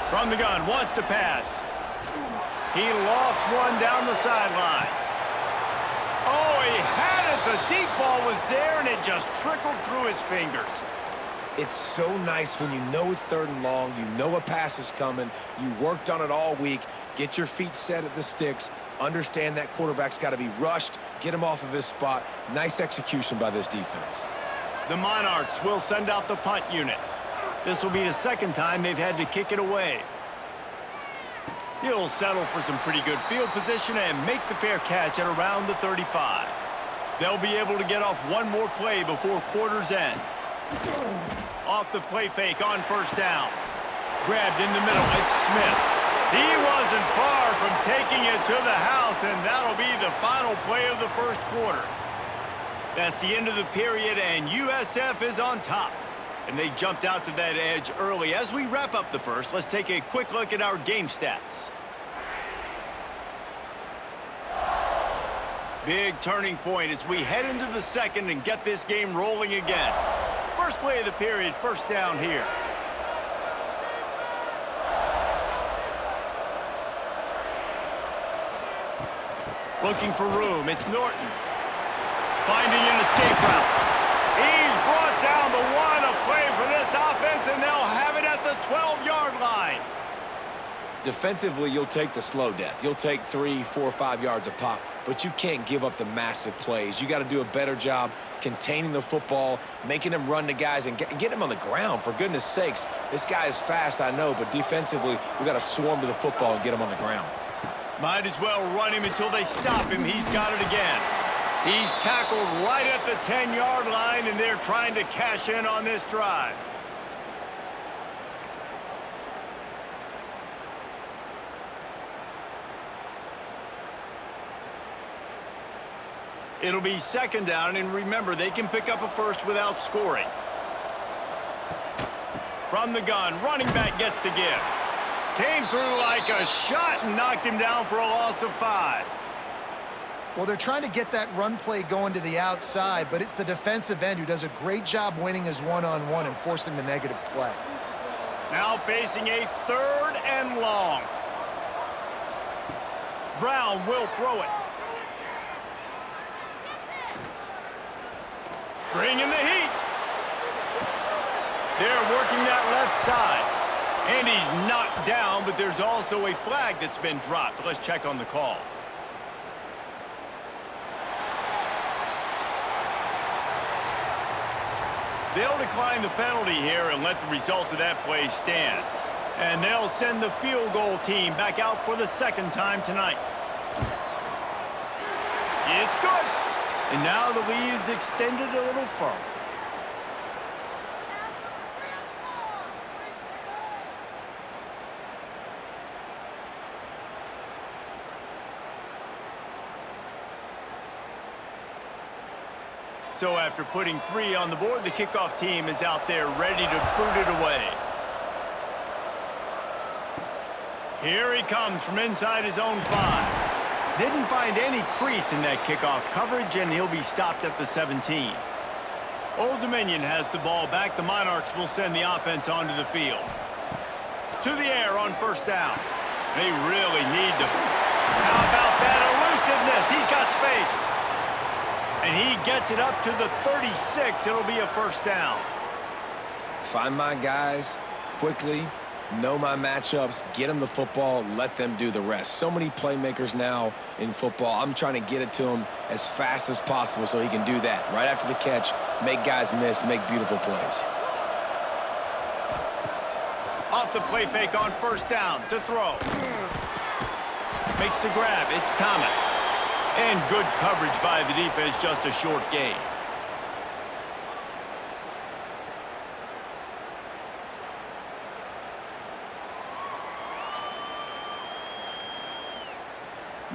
Speaker 1: From the gun, wants to pass. He lofts one down the sideline. Oh, he had it. The deep ball was there, and it just trickled through his fingers.
Speaker 3: It's so nice when you know it's 3rd and long, you know a pass is coming, you worked on it all week, get your feet set at the sticks, understand that quarterback's got to be rushed, get him off of his spot. Nice execution by this defense.
Speaker 1: The Monarchs will send out the punt unit. This will be the 2nd time they've had to kick it away. He'll settle for some pretty good field position and make the fair catch at around the 35. They'll be able to get off one more play before quarter's end. Off the play fake on 1st down. Grabbed in the middle, it's Smith. He wasn't far from taking it to the house, and that'll be the final play of the 1st quarter. That's the end of the period, and USF is on top. And they jumped out to that edge early. As we wrap up the 1st, let's take a quick look at our game stats. Big turning point as we head into the 2nd and get this game rolling again. First play of the period, 1st down here. Looking for room, it's Norton. Finding an escape route. He's brought down the one, a play for this offense, and they'll have it at the 12-yard line.
Speaker 3: Defensively, you'll take the slow death. You'll take 3, 4, 5 yards a pop, but you can't give up the massive plays. You got to do a better job containing the football, making him run to guys, and get him on the ground. For goodness sakes, this guy is fast, I know, but defensively, we got to swarm to the football and get him on the ground.
Speaker 1: Might as well run him until they stop him. He's got it again. He's tackled right at the 10-yard line, and they're trying to cash in on this drive. It'll be 2nd down, and remember, they can pick up a 1st without scoring. From the gun, running back gets to give. Came through like a shot and knocked him down for a loss of 5.
Speaker 2: Well, they're trying to get that run play going to the outside, but it's the defensive end who does a great job winning his one-on-one and forcing the negative play.
Speaker 1: Now facing a 3rd and long. Brown will throw it. Bringing the heat. They're working that left side. And he's knocked down, but there's also a flag that's been dropped. Let's check on the call. They'll decline the penalty here and let the result of that play stand. And they'll send the field goal team back out for the 2nd time tonight. It's good. And now the lead is extended a little further. So after putting 3 on the board, the kickoff team is out there ready to boot it away. Here he comes from inside his own 5. Didn't find any crease in that kickoff coverage, and he'll be stopped at the 17. Old Dominion has the ball back. The Monarchs will send the offense onto the field. To the air on 1st down. They really need to... How about that elusiveness? He's got space. And he gets it up to the 36. It'll be a 1st down.
Speaker 3: Find my guys quickly, know my matchups, get them the football, let them do the rest. So many playmakers now in football. I'm trying to get it to him as fast as possible so he can do that. Right after the catch, make guys miss, make beautiful plays.
Speaker 1: Off the play fake on 1st down to throw. Makes the grab. It's Thomas. And good coverage by the defense, just a short gain.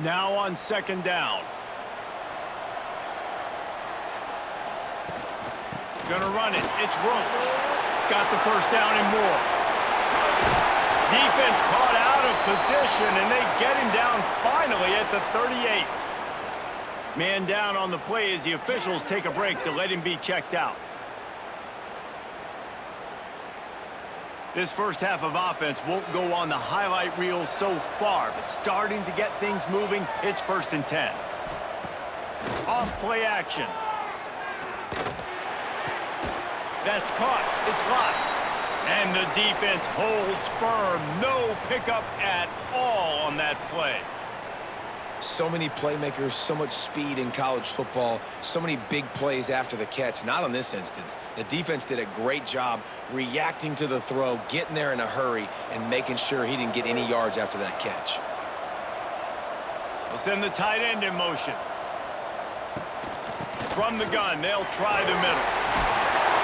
Speaker 1: Now on 2nd down. Gonna run it. It's Roach. Got the 1st down and more. Defense caught out of position, and they get him down finally at the 38. Man down on the play as the officials take a break to let him be checked out. This first half of offense won't go on the highlight reel so far, but starting to get things moving, it's 1st and 10. Off play action. That's caught. It's locked. And the defense holds firm. No pickup at all on that play.
Speaker 3: So many playmakers, so much speed in college football, so many big plays after the catch. Not on this instance. The defense did a great job reacting to the throw, getting there in a hurry, and making sure he didn't get any yards after that catch.
Speaker 1: They'll send the tight end in motion. From the gun, they'll try the middle.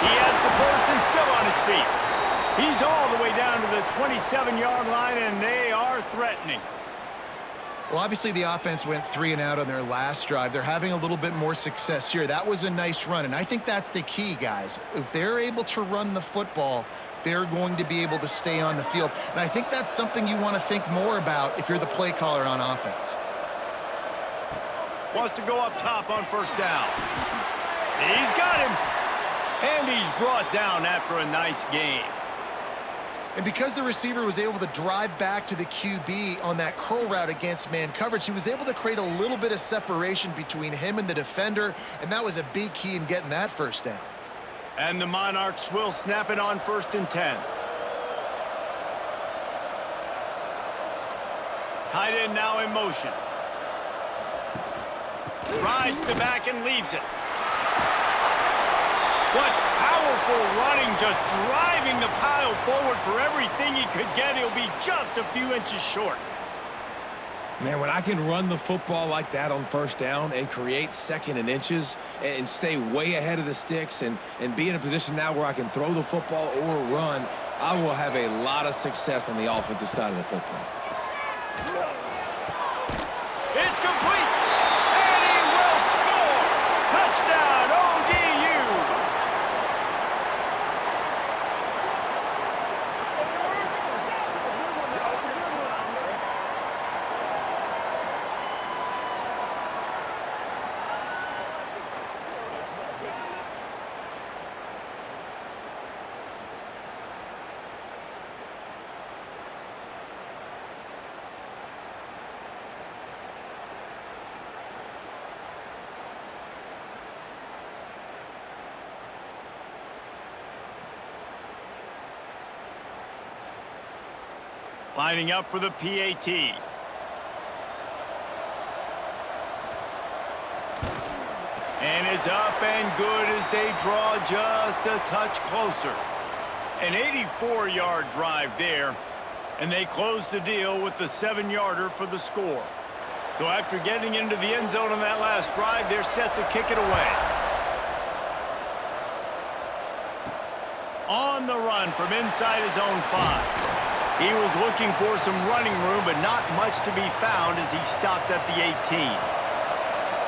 Speaker 1: He has the first and still on his feet. He's all the way down to the 27-yard line, and they are threatening.
Speaker 2: Well, obviously the offense went 3 and out on their last drive. They're having a little bit more success here. That was a nice run, and I think that's the key, guys. If they're able to run the football, they're going to be able to stay on the field. And I think that's something you want to think more about if you're the play caller on offense.
Speaker 1: Wants to go up top on 1st down. He's got him. And he's brought down after a nice gain.
Speaker 2: And because the receiver was able to drive back to the QB on that curl route against man coverage, he was able to create a little bit of separation between him and the defender, and that was a big key in getting that 1st down.
Speaker 1: And the Monarchs will snap it on 1st and 10. Tight end now in motion. Rides the back and leaves it. What powerful running, just driving the pile forward for everything he could get. He'll be just a few inches short.
Speaker 3: Man, when I can run the football like that on 1st down and create 2nd and inches and stay way ahead of the sticks and be in a position now where I can throw the football or run, I will have a lot of success on the offensive side of the football.
Speaker 1: It's complete. And he will score. Touchdown, ODU. Lining up for the PAT. And it's up and good as they draw just a touch closer. An 84-yard drive there, and they close the deal with the 7-yarder for the score. So after getting into the end zone on that last drive, they're set to kick it away. On the run from inside his own 5. He was looking for some running room, but not much to be found as he stopped at the 18.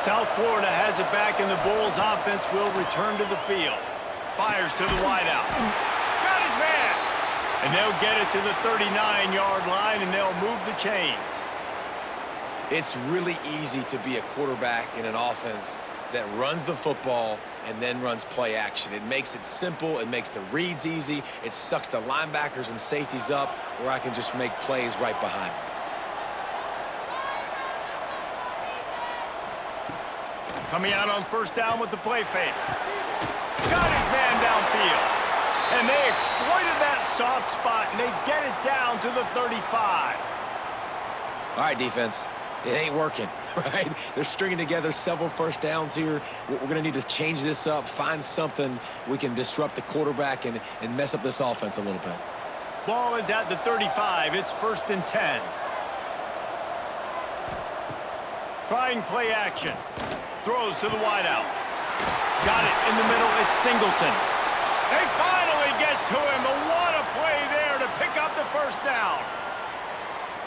Speaker 1: South Florida has it back, and the Bulls offense will return to the field. Fires to the wideout. Got his man! And they'll get it to the 39-yard line, and they'll move the chains.
Speaker 3: It's really easy to be a quarterback in an offense that runs the football and then runs play action. It makes it simple. It makes the reads easy. It sucks the linebackers and safeties up where I can just make plays right behind them.
Speaker 1: Coming out on 1st down with the play fake. Got his man downfield. And they exploited that soft spot, and they get it down to the 35.
Speaker 3: All right, defense. It ain't working, right? They're stringing together several 1st downs here. We're going to need to change this up, find something we can disrupt the quarterback and mess up this offense a little bit.
Speaker 1: Ball is at the 35. It's 1st and 10. Trying play action. Throws to the wideout. Got it in the middle. It's Singleton. They finally get to him. But what a play there to pick up the 1st down.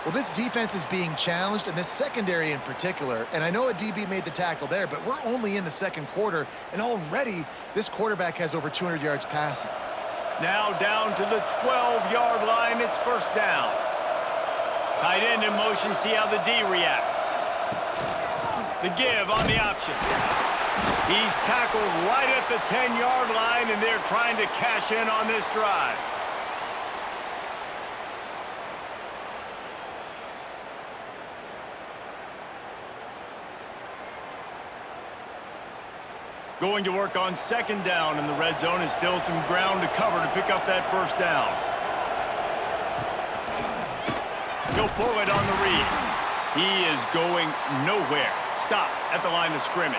Speaker 2: Well, this defense is being challenged, and this secondary in particular, and I know a DB made the tackle there, but we're only in the 2nd quarter, and already this quarterback has over 200 yards passing.
Speaker 1: Now down to the 12-yard line. It's 1st down. Tight end in motion. See how the D reacts. The give on the option. He's tackled right at the 10-yard line, and they're trying to cash in on this drive. Going to work on second down, and the red zone is still some ground to cover to pick up that first down. He'll pull it on the read. He is going nowhere. Stop at the line of scrimmage.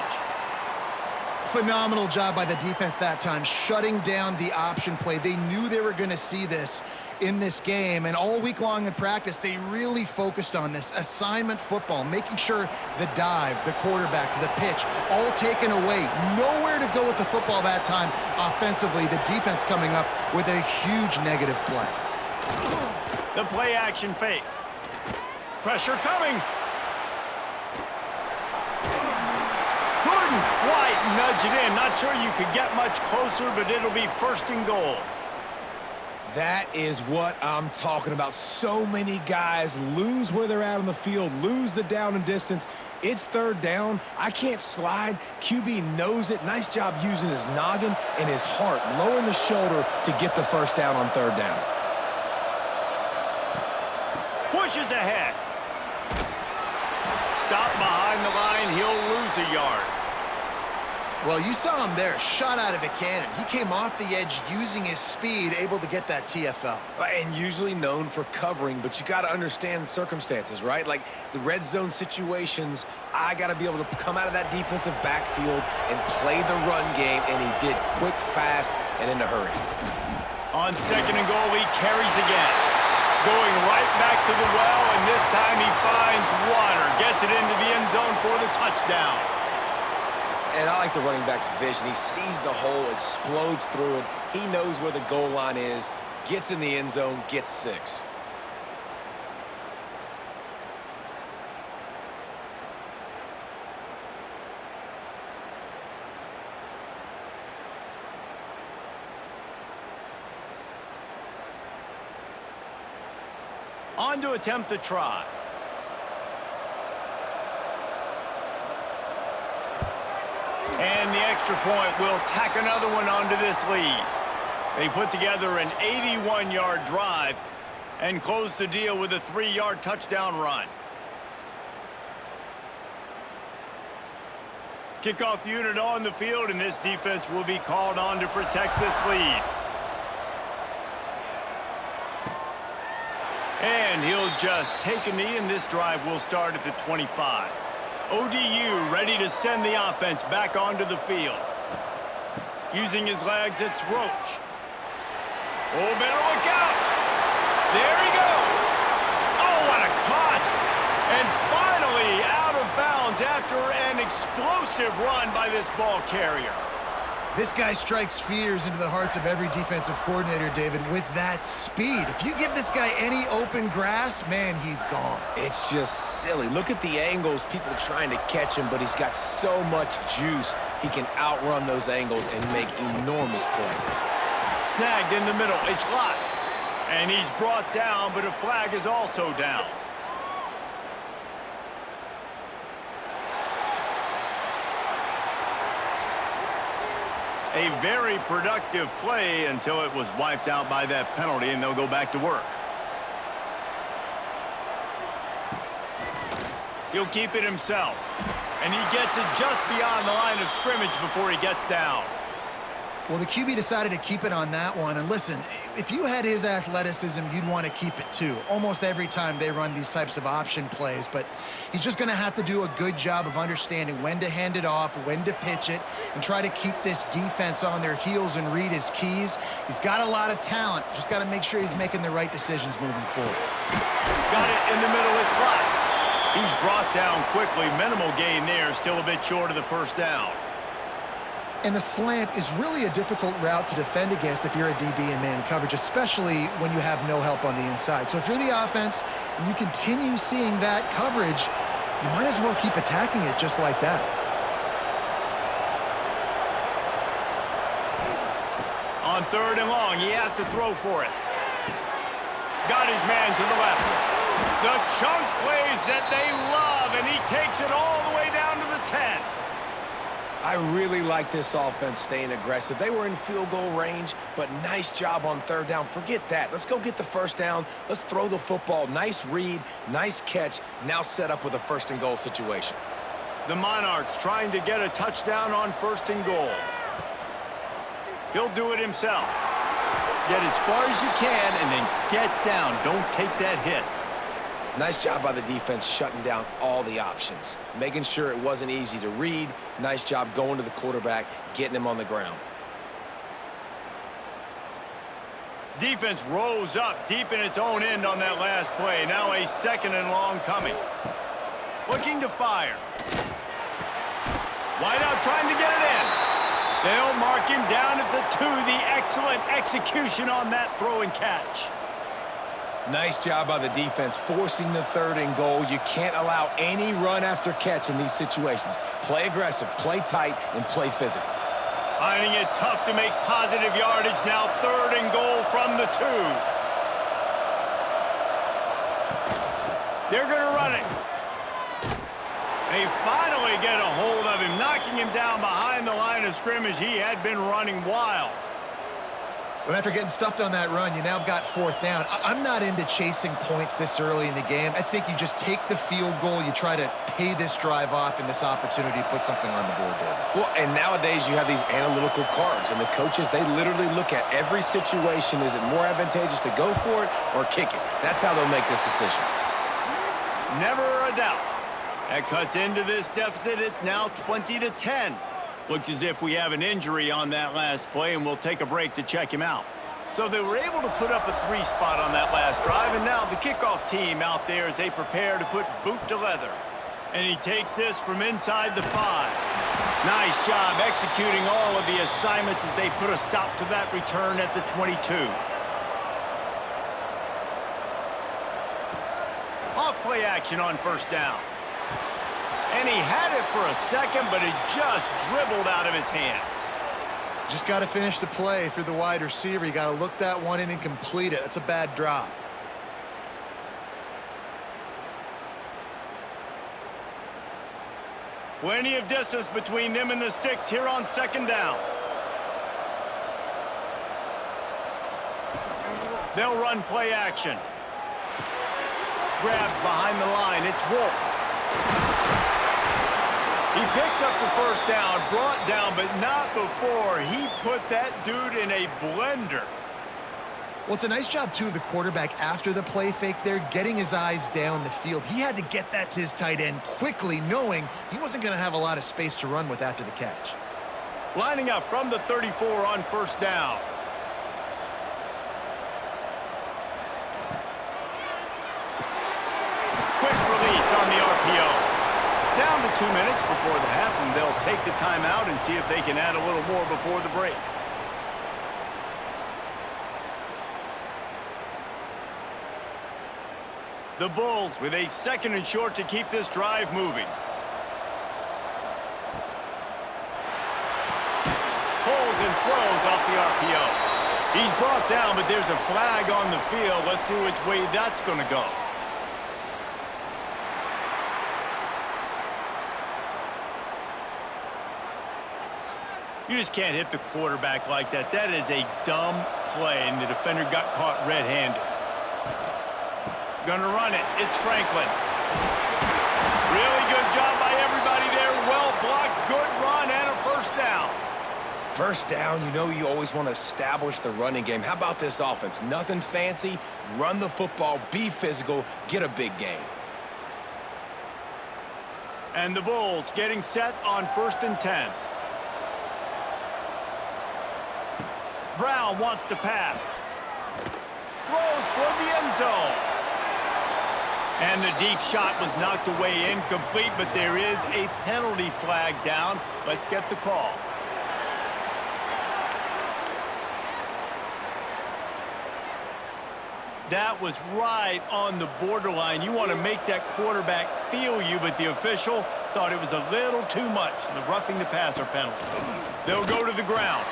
Speaker 2: Phenomenal job by the defense that time, shutting down the option play. They knew they were going to see this in this game, and all week long in practice, they really focused on this assignment football, making sure the dive, the quarterback, the pitch, all taken away. Nowhere to go with the football that time offensively. The defense coming up with a huge negative play.
Speaker 1: The play action fake. Pressure coming. Couldn't quite nudge it in. Not sure you could get much closer, but it'll be first and goal.
Speaker 3: That is what I'm talking about. So many guys lose where they're at on the field, lose the down and distance. It's third down. I can't slide. QB knows it. Nice job using his noggin and his heart, lowering the shoulder to get the first down on third down.
Speaker 1: Pushes ahead. Stop behind the line. He'll lose a yard.
Speaker 2: Well, you saw him there, shot out of a cannon. He came off the edge using his speed, able to get that TFL.
Speaker 3: And usually known for covering, but you got to understand circumstances, right? Like the red zone situations, I got to be able to come out of that defensive backfield and play the run game, and he did quick, fast, and in a hurry.
Speaker 1: On second and goal, he carries again. Going right back to the well, and this time he finds water. Gets it into the end zone for the touchdown.
Speaker 3: And I like the running back's vision. He sees the hole, explodes through it. He knows where the goal line is, gets in the end zone, gets 6.
Speaker 1: On to attempt the try. And the extra point will tack another one onto this lead. They put together an 81-yard drive and close the deal with a 3-yard touchdown run. Kickoff unit on the field, and this defense will be called on to protect this lead. And he'll just take a knee, and this drive will start at the 25. ODU ready to send the offense back onto the field. Using his legs, it's Roach. Oh, better look out. There he goes. Oh, what a cut. And finally out of bounds after an explosive run by this ball carrier.
Speaker 2: This guy strikes fears into the hearts of every defensive coordinator, David, with that speed. If you give this guy any open grass, man, he's gone.
Speaker 3: It's just silly. Look at the angles, people trying to catch him, but he's got so much juice. He can outrun those angles and make enormous plays.
Speaker 1: Snagged in the middle. It's locked. And he's brought down, but a flag is also down. A very productive play until it was wiped out by that penalty, and they'll go back to work. He'll keep it himself, and he gets it just beyond the line of scrimmage before he gets down.
Speaker 2: Well, the QB decided to keep it on that one. And listen, if you had his athleticism, you'd want to keep it too. Almost every time they run these types of option plays. But he's just going to have to do a good job of understanding when to hand it off, when to pitch it, and try to keep this defense on their heels and read his keys. He's got a lot of talent. Just got to make sure he's making the right decisions moving forward.
Speaker 1: Got it in the middle. It's blocked. He's brought down quickly. Minimal gain there. Still a bit short of the first down.
Speaker 2: And the slant is really a difficult route to defend against if you're a DB in man coverage, especially when you have no help on the inside. So if you're the offense and you continue seeing that coverage, you might as well keep attacking it just like that.
Speaker 1: On third and long, he has to throw for it. Got his man to the left. The chunk plays that they love, and he takes it all the way down to the 10.
Speaker 3: I really like this offense staying aggressive. They were in field goal range, but nice job on third down. Forget that. Let's go get the first down. Let's throw the football. Nice read, nice catch. Now set up with a first and goal situation.
Speaker 1: The Monarchs trying to get a touchdown on 1st and goal. He'll do it himself. Get as far as you can and then get down. Don't take that hit.
Speaker 3: Nice job by the defense shutting down all the options, making sure it wasn't easy to read. Nice job going to the quarterback, getting him on the ground.
Speaker 1: Defense rose up deep in its own end on that last play. Now a 2nd and long coming. Looking to fire. Wide out trying to get it in. They'll mark him down at the 2. The excellent execution on that throw and catch.
Speaker 3: Nice job by the defense forcing the 3rd and goal. You can't allow any run after catch in these situations. Play aggressive, play tight, and play physical.
Speaker 1: Finding it tough to make positive yardage. Now 3rd and goal from the 2. They're going to run it. They finally get a hold of him, knocking him down behind the line of scrimmage. He had been running wild.
Speaker 2: But after getting stuffed on that run, you now have got 4th down. I'm not into chasing points this early in the game. I think you just take the field goal. You try to pay this drive off and this opportunity to put something on the board there.
Speaker 3: Well, and nowadays you have these analytical cards, and the coaches, they literally look at every situation. Is it more advantageous to go for it or kick it? That's how they'll make this decision.
Speaker 1: Never a doubt. That cuts into this deficit. It's now 20-10. Looks as if we have an injury on that last play, and we'll take a break to check him out. So they were able to put up a 3 spot on that last drive, and now the kickoff team out there as they prepare to put boot to leather. And he takes this from inside the 5. Nice job executing all of the assignments as they put a stop to that return at the 22. Off play action on 1st down. And he had it for a second, but it just dribbled out of his hands.
Speaker 2: Just got to finish the play through the wide receiver. You got to look that one in and complete it. That's a bad drop.
Speaker 1: Plenty of distance between them and the sticks here on 2nd down. They'll run play action. Grabbed behind the line. It's Wolf. He picks up the 1st down, brought down, but not before he put that dude in a blender.
Speaker 2: Well, it's a nice job, too, of the quarterback after the play fake there, getting his eyes down the field. He had to get that to his tight end quickly, knowing he wasn't going to have a lot of space to run with after the catch.
Speaker 1: Lining up from the 34 on 1st down. Quick release on the RPO. Down to 2 minutes before the half, and they'll take the timeout and see if they can add a little more before the break. The Bulls with a 2nd and short to keep this drive moving. Pulls and throws off the RPO. He's brought down, but there's a flag on the field. Let's see which way that's going to go. You just can't hit the quarterback like that. That is a dumb play, and the defender got caught red-handed. Gonna run it. It's Franklin. Really good job by everybody there. Well blocked, good run, and a 1st down.
Speaker 3: 1st down, you know you always want to establish the running game. How about this offense? Nothing fancy. Run the football, be physical, get a big gain.
Speaker 1: And the Bulls getting set on 1st and 10. Brown wants to pass. Throws toward the end zone. And the deep shot was knocked away incomplete, but there is a penalty flag down. Let's get the call. That was right on the borderline. You want to make that quarterback feel you, but the official thought it was a little too much. The roughing the passer penalty. They'll go to the ground.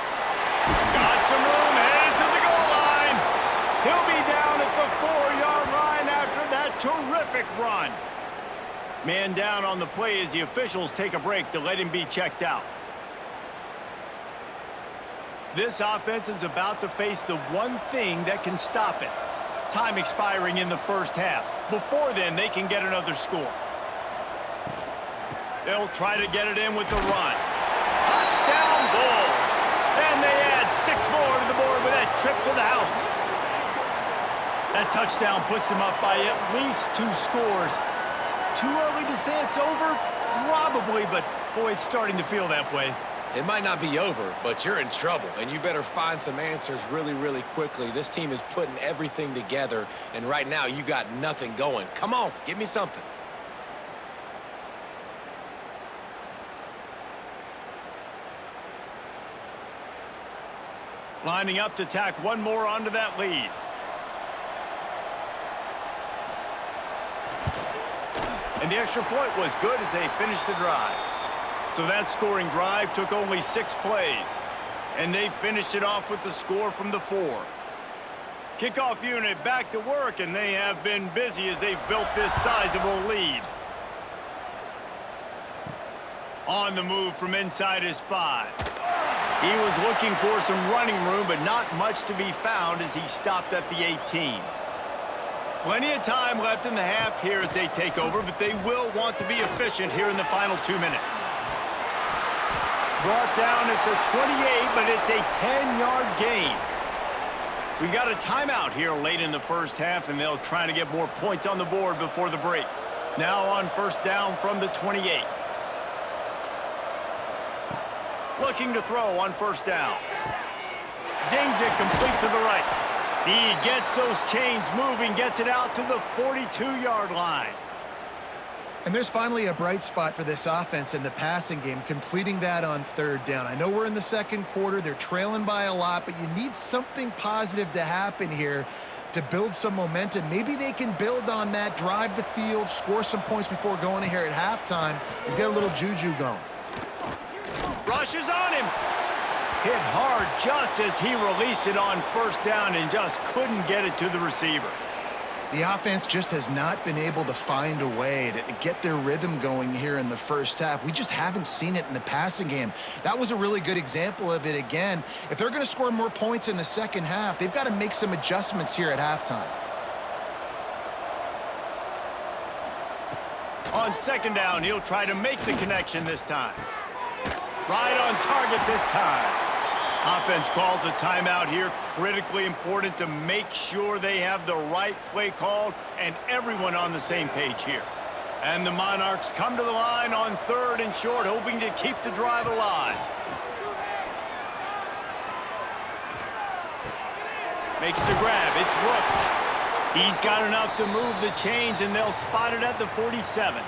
Speaker 1: Got some room, headed to the goal line. He'll be down at the 4-yard line after that terrific run. Man down on the play as the officials take a break to let him be checked out. This offense is about to face the one thing that can stop it. Time expiring in the 1st half. Before then, they can get another score. They'll try to get it in with the run. Touchdown Bulls. And they add 6 more to the board with that trip to the house. That touchdown puts them up by at least 2 scores. Too early to say it's over? Probably, but boy, it's starting to feel that way.
Speaker 3: It might not be over, but you're in trouble, and you better find some answers really, really quickly. This team is putting everything together, and right now you got nothing going. Come on, give me something.
Speaker 1: Lining up to tack one more onto that lead. And the extra point was good as they finished the drive. So that scoring drive took only 6 plays. And they finished it off with the score from the 4. Kickoff unit back to work, and they have been busy as they've built this sizable lead. On the move from inside his 5. He was looking for some running room, but not much to be found as he stopped at the 18. Plenty of time left in the half here as they take over, but they will want to be efficient here in the final 2 minutes. Brought down at the 28, but it's a 10-yard gain. We got a timeout here late in the first half, and they'll try to get more points on the board before the break. Now on first down from the 28. Looking to throw on first down. Zings it complete to the right. He gets those chains moving, gets it out to the 42-yard line.
Speaker 2: And there's finally a bright spot for this offense in the passing game, completing that on third down. I know we're in the second quarter. They're trailing by a lot, but you need something positive to happen here to build some momentum. Maybe they can build on that, drive the field, score some points before going in here at halftime, and get a little juju going.
Speaker 1: Rushes on him. Hit hard just as he released it on first down and just couldn't get it to the receiver.
Speaker 2: The offense just has not been able to find a way to get their rhythm going here in the first half. We just haven't seen it in the passing game. That was a really good example of it again. If they're going to score more points in the second half, they've got to make some adjustments here at halftime.
Speaker 1: On second down, he'll try to make the connection this time. Right on target this time. Offense calls a timeout here. Critically important to make sure they have the right play called and everyone on the same page here. And the Monarchs come to the line on third and short, hoping to keep the drive alive. Makes the grab. It's Roach. He's got enough to move the chains, and they'll spot it at the 47.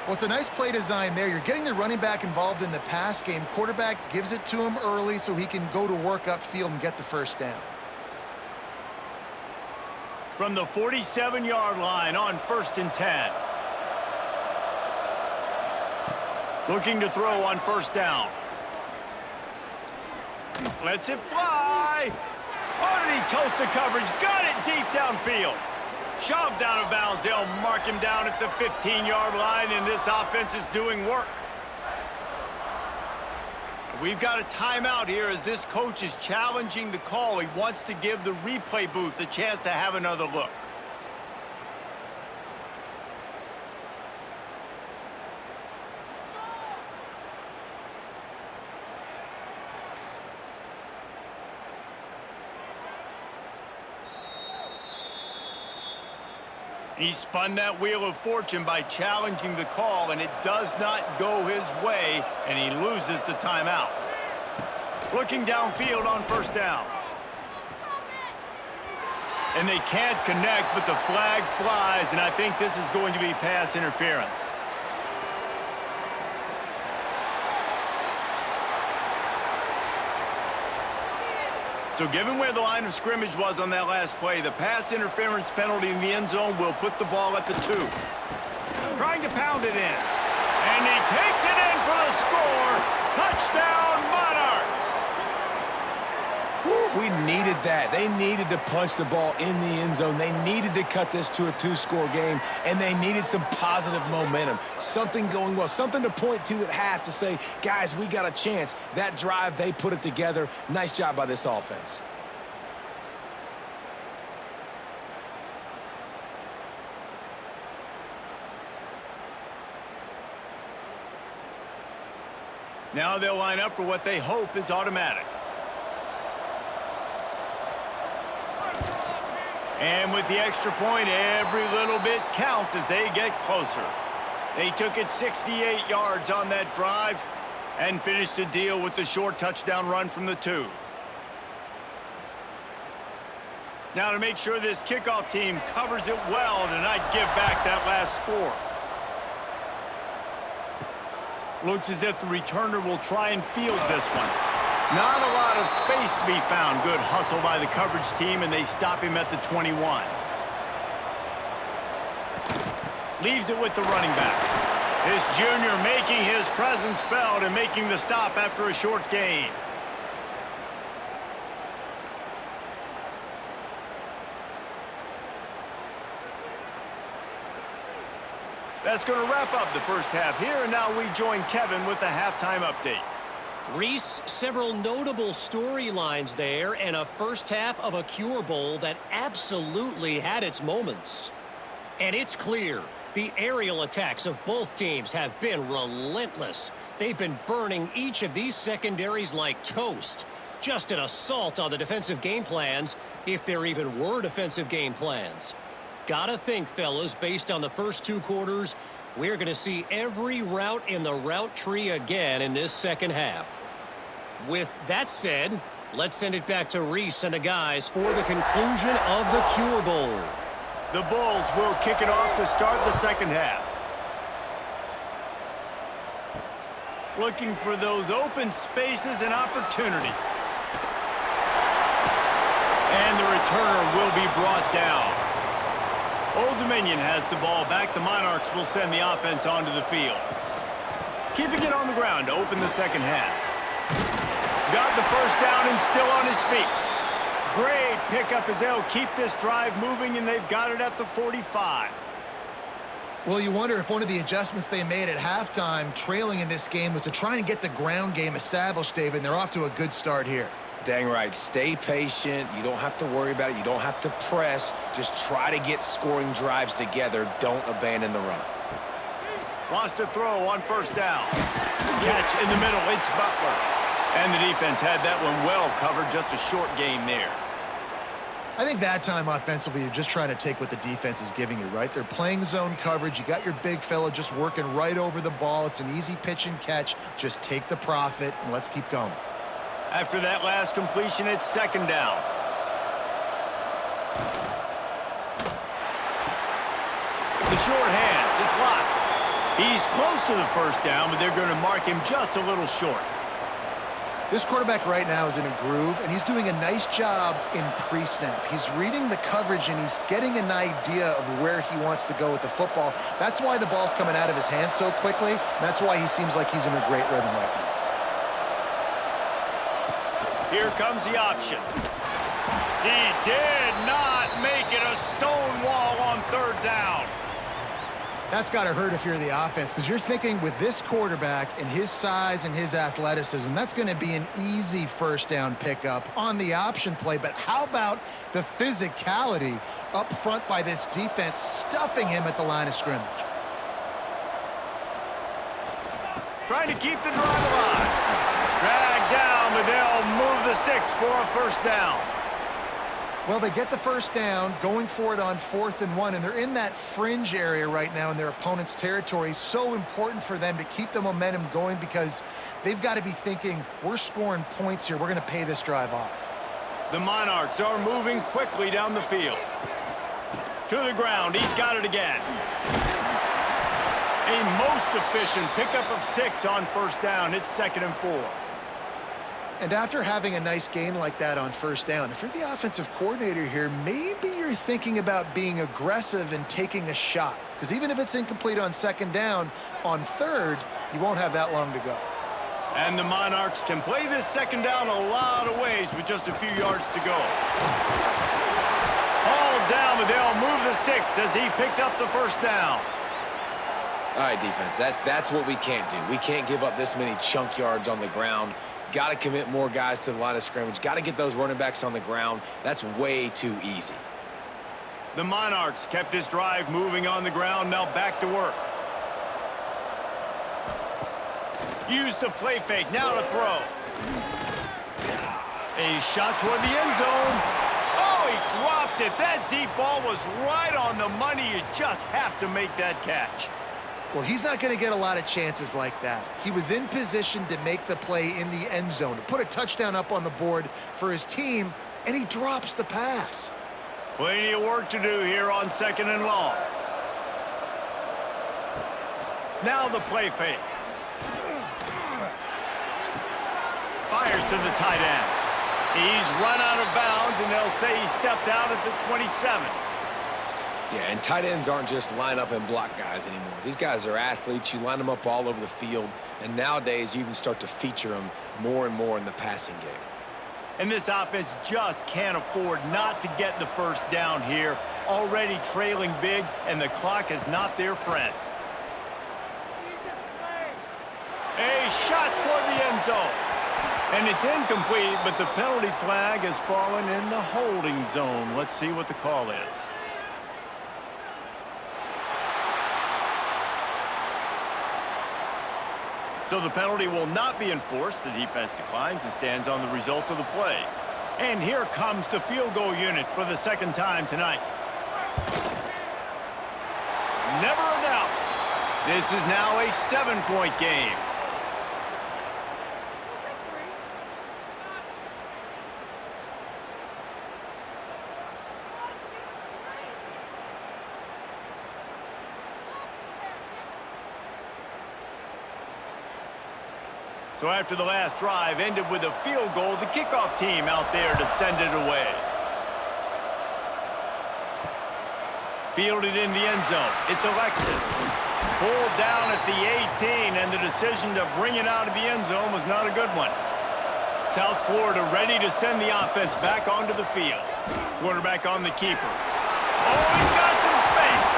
Speaker 2: Well, it's a nice play design there. You're getting the running back involved in the pass game. Quarterback gives it to him early so he can go to work upfield and get the first down.
Speaker 1: From the 47-yard line on first and 10. Looking to throw on first down. Lets it fly. Oh, did he toast the coverage? Got it deep downfield. Shoved out of bounds. They'll mark him down at the 15-yard line, and this offense is doing work. We've got a timeout here as this coach is challenging the call. He wants to give the replay booth a chance to have another look. He spun that wheel of fortune by challenging the call, and it does not go his way, and he loses the timeout. Looking downfield on first down. And they can't connect, but the flag flies, and I think this is going to be pass interference. So given where the line of scrimmage was on that last play, the pass interference penalty in the end zone will put the ball at the 2. Trying to pound it in. And he takes it in for the score. Touchdown, Monarchs!
Speaker 3: We needed that. They needed to punch the ball in the end zone. They needed to cut this to a 2-score game, and they needed some positive momentum. Something going well, something to point to at half to say, guys, we got a chance. That drive, they put it together. Nice job by this offense.
Speaker 1: Now they'll line up for what they hope is automatic. And with the extra point, every little bit counts as they get closer. They took it 68 yards on that drive and finished the deal with the short touchdown run from the 2. Now to make sure this kickoff team covers it well to not give back that last score. Looks as if the returner will try and field this one. Not a lot of space to be found. Good hustle by the coverage team, and they stop him at the 21. Leaves it with the running back. This junior making his presence felt and making the stop after a short gain. That's going to wrap up the first half here, and now we join Kevin with the halftime update.
Speaker 4: Reese, several notable storylines there, and a first half of a Cure Bowl that absolutely had its moments. And it's clear, the aerial attacks of both teams have been relentless. They've been burning each of these secondaries like toast. Just an assault on the defensive game plans, if there even were defensive game plans. Gotta think, fellas, based on the first 2 quarters, we're going to see every route in the route tree again in this second half. With that said, let's send it back to Reese and the guys for the conclusion of the Cure Bowl.
Speaker 1: The Bulls will kick it off to start the second half. Looking for those open spaces and opportunity. And the returner will be brought down. Old Dominion has the ball back. The Monarchs will send the offense onto the field. Keeping it on the ground to open the second half. Got the first down and still on his feet. Great pickup as they'll keep this drive moving, and they've got it at the 45.
Speaker 2: Well, you wonder if one of the adjustments they made at halftime, trailing in this game, was to try and get the ground game established, David, and they're off to a good start here.
Speaker 3: Dang right. Stay patient. You don't have to worry about it. You don't have to press. Just try to get scoring drives together. Don't abandon the run.
Speaker 1: Wants to throw on first down. Catch in the middle. It's Butler. And the defense had that one well covered. Just a short gain there.
Speaker 2: I think that time offensively, you're just trying to take what the defense is giving you, right? They're playing zone coverage. You got your big fella just working right over the ball. It's an easy pitch and catch. Just take the profit and let's keep going.
Speaker 1: After that last completion, it's second down. The short hands, it's blocked. He's close to the first down, but they're going to mark him just a little short.
Speaker 2: This quarterback right now is in a groove, and he's doing a nice job in pre-snap. He's reading the coverage, and he's getting an idea of where he wants to go with the football. That's why the ball's coming out of his hands so quickly, and that's why he seems like he's in a great rhythm right now.
Speaker 1: Here comes the option. He did not make it a stone wall on third down.
Speaker 2: That's got to hurt if you're the offense, because you're thinking with this quarterback and his size and his athleticism, that's going to be an easy first down pickup on the option play. But how about the physicality up front by this defense, stuffing him at the line of scrimmage?
Speaker 1: Trying to keep the drive alive. Dragged down, but they'll move the sticks for a first down.
Speaker 2: Well, they get the first down, going for it on 4th and 1, and they're in that fringe area right now in their opponent's territory. So important for them to keep the momentum going because they've got to be thinking, we're scoring points here. We're going to pay this drive off.
Speaker 1: The Monarchs are moving quickly down the field. To the ground, he's got it again. A most efficient pickup of 6 on first down. It's 2nd and 4.
Speaker 2: And after having a nice gain like that on first down, if you're the offensive coordinator here, maybe you're thinking about being aggressive and taking a shot. Because even if it's incomplete on 2nd down, on 3rd, you won't have that long to go.
Speaker 1: And the Monarchs can play this 2nd down a lot of ways with just a few yards to go. Hauled down, but they'll move the sticks as he picks up the first down.
Speaker 3: All right, defense, that's what we can't do. We can't give up this many chunk yards on the ground. Got to commit more guys to the line of scrimmage. Got to get those running backs on the ground. That's way too easy.
Speaker 1: The Monarchs kept this drive moving on the ground. Now back to work. Use the play fake. Now to throw. A shot toward the end zone. Oh, he dropped it. That deep ball was right on the money. You just have to make that catch.
Speaker 2: Well, he's not going to get a lot of chances like that. He was in position to make the play in the end zone, to put a touchdown up on the board for his team, and he drops the pass.
Speaker 1: Plenty of work to do here on 2nd and long. Now the play fake. Fires to the tight end. He's run out of bounds, and they'll say he stepped out at the 27.
Speaker 3: Yeah, and tight ends aren't just line up and block guys anymore. These guys are athletes. You line them up all over the field, and nowadays you even start to feature them more and more in the passing game.
Speaker 1: And this offense just can't afford not to get the first down here. Already trailing big, and the clock is not their friend. A shot toward the end zone. And it's incomplete, but the penalty flag has fallen in the holding zone. Let's see what the call is. So the penalty will not be enforced. The defense declines and stands on the result of the play. And here comes the field goal unit for the 2nd time tonight. Never a doubt. This is now a 7-point game. So after the last drive ended with a field goal, the kickoff team out there to send it away. Fielded in the end zone. It's Alexis. Pulled down at the 18, and the decision to bring it out of the end zone was not a good one. South Florida ready to send the offense back onto the field. Quarterback on the keeper. Oh, he's got some space.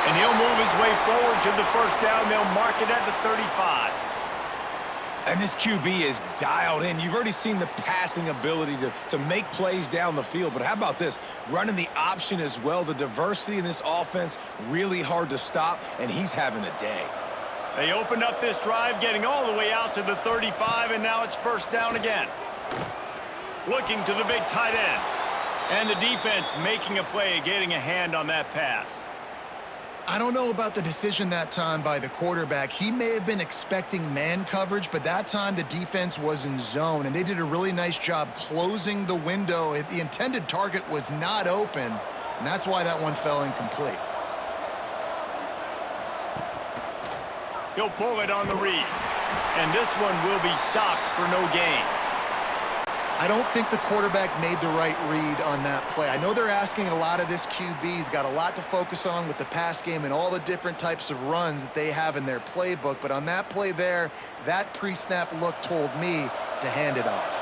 Speaker 1: And he'll move his way forward to the first down. They'll mark it at the 35.
Speaker 3: And this QB is dialed in. You've already seen the passing ability to make plays down the field. But how about this? Running the option as well. The diversity in this offense, really hard to stop, and he's having a day.
Speaker 1: They opened up this drive, getting all the way out to the 35, and now it's first down again. Looking to the big tight end. And the defense making a play, getting a hand on that pass.
Speaker 2: I don't know about the decision that time by the quarterback. He may have been expecting man coverage, but that time the defense was in zone, and they did a really nice job closing the window. The intended target was not open, and that's why that one fell incomplete.
Speaker 1: He'll pull it on the read, and this one will be stopped for no gain.
Speaker 2: I don't think the quarterback made the right read on that play. I know they're asking a lot of this QB. He's got a lot to focus on with the pass game and all the different types of runs that they have in their playbook. But on that play there, that pre-snap look told me to hand it off.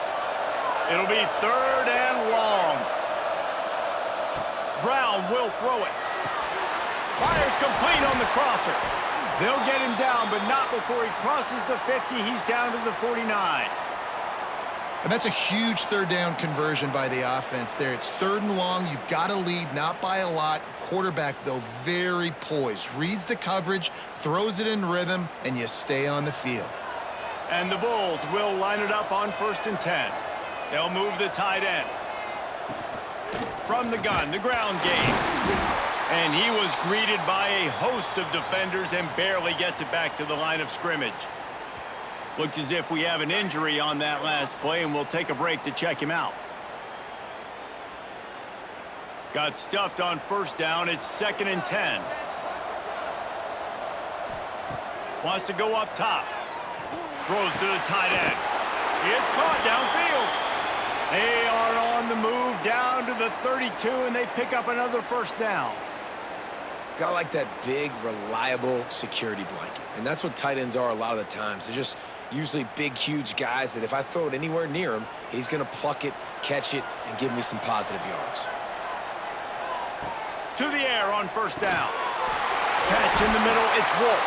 Speaker 1: It'll be 3rd and long. Brown will throw it. Fires complete on the crosser. They'll get him down, but not before he crosses the 50. He's down to the 49.
Speaker 2: And that's a huge 3rd down conversion by the offense there. It's 3rd and long. You've got to lead, not by a lot. Quarterback, though, very poised. Reads the coverage, throws it in rhythm, and you stay on the field.
Speaker 1: And the Bulls will line it up on 1st and 10. They'll move the tight end. From the gun, the ground game. And he was greeted by a host of defenders and barely gets it back to the line of scrimmage. Looks as if we have an injury on that last play, and we'll take a break to check him out. Got stuffed on 1st down. It's 2nd and 10. Wants to go up top. Throws to the tight end. It's caught downfield. They are on the move down to the 32, and they pick up another 1st down.
Speaker 3: Got like that big, reliable security blanket. And that's what tight ends are a lot of the times. They're just usually big, huge guys that if I throw it anywhere near him, he's going to pluck it, catch it, and give me some positive yards.
Speaker 1: To the air on 1st down. Catch in the middle, it's Wolf.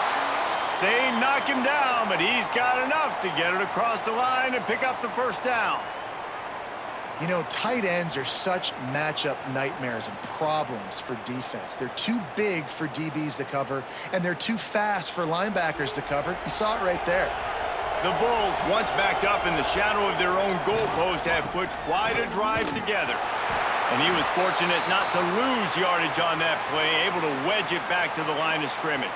Speaker 1: They knock him down, but he's got enough to get it across the line and pick up the 1st down.
Speaker 2: You know, tight ends are such matchup nightmares and problems for defense. They're too big for DBs to cover, and they're too fast for linebackers to cover. You saw it right there.
Speaker 1: The Bulls, once backed up in the shadow of their own goalpost, have put quite a drive together. And he was fortunate not to lose yardage on that play, able to wedge it back to the line of scrimmage.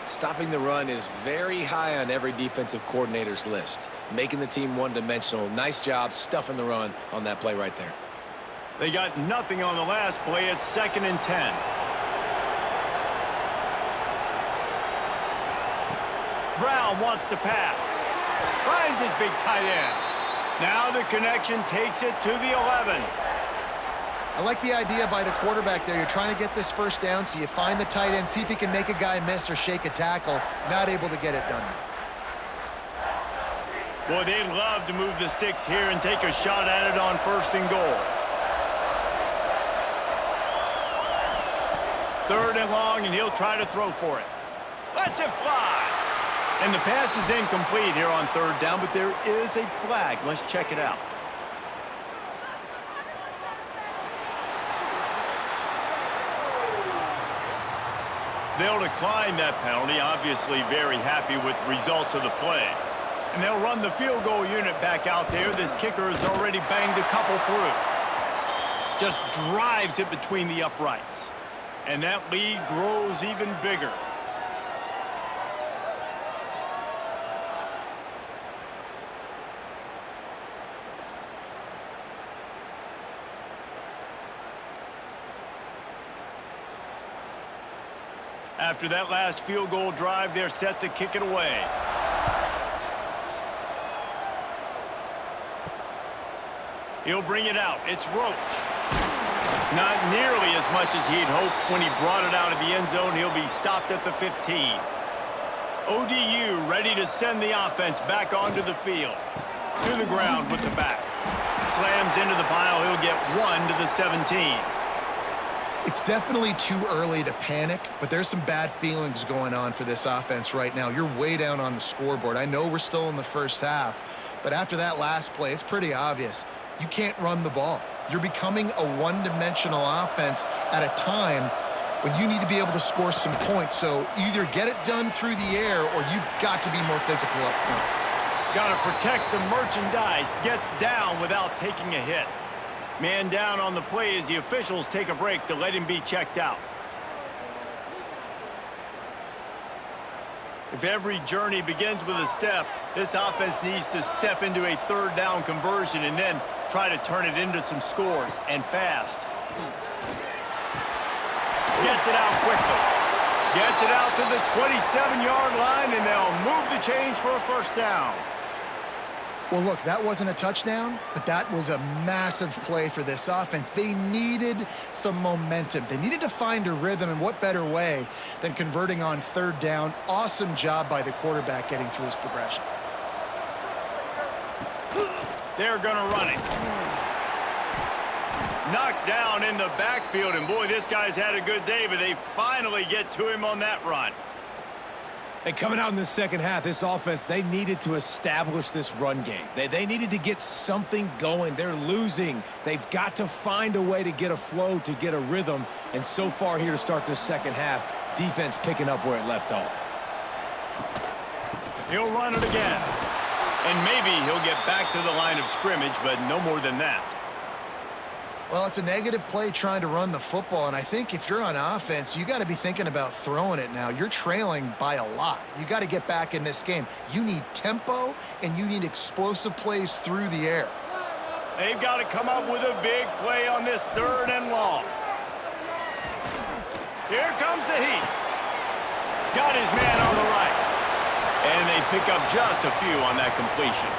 Speaker 3: Stopping the run is very high on every defensive coordinator's list. Making the team one-dimensional. Nice job stuffing the run on that play right there.
Speaker 1: They got nothing on the last play. It's 2nd and 10. Brown wants to pass. Finds his big tight end. Now the connection takes it to the 11.
Speaker 2: I like the idea by the quarterback there. You're trying to get this first down, so you find the tight end, see if he can make a guy miss or shake a tackle. Not able to get it done.
Speaker 1: Boy, they'd love to move the sticks here and take a shot at it on 1st and goal. 3rd and long, and he'll try to throw for it. Lets it fly. And the pass is incomplete here on 3rd down, but there is a flag. Let's check it out. They'll decline that penalty, obviously very happy with the results of the play. And they'll run the field goal unit back out there. This kicker has already banged a couple through. Just drives it between the uprights. And that lead grows even bigger. After that last field goal drive, they're set to kick it away. He'll bring it out. It's Roach. Not nearly as much as he'd hoped when he brought it out of the end zone. He'll be stopped at the 15. ODU ready to send the offense back onto the field. To the ground with the back. Slams into the pile. He'll get 1 to the 17.
Speaker 2: It's definitely too early to panic, but there's some bad feelings going on for this offense right now. You're way down on the scoreboard. I know we're still in the first half, but after that last play, it's pretty obvious. You can't run the ball. You're becoming a one-dimensional offense at a time when you need to be able to score some points. So either get it done through the air or you've got to be more physical up front.
Speaker 1: Got to protect the merchandise. Gets down without taking a hit. Man down on the play as the officials take a break to let him be checked out. If every journey begins with a step, this offense needs to step into a 3rd down conversion and then try to turn it into some scores, and fast. Gets it out quickly. Gets it out to the 27-yard line, and they'll move the change for a 1st down.
Speaker 2: Well, look, that wasn't a touchdown, but that was a massive play for this offense. They needed some momentum. They needed to find a rhythm, and what better way than converting on 3rd down. Awesome job by the quarterback getting through his progression.
Speaker 1: They're going to run it. Knocked down in the backfield, and boy, this guy's had a good day, but they finally get to him on that run.
Speaker 3: And coming out in the second half, this offense, they needed to establish this run game. They needed to get something going. They're losing. They've got to find a way to get a flow, to get a rhythm. And so far here to start this second half, defense picking up where it left off.
Speaker 1: He'll run it again. And maybe he'll get back to the line of scrimmage, but no more than that.
Speaker 2: Well, it's a negative play trying to run the football, and I think if you're on offense, you got to be thinking about throwing it now. You're trailing by a lot. You got to get back in this game. You need tempo, and you need explosive plays through the air.
Speaker 1: They've got to come up with a big play on this 3rd and long. Here comes the heat. Got his man on the right. And they pick up just a few on that completion.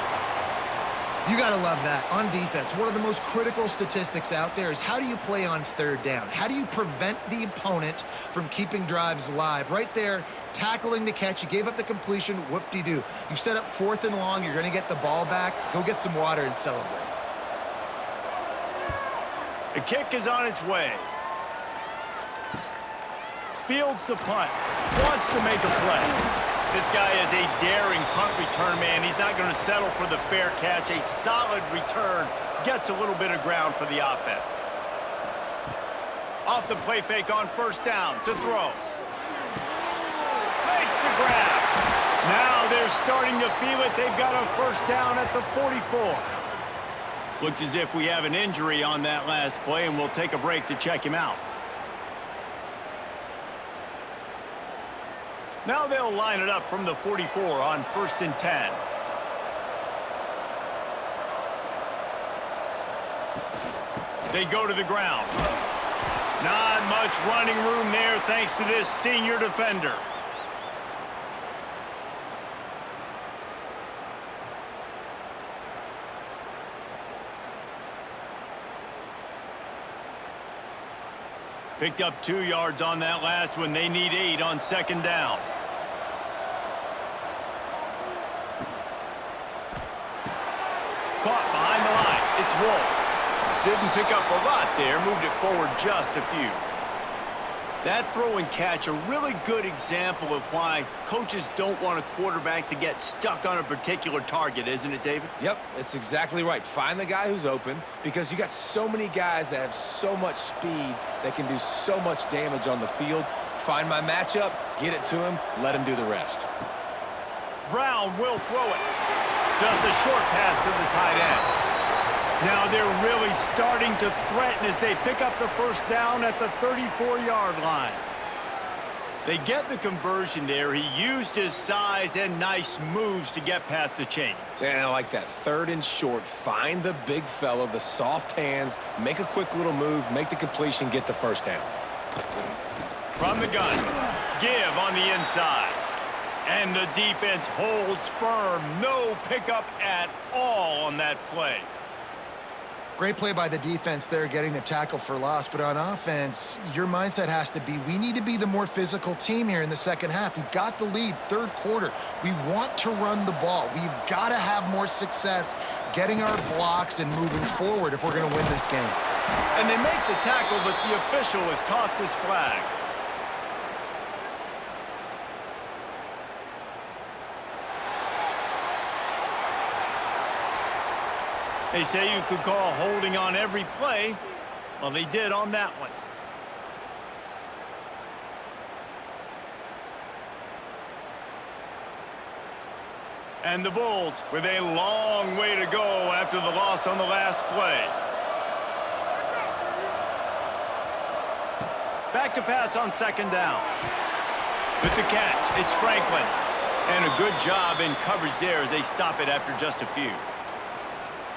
Speaker 2: You got to love that. On defense, one of the most critical statistics out there is how do you play on 3rd down? How do you prevent the opponent from keeping drives alive? Right there, tackling the catch. You gave up the completion. Whoop-de-doo. You've set up 4th and long. You're going to get the ball back. Go get some water and celebrate.
Speaker 1: The kick is on its way. Fields the punt. Wants to make a play. This guy is a daring punt return man. He's not going to settle for the fair catch. A solid return gets a little bit of ground for the offense. Off the play fake on 1st down to throw. Makes the grab. Now they're they're starting to feel it. They've got a first down at the 44. Looks as if we have an injury on that last play, and we'll take a break to check him out. Now they'll line it up from the 44 on 1st and 10. They go to the ground. Not much running room there thanks to this senior defender. Picked up 2 yards on that last one. They need 8 on 2nd down. Caught behind the line. It's Wolf. Didn't pick up a lot there. Moved it forward just a few. That throw and catch, a really good example of why coaches don't want a quarterback to get stuck on a particular target, isn't it, David?
Speaker 3: Yep, it's exactly right. Find the guy who's open, because you got so many guys that have so much speed that can do so much damage on the field. Find my matchup, get it to him, let him do the rest.
Speaker 1: Brown will throw it. Just a short pass to the tight end. Now they're really starting to threaten as they pick up the first down at the 34-yard line. They get the conversion there. He used his size and nice moves to get past the chains.
Speaker 3: And I like that. 3rd and short. Find the big fella, the soft hands, make a quick little move, make the completion, get the first down.
Speaker 1: From the gun, give on the inside. And the defense holds firm. No pickup at all on that play.
Speaker 2: Great play by the defense there, getting the tackle for loss. But on offense, your mindset has to be, we need to be the more physical team here in the second half. We've got the lead, 3rd quarter. We want to run the ball. We've got to have more success getting our blocks and moving forward if we're going to win this game.
Speaker 1: And they make the tackle, but the official has tossed his flag. They say you could call holding on every play. Well, they did on that one. And the Bulls with a long way to go after the loss on the last play. Back to pass on 2nd down. With the catch, it's Franklin. And a good job in coverage there as they stop it after just a few.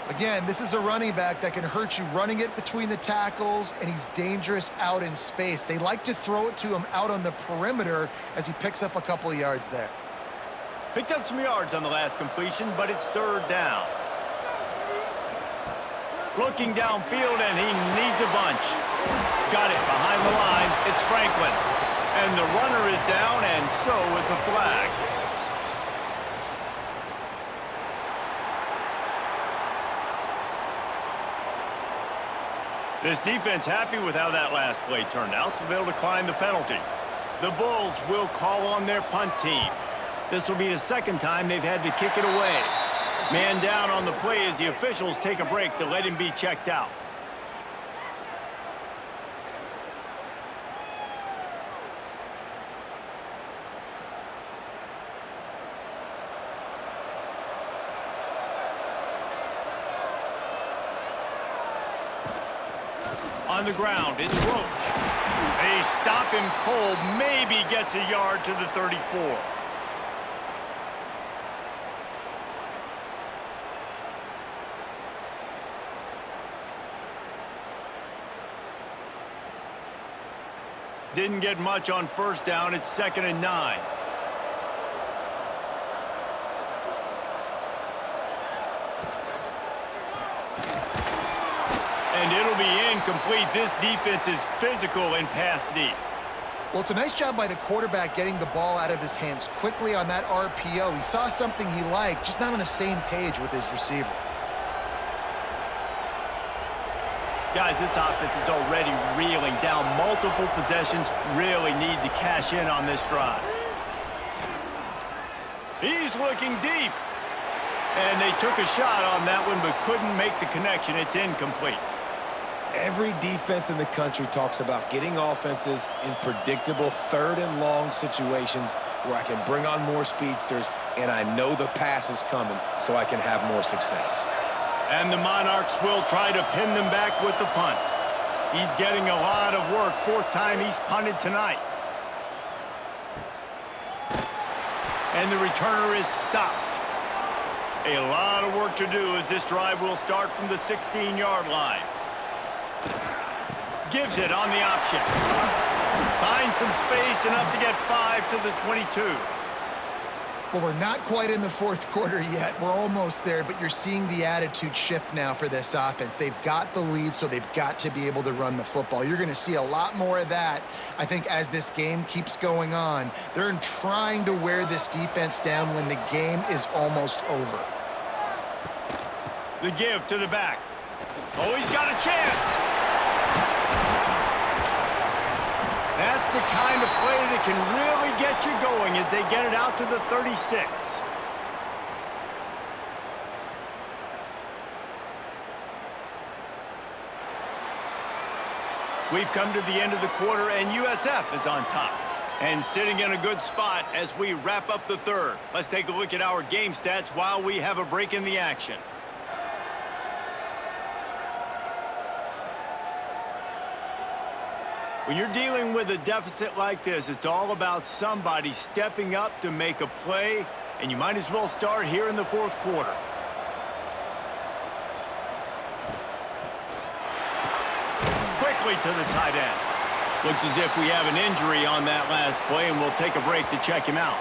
Speaker 2: Again, this is a running back that can hurt you running it between the tackles, and he's dangerous out in space. They like to throw it to him out on the perimeter as he picks up a couple of yards there.
Speaker 1: Picked up some yards on the last completion, but it's 3rd down. Looking downfield, and he needs a bunch. Got it behind the line. It's Franklin. And the runner is down, and so is a flag. This defense happy with how that last play turned out, so they'll decline the penalty. The Bulls will call on their punt team. This will be the 2nd time they've had to kick it away. Man down on the play as the officials take a break to let him be checked out. On the ground, it's Roach. They stop him cold, maybe gets a yard to the 34. Didn't get much on 1st down. It's 2nd and 9. And it'll be incomplete. This defense is physical and pass deep.
Speaker 2: Well, it's a nice job by the quarterback getting the ball out of his hands quickly on that RPO. He saw something he liked, just not on the same page with his receiver.
Speaker 1: Guys, this offense is already reeling down multiple possessions. Really need to cash in on this drive. He's looking deep. And they took a shot on that one, but couldn't make the connection. It's incomplete.
Speaker 3: Every defense in the country talks about getting offenses in predictable 3rd and long situations where I can bring on more speedsters, and I know the pass is coming, so I can have more success.
Speaker 1: And the Monarchs will try to pin them back with the punt. He's getting a lot of work. Fourth time he's punted tonight. And the returner is stopped. A lot of work to do as this drive will start from the 16-yard line. Gives it on the option. Finds some space, enough to get 5 to the 22.
Speaker 2: Well, we're not quite in the fourth quarter yet. We're almost there, but you're seeing the attitude shift now for this offense. They've got the lead, so they've got to be able to run the football. You're going to see a lot more of that, I think, as this game keeps going on. They're trying to wear this defense down when the game is almost over.
Speaker 1: The give to the back. Oh, he's got a chance. That's the kind of play that can really get you going as they get it out to the 36. We've come to the end of the quarter, and USF is on top. And sitting in a good spot as we wrap up the third. Let's take a look at our game stats while we have a break in the action. When you're dealing with a deficit like this, it's all about somebody stepping up to make a play, and you might as well start here in the fourth quarter. Quickly to the tight end. Looks as if we have an injury on that last play, and we'll take a break to check him out.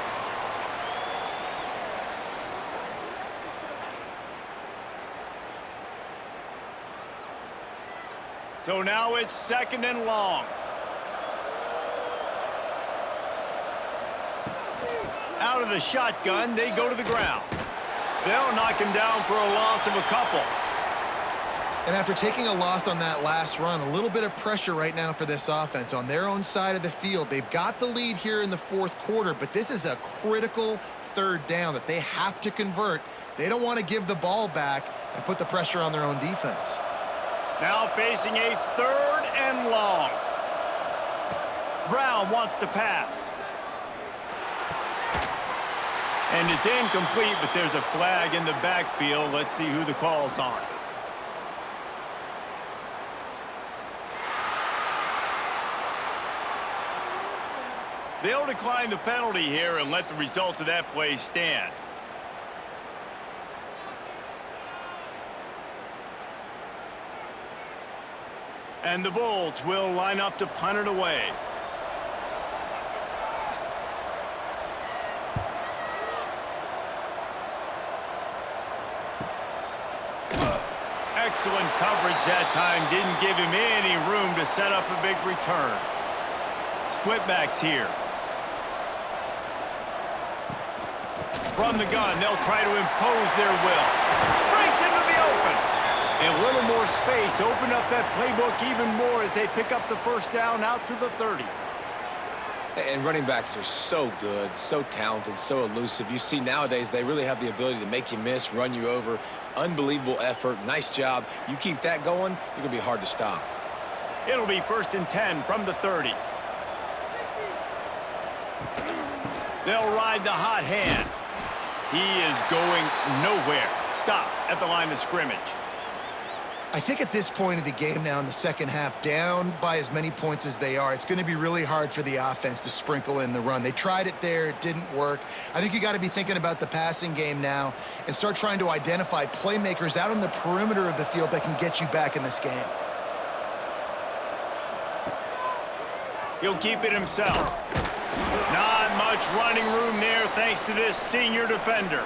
Speaker 1: So now it's 2nd and long. Out of the shotgun, they go to the ground. They'll knock him down for a loss of a couple.
Speaker 2: And after taking a loss on that last run, a little bit of pressure right now for this offense on their own side of the field. They've got the lead here in the fourth quarter, but this is a critical third down that they have to convert. They don't want to give the ball back and put the pressure on their own defense.
Speaker 1: Now facing a 3rd and long. Brown wants to pass. And it's incomplete, but there's a flag in the backfield. Let's see who the call's on. They'll decline the penalty here and let the result of that play stand. And the Bulls will line up to punt it away. Excellent coverage that time. Didn't give him any room to set up a big return. Split backs here. From the gun, they'll try to impose their will. Breaks into the open. A little more space. Open up that playbook even more as they pick up the first down out to the 30.
Speaker 3: And running backs are so good, so talented, so elusive. You see nowadays they really have the ability to make you miss, run you over. Unbelievable effort. Nice job. You keep that going, you're going to be hard to stop.
Speaker 1: It'll be 1st and 10 from the 30. They'll ride the hot hand. He is going nowhere. Stop at the line of scrimmage.
Speaker 2: I think at this point of the game now in the second half, down by as many points as they are, it's going to be really hard for the offense to sprinkle in the run. They tried it there. It didn't work. I think you got to be thinking about the passing game now and start trying to identify playmakers out on the perimeter of the field that can get you back in this game.
Speaker 1: He'll keep it himself. Not much running room there thanks to this senior defender.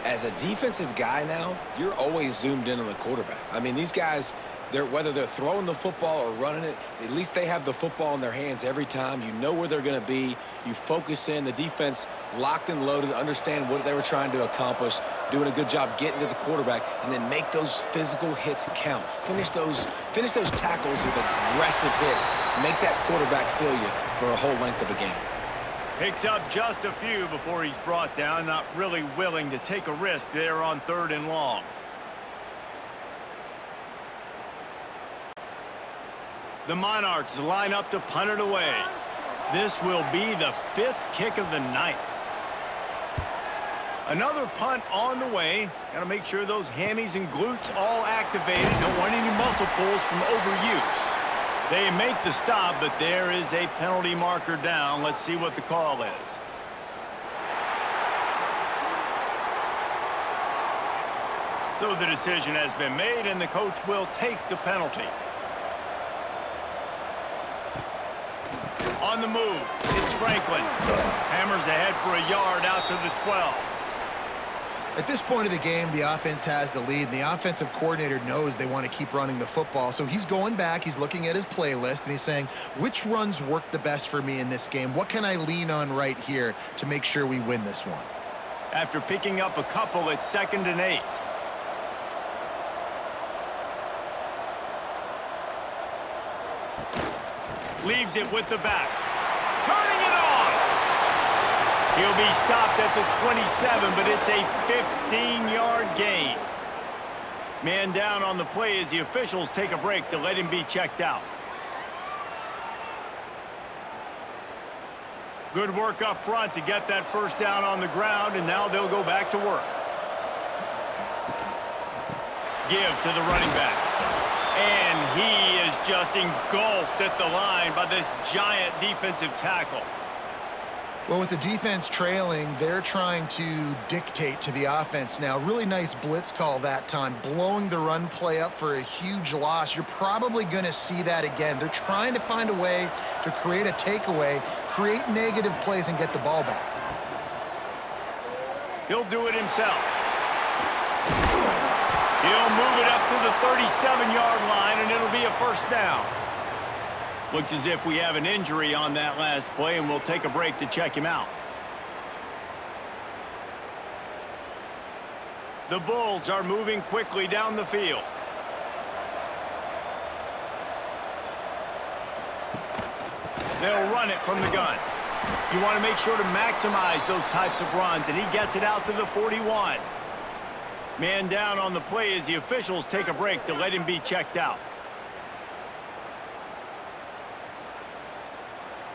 Speaker 3: As a defensive guy now, you're always zoomed in on the quarterback. I mean, these guys, whether they're throwing the football or running it, at least they have the football in their hands every time. You know where they're going to be. You focus in. The defense locked and loaded, understand what they were trying to accomplish, doing a good job getting to the quarterback, and then make those physical hits count. Finish those tackles with aggressive hits. Make that quarterback feel you for a whole length of a game.
Speaker 1: Picks up just a few before he's brought down. Not really willing to take a risk there on 3rd and long. The Monarchs line up to punt it away. This will be the 5th kick of the night. Another punt on the way. Got to make sure those hammies and glutes all activated. Don't want any muscle pulls from overuse. They make the stop, but there is a penalty marker down. Let's see what the call is. So the decision has been made, and the coach will take the penalty. On the move, it's Franklin. Hammers ahead for a yard out to the 12.
Speaker 2: At this point of the game, the offense has the lead, and the offensive coordinator knows they want to keep running the football. So he's going back, he's looking at his playlist, and he's saying, which runs work the best for me in this game? What can I lean on right here to make sure we win this one?
Speaker 1: After picking up a couple, it's 2nd and 8. Leaves it with the back. Turning it on! He'll be stopped at the 27, but it's a 15-yard gain. Man down on the play as the officials take a break to let him be checked out. Good work up front to get that first down on the ground, and now they'll go back to work. Give to the running back. And he is just engulfed at the line by this giant defensive tackle.
Speaker 2: Well, with the defense trailing, they're trying to dictate to the offense now. Really nice blitz call that time, blowing the run play up for a huge loss. You're probably going to see that again. They're trying to find a way to create a takeaway, create negative plays, and get the ball back.
Speaker 1: He'll do it himself. He'll move it up to the 37-yard line, and it'll be a first down. Looks as if we have an injury on that last play, and we'll take a break to check him out. The Bulls are moving quickly down the field. They'll run it from the gun. You want to make sure to maximize those types of runs, and he gets it out to the 41. Man down on the play as the officials take a break to let him be checked out.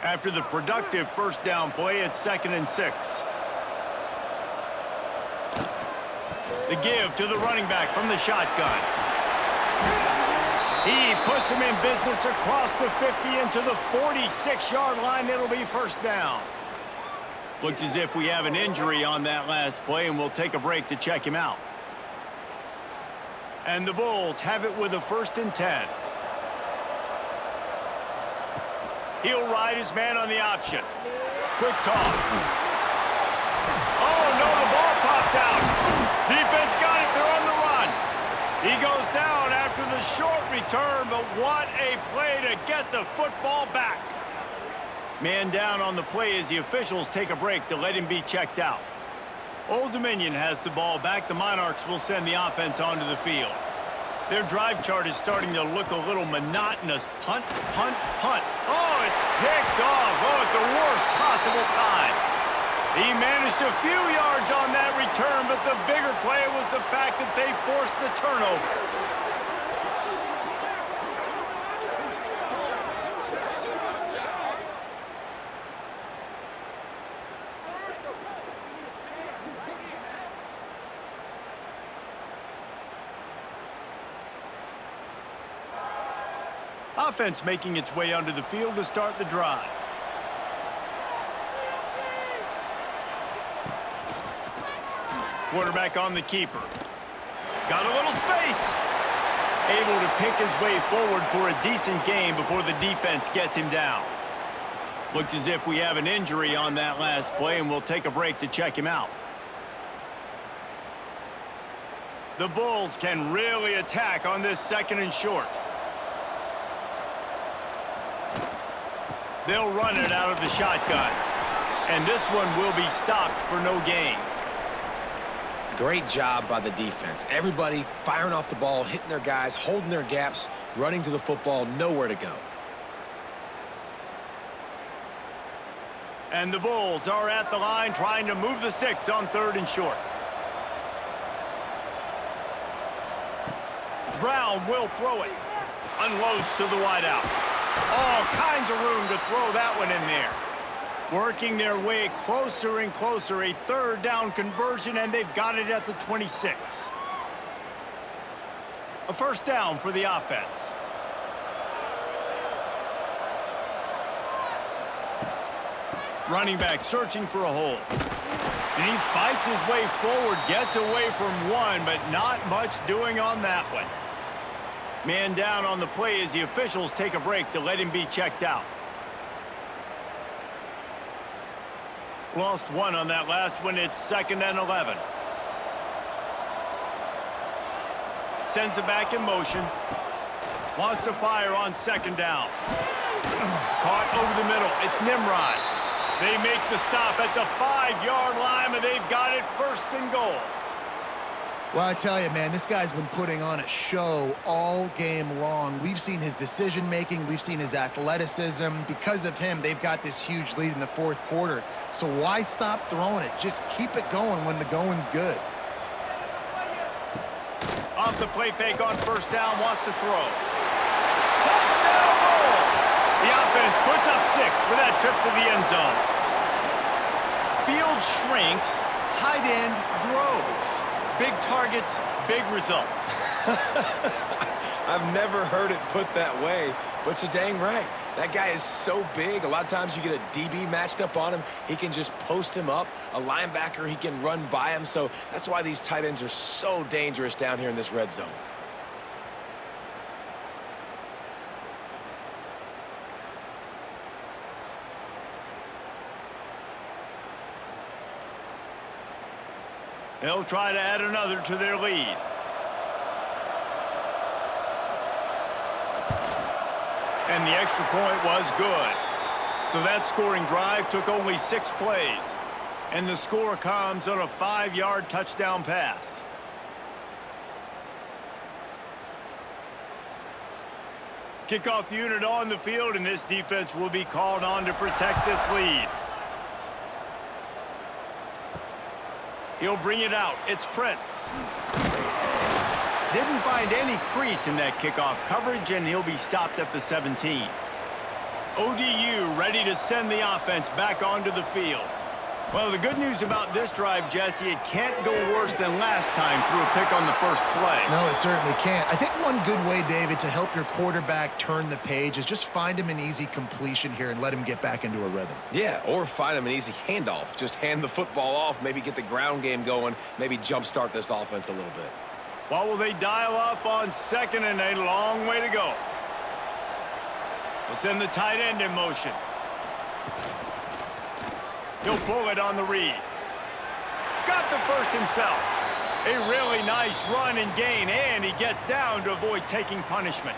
Speaker 1: After the productive first down play, it's 2nd and 6. The give to the running back from the shotgun. He puts him in business across the 50 into the 46-yard line. It'll be first down. Looks as if we have an injury on that last play, and we'll take a break to check him out. And the Bulls have it with a 1st and 10. He'll ride his man on the option. Quick toss. Oh, no, the ball popped out. Defense got it. They're on the run. He goes down after the short return, but what a play to get the football back. Man down on the play as the officials take a break to let him be checked out. Old Dominion has the ball back. The Monarchs will send the offense onto the field. Their drive chart is starting to look a little monotonous. Punt, punt, punt. Oh, it's picked off. Oh, at the worst possible time. He managed a few yards on that return, but the bigger play was the fact that they forced the turnover. Offense making its way onto the field to start the drive. Quarterback on the keeper. Got a little space. Able to pick his way forward for a decent gain before the defense gets him down. Looks as if we have an injury on that last play, and we'll take a break to check him out. The Bulls can really attack on this 2nd and short. They'll run it out of the shotgun. And this one will be stopped for no gain.
Speaker 3: Great job by the defense. Everybody firing off the ball, hitting their guys, holding their gaps, running to the football, nowhere to go.
Speaker 1: And the Bulls are at the line trying to move the sticks on 3rd and short. Brown will throw it. Unloads to the wideout. All kinds of room to throw that one in there. Working their way closer and closer, a third down conversion, and they've got it at the 26. A first down for the offense. Running back searching for a hole. And he fights his way forward, gets away from one, but not much doing on that one. Man down on the play as the officials take a break to let him be checked out. Lost one on that last one. It's 2nd and 11. Sends it back in motion. Wants to fire on 2nd down. Caught over the middle. It's Nimrod. They make the stop at the 5-yard line, and they've got it 1st and goal.
Speaker 2: Well, I tell you, man, this guy's been putting on a show all game long. We've seen his decision-making. We've seen his athleticism. Because of him, they've got this huge lead in the 4th quarter. So why stop throwing it? Just keep it going when the going's good.
Speaker 1: Off the play fake on 1st down, wants to throw. Touchdown Bulls! The offense puts up 6 for that trip to the end zone. Field shrinks, tight end grows. Big targets, big results.
Speaker 3: I've never heard it put that way, but you're dang right. That guy is so big. A lot of times you get a DB matched up on him. He can just post him up. A linebacker, he can run by him. So that's why these tight ends are so dangerous down here in this red zone.
Speaker 1: They'll try to add another to their lead. And the extra point was good. So that scoring drive took only 6 plays. And the score comes on a 5-yard touchdown pass. Kickoff unit on the field, and this defense will be called on to protect this lead. He'll bring it out. It's Prince. Didn't find any crease in that kickoff coverage, and he'll be stopped at the 17. ODU ready to send the offense back onto the field. Well, the good news about this drive, Jesse, it can't go worse than last time through a pick on the first play.
Speaker 2: No, it certainly can't. I think one good way, David, to help your quarterback turn the page is just find him an easy completion here and let him get back into a rhythm.
Speaker 3: Yeah, or find him an easy handoff. Just hand the football off, maybe get the ground game going, maybe jumpstart this offense a little bit.
Speaker 1: What will they dial up on 2nd and a long way to go? They'll send the tight end in motion. He'll pull it on the read. Got the first himself. A really nice run and gain, and he gets down to avoid taking punishment.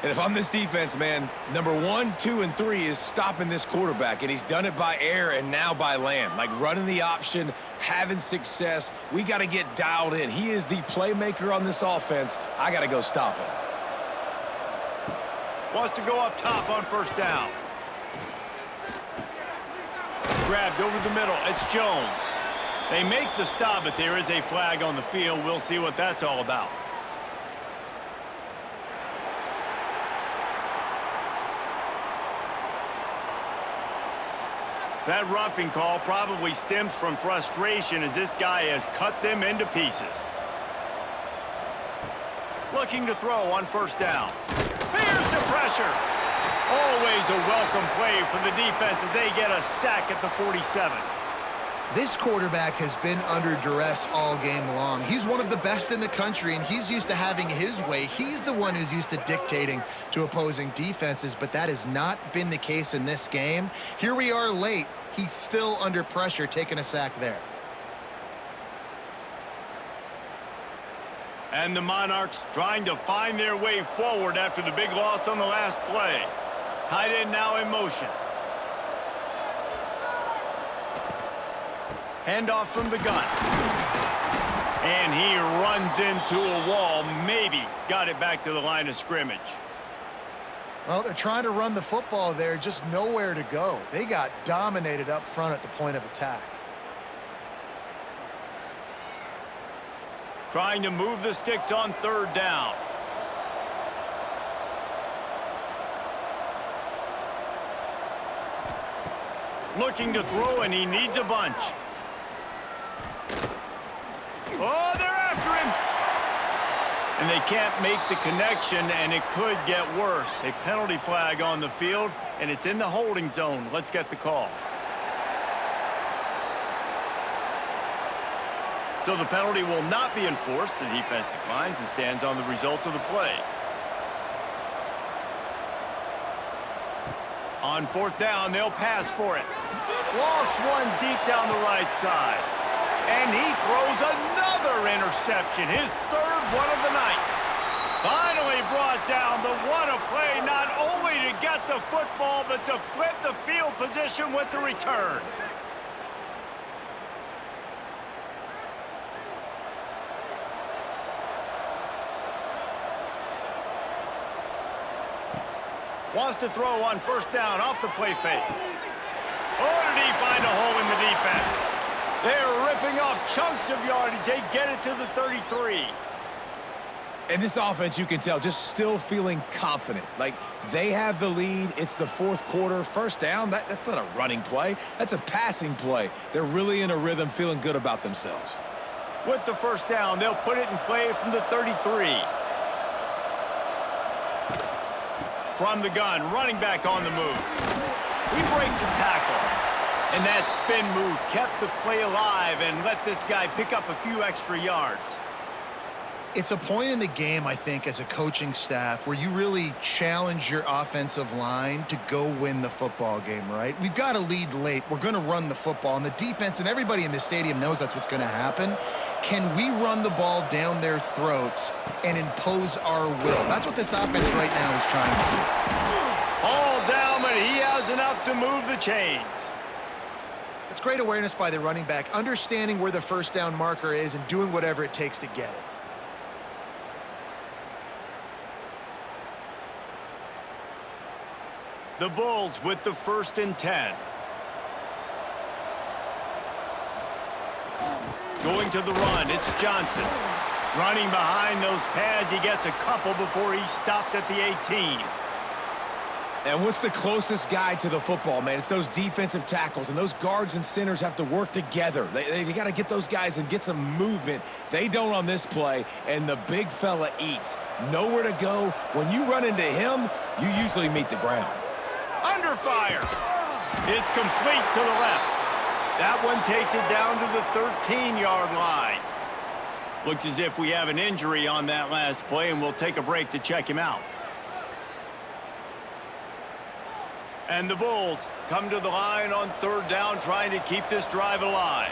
Speaker 3: And if I'm this defense, man, number 1, 2, and 3 is stopping this quarterback, and he's done it by air and now by land. Like running the option, having success. We got to get dialed in. He is the playmaker on this offense. I got to go stop him.
Speaker 1: Wants to go up top on 1st down. Grabbed over the middle. It's Jones. They make the stop, but there is a flag on the field. We'll see what that's all about. That roughing call probably stems from frustration as this guy has cut them into pieces. Looking to throw on 1st down. Here's the pressure. Always a welcome play for the defense as they get a sack at the 47.
Speaker 2: This quarterback has been under duress all game long. He's one of the best in the country, and he's used to having his way. He's the one who's used to dictating to opposing defenses, but that has not been the case in this game. Here we are late. He's still under pressure, taking a sack there.
Speaker 1: And the Monarchs trying to find their way forward after the big loss on the last play. Tight end now in motion. Handoff from the gun. And he runs into a wall. Maybe got it back to the line of scrimmage.
Speaker 2: Well, they're trying to run the football there, just nowhere to go. They got dominated up front at the point of attack.
Speaker 1: Trying to move the sticks on 3rd down. Looking to throw, and he needs a bunch. Oh, they're after him. And they can't make the connection, and it could get worse. A penalty flag on the field, and it's in the holding zone. Let's get the call. So the penalty will not be enforced. The defense declines and stands on the result of the play. On fourth down, they'll pass for it. Lost one deep down the right side. And he throws another interception, his third one of the night. Finally brought down, but what a play, not only to get the football, but to flip the field position with the return. Wants to throw on first down off the play fake. Oh, did he find a hole in the defense? They're ripping off chunks of yardage. They get it to the 33.
Speaker 3: And this offense, you can tell, just still feeling confident. Like, they have the lead. It's the fourth quarter. First down, that's not a running play. That's a passing play. They're really in a rhythm, feeling good about themselves.
Speaker 1: With the first down, they'll put it in play from the 33. From the gun, running back on the move. He breaks a tackle. And that spin move kept the play alive and let this guy pick up a few extra yards.
Speaker 2: It's a point in the game, I think, as a coaching staff where you really challenge your offensive line to go win the football game, right? We've got a lead late. We're going to run the football. And the defense and everybody in the stadium knows that's what's going to happen. Can we run the ball down their throats and impose our will? That's what this offense right now is trying to do.
Speaker 1: All down, but he has enough to move the chains.
Speaker 2: It's great awareness by the running back, understanding where the first down marker is and doing whatever it takes to get it.
Speaker 1: The Bulls with the 1st and 10. Going to the run, it's Johnson. Running behind those pads, he gets a couple before he's stopped at the 18.
Speaker 3: And what's the closest guy to the football, man? It's those defensive tackles, and those guards and centers have to work together. They got to get those guys and get some movement. They don't on this play, and the big fella eats. Nowhere to go. When you run into him, you usually meet the ground.
Speaker 1: Under fire. It's complete to the left. That one takes it down to the 13-yard line. Looks as if we have an injury on that last play, and we'll take a break to check him out. And the Bulls come to the line on 3rd down, trying to keep this drive alive.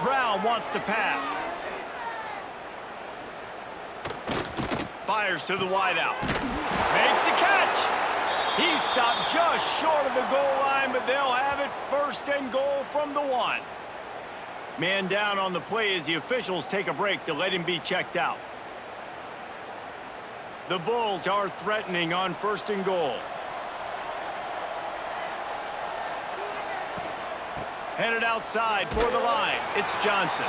Speaker 1: Brown wants to pass. Fires to the wideout. Makes the catch. He stopped just short of the goal line, but they'll have it 1st and goal from the 1. Man down on the play as the officials take a break to let him be checked out. The Bulls are threatening on 1st and goal. Headed outside for the line. It's Johnson.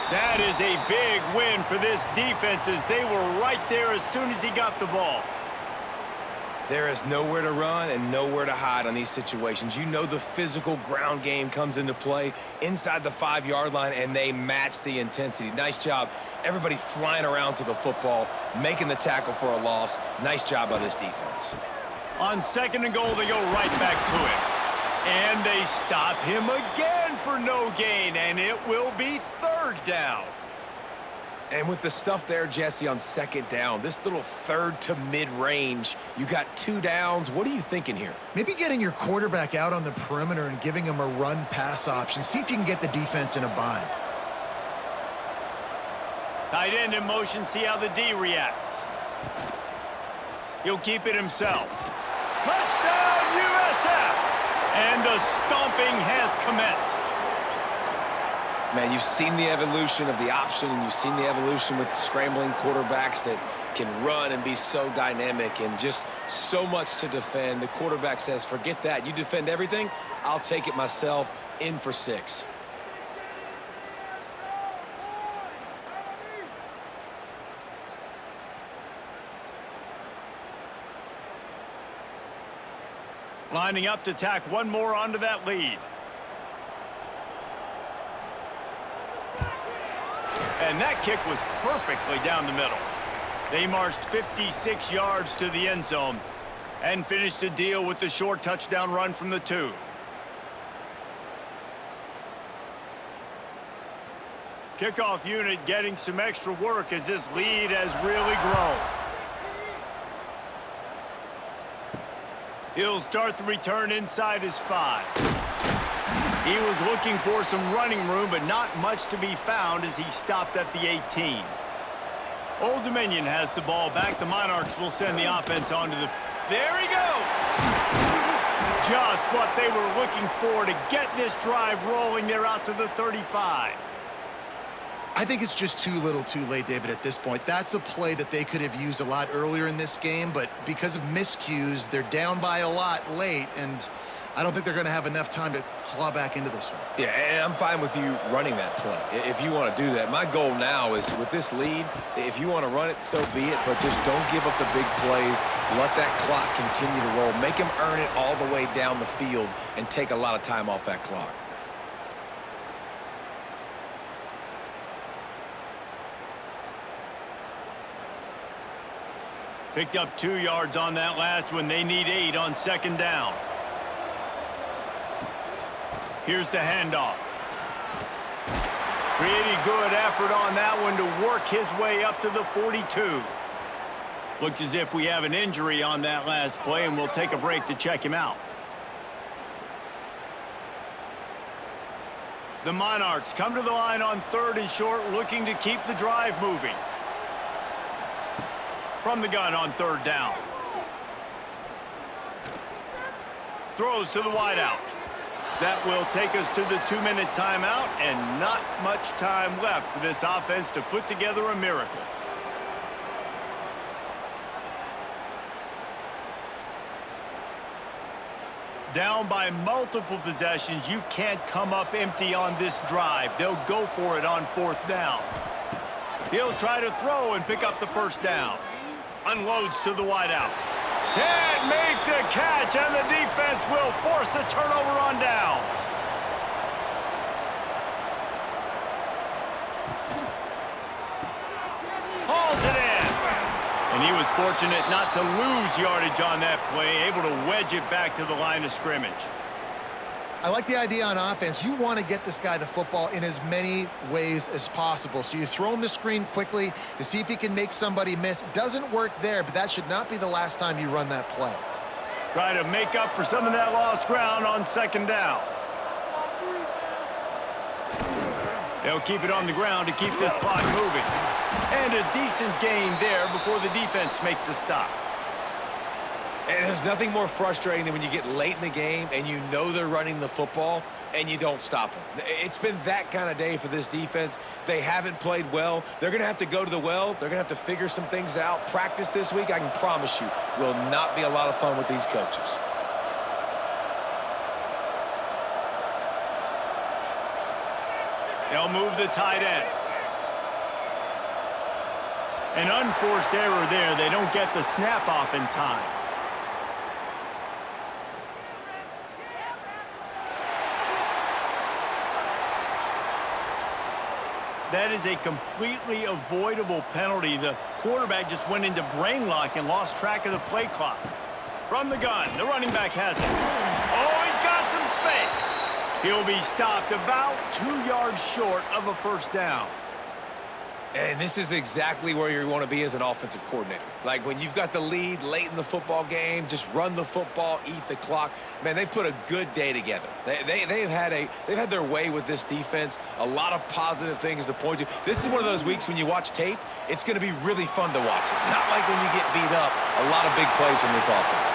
Speaker 1: That is a big win for this defense as they were right there as soon as he got the ball.
Speaker 3: There is nowhere to run and nowhere to hide on these situations. You know the physical ground game comes into play inside the 5-yard line, and they match the intensity. Nice job. Everybody flying around to the football, making the tackle for a loss. Nice job by this defense.
Speaker 1: On 2nd and goal, they go right back to him. And they stop him again for no gain, and it will be 3rd down.
Speaker 3: And with the stuff there, Jesse, on 2nd down, this little 3rd to mid-range, you got 2 downs. What are you thinking here?
Speaker 2: Maybe getting your quarterback out on the perimeter and giving him a run-pass option. See if you can get the defense in a bind.
Speaker 1: Tight end in motion, see how the D reacts. He'll keep it himself. Touchdown, USF! And the stomping has commenced.
Speaker 3: Man, you've seen the evolution of the option, and you've seen the evolution with scrambling quarterbacks that can run and be so dynamic and just so much to defend. The quarterback says, forget that. You defend everything, I'll take it myself. In for 6.
Speaker 1: Lining up to tack one more onto that lead. And that kick was perfectly down the middle. They marched 56 yards to the end zone and finished the deal with the short touchdown run from the 2. Kickoff unit getting some extra work as this lead has really grown. He'll start the return inside his 5. He was looking for some running room, but not much to be found as he stopped at the 18. Old Dominion has the ball back. The Monarchs will send the offense onto the... There he goes! Just what they were looking for to get this drive rolling. They're out to the 35.
Speaker 2: I think it's just too little too late, David, at this point. That's a play that they could have used a lot earlier in this game, but because of miscues, they're down by a lot late, and I don't think they're going to have enough time to claw back into this one.
Speaker 3: Yeah, and I'm fine with you running that play if you want to do that. My goal now is with this lead, if you want to run it, so be it, but just don't give up the big plays. Let that clock continue to roll. Make them earn it all the way down the field and take a lot of time off that clock.
Speaker 1: Picked up 2 yards on that last one. They need 8 on second down. Here's the handoff. Pretty good effort on that one to work his way up to the 42. Looks as if we have an injury on that last play, and we'll take a break to check him out. The Monarchs come to the line on 3rd and short, looking to keep the drive moving. From the gun on 3rd down. Throws to the wideout. That will take us to the 2-minute timeout, and not much time left for this offense to put together a miracle. Down by multiple possessions, you can't come up empty on this drive. They'll go for it on 4th down. He'll try to throw and pick up the 1st down. Unloads to the wideout. Can't make the catch, and the defense will force a turnover on downs. Hauls it in. And he was fortunate not to lose yardage on that play, able to wedge it back to the line of scrimmage.
Speaker 2: I like the idea on offense. You want to get this guy the football in as many ways as possible. So you throw him the screen quickly to see if he can make somebody miss. It doesn't work there, but that should not be the last time you run that play.
Speaker 1: Try to make up for some of that lost ground on 2nd down. They'll keep it on the ground to keep this clock moving. And a decent gain there before the defense makes the stop.
Speaker 3: And there's nothing more frustrating than when you get late in the game and you know they're running the football and you don't stop them. It's been that kind of day for this defense. They haven't played well. They're going to have to go to the well. They're going to have to figure some things out. Practice this week, I can promise you, will not be a lot of fun with these coaches.
Speaker 1: They'll move the tight end. An unforced error there. They don't get the snap off in time. That is a completely avoidable penalty. The quarterback just went into brain lock and lost track of the play clock. From the gun, the running back has it. Oh, he's got some space. He'll be stopped about 2 yards short of a 1st down.
Speaker 3: And this is exactly where you want to be as an offensive coordinator. Like when you've got the lead late in the football game, just run the football, eat the clock. Man, they've put a good day together. They've had their way with this defense. A lot of positive things to point to. This is one of those weeks when you watch tape, it's going to be really fun to watch it. Not like when you get beat up. A lot of big plays from this offense.